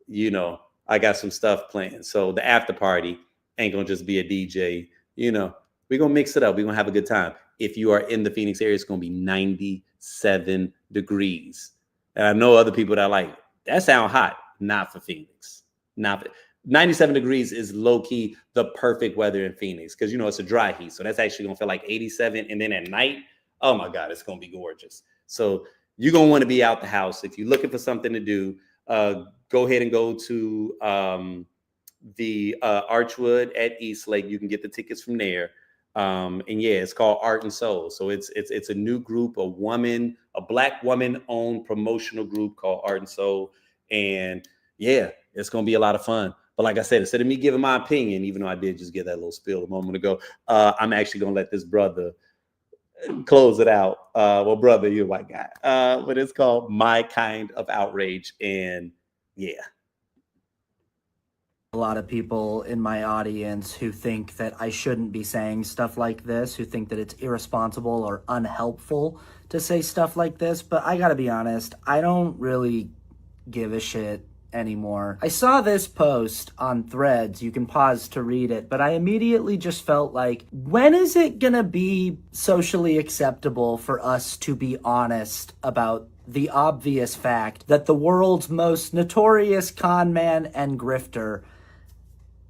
A: I got some stuff planned. So the after party ain't going to just be a DJ, we're going to mix it up. We're going to have a good time. If you are in the Phoenix area, it's going to be 97 degrees. And I know other people that are like, that sound hot. Not for Phoenix. 97 degrees is low key the perfect weather in Phoenix because, it's a dry heat. So that's actually going to feel like 87. And then at night, oh my God, it's going to be gorgeous. So you're going to want to be out the house. If you're looking for something to do, go ahead and go to the Archwood at Eastlake. You can get the tickets from there. And yeah, it's called Art and Soul. So it's a new group, a Black woman-owned promotional group called Art and Soul. And yeah, it's going to be a lot of fun. But like I said, instead of me giving my opinion, even though I did just get that little spiel a moment ago, I'm actually going to let this brother close it out. Well, brother, you're a white guy. But it's called My Kind of Outrage. And yeah.
H: A lot of people in my audience who think that I shouldn't be saying stuff like this, who think that it's irresponsible or unhelpful to say stuff like this. But I gotta be honest, I don't really give a shit anymore. I saw this post on Threads. You can pause to read it, but I immediately just felt like, when is it gonna be socially acceptable for us to be honest about the obvious fact that the world's most notorious con man and grifter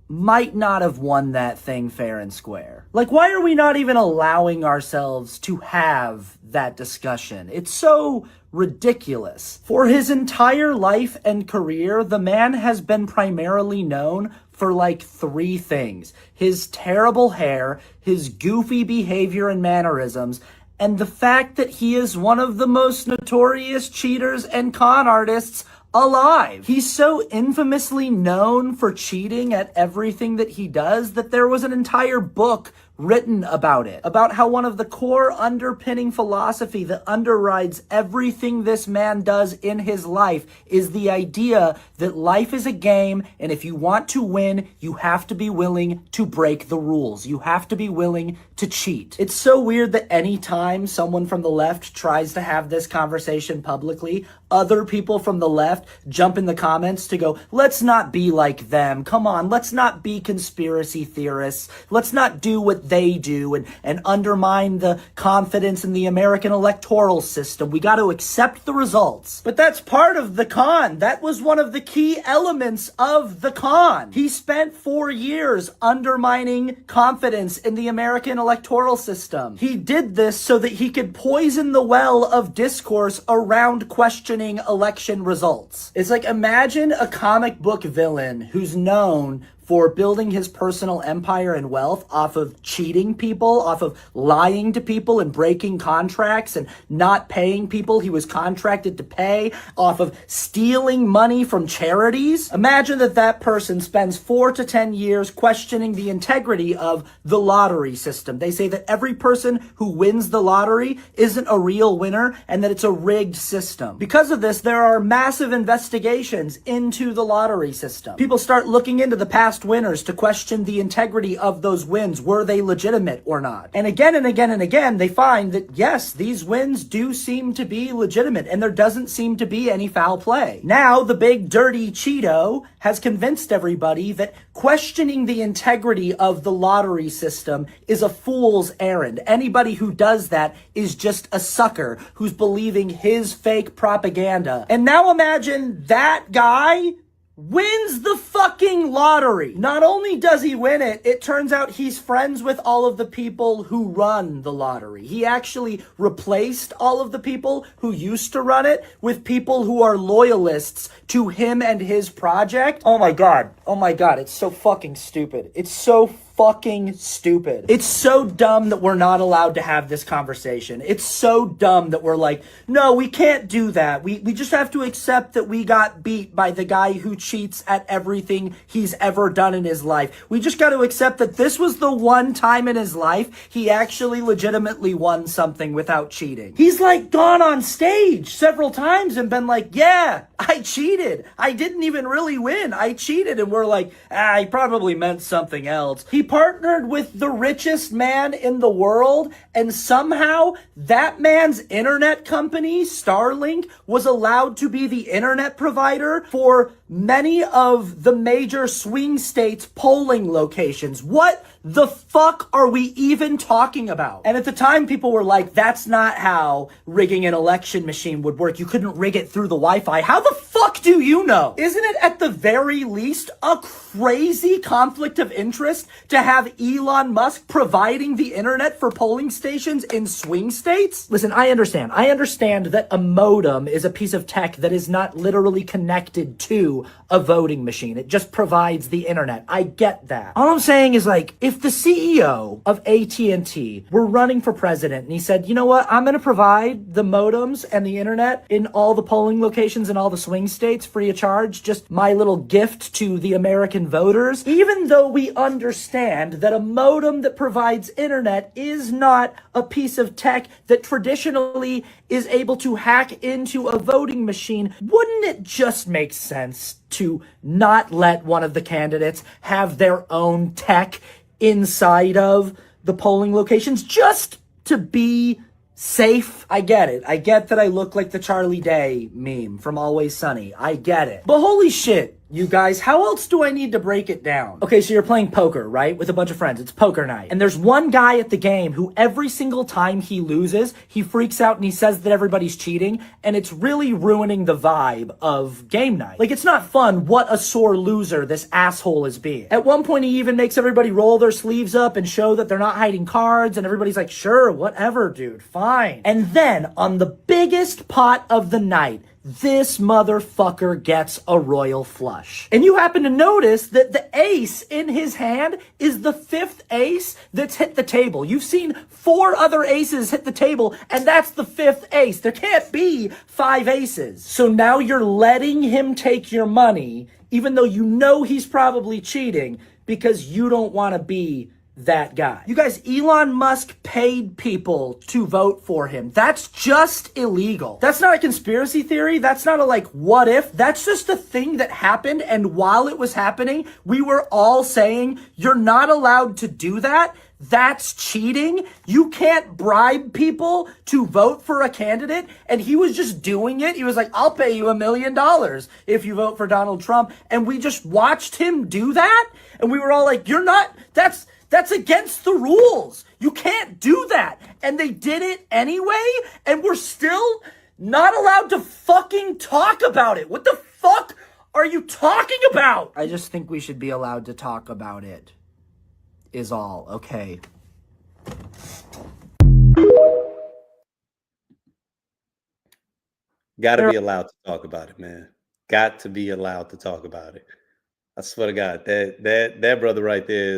H: might not have won that thing fair and square? Like, why are we not even allowing ourselves to have that discussion? It's so ridiculous. For his entire life and career, the man has been primarily known for like 3 things: his terrible hair, his goofy behavior and mannerisms, and the fact that he is one of the most notorious cheaters and con artists alive. He's so infamously known for cheating at everything that he does that there was an entire book written about it, about how one of the core underpinning philosophy that underrides everything this man does in his life is the idea that life is a game, and if you want to win, you have to be willing to break the rules. You have to be willing to cheat. It's so weird that anytime someone from the left tries to have this conversation publicly, other people from the left jump in the comments to go, let's not be like them. Come on, let's not be conspiracy theorists. Let's not do what they do and undermine the confidence in the American electoral system. We got to accept the results. But that's part of the con. That was one of the key elements of the con. He spent 4 years undermining confidence in the American electoral system. He did this so that he could poison the well of discourse around questioning election results. It's like, imagine a comic book villain who's known for building his personal empire and wealth off of cheating people, off of lying to people and breaking contracts and not paying people he was contracted to pay, off of stealing money from charities. Imagine that person spends 4 to 10 years questioning the integrity of the lottery system. They say that every person who wins the lottery isn't a real winner and that it's a rigged system. Because of this, there are massive investigations into the lottery system. People start looking into the past winners to question the integrity of those wins. Were they legitimate or not? And again and again and again, they find that yes, these wins do seem to be legitimate and there doesn't seem to be any foul play. Now, the big dirty Cheeto has convinced everybody that questioning the integrity of the lottery system is a fool's errand. Anybody who does that is just a sucker who's believing his fake propaganda. And now imagine that guy wins the fucking lottery. Not only does he win it, it turns out he's friends with all of the people who run the lottery. He actually replaced all of the people who used to run it with people who are loyalists to him and his project. Oh my god. It's so fucking stupid. It's so fucking stupid. It's so dumb that we're not allowed to have this conversation. It's so dumb that we're like, no, we can't do that. We just have to accept that we got beat by the guy who cheats at everything he's ever done in his life. We just got to accept that this was the one time in his life he actually legitimately won something without cheating. He's like gone on stage several times and been like, yeah, I cheated. I didn't even really win. I cheated. And we're like, he probably meant something else. He partnered with the richest man in the world, and somehow that man's internet company, Starlink, was allowed to be the internet provider for many of the major swing states' polling locations. What the fuck are we even talking about? And at the time, people were like, that's not how rigging an election machine would work. You couldn't rig it through the Wi-Fi. How the fuck do you know? Isn't it at the very least a crazy conflict of interest to have Elon Musk providing the internet for polling stations in swing states? Listen, I understand. I understand that a modem is a piece of tech that is not literally connected to a voting machine. It just provides the internet. I get that. All I'm saying is, like, if the CEO of AT&T were running for president and he said, you know what, I'm going to provide the modems and the internet in all the polling locations in all the swing states free of charge, just my little gift to the American voters, even though we understand that a modem that provides internet is not a piece of tech that traditionally is able to hack into a voting machine, wouldn't it just make sense to not let one of the candidates have their own tech inside of the polling locations just to be safe? I get it. I get that I look like the Charlie Day meme from Always Sunny. I get it. But holy shit, You guys, how else do I need to break it down? Okay, so you're playing poker, right? With a bunch of friends. It's poker night. And there's one guy at the game who every single time he loses, he freaks out and he says that everybody's cheating, and it's really ruining the vibe of game night. Like, it's not fun what a sore loser this asshole is being. At one point, he even makes everybody roll their sleeves up and show that they're not hiding cards, and everybody's like, sure, whatever, dude, fine. And then, on the biggest pot of the night, this motherfucker gets a royal flush. And you happen to notice that the ace in his hand is the 5th ace that's hit the table. You've seen 4 other aces hit the table, and that's the 5th ace. There can't be 5 aces. So now you're letting him take your money, even though you know he's probably cheating, because you don't want to be that guy. You guys, Elon Musk paid people to vote for him. That's just illegal. That's not a conspiracy theory. That's not a like, what if? That's just a thing that happened. And while it was happening, we were all saying, you're not allowed to do that. That's cheating. You can't bribe people to vote for a candidate. And he was just doing it. He was like, I'll pay you $1 million if you vote for Donald Trump. And we just watched him do that. And we were all like, you're not, that's against the rules. You can't do that. And they did it anyway, and we're still not allowed to fucking talk about it. What the fuck are you talking about? I just think we should be allowed to talk about it, is all. Okay.
A: Got to be allowed to talk about it, man. Got to be allowed to talk about it. I swear to God, that brother right there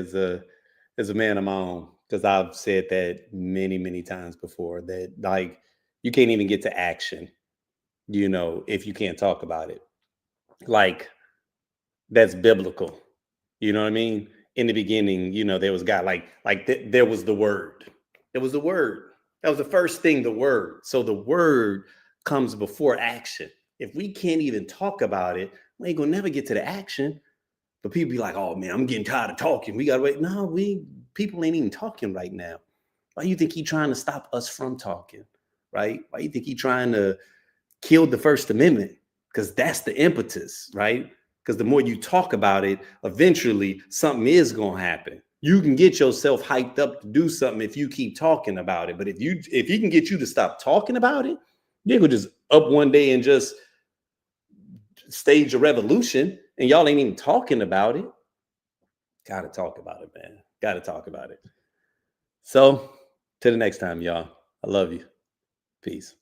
A: is a man of my own, because I've said that many, many times before, that like you can't even get to action, if you can't talk about it. Like, that's biblical. You know what I mean? In the beginning, there was God, there was the word. It was the word. That was the first thing, the word. So the word comes before action. If we can't even talk about it, we ain't gonna never get to the action. But people be like, oh man, I'm getting tired of talking. We gotta wait. No, people ain't even talking right now. Why do you think he trying to stop us from talking? Right? Why do you think he trying to kill the First Amendment? Because that's the impetus, right? Because the more you talk about it, eventually something is gonna happen. You can get yourself hyped up to do something if you keep talking about it. But if he can get you to stop talking about it, you can just up one day and just stage a revolution, and y'all ain't even talking about it. Gotta talk about it, man. Gotta talk about it. So, till the next time, y'all. I love you. Peace.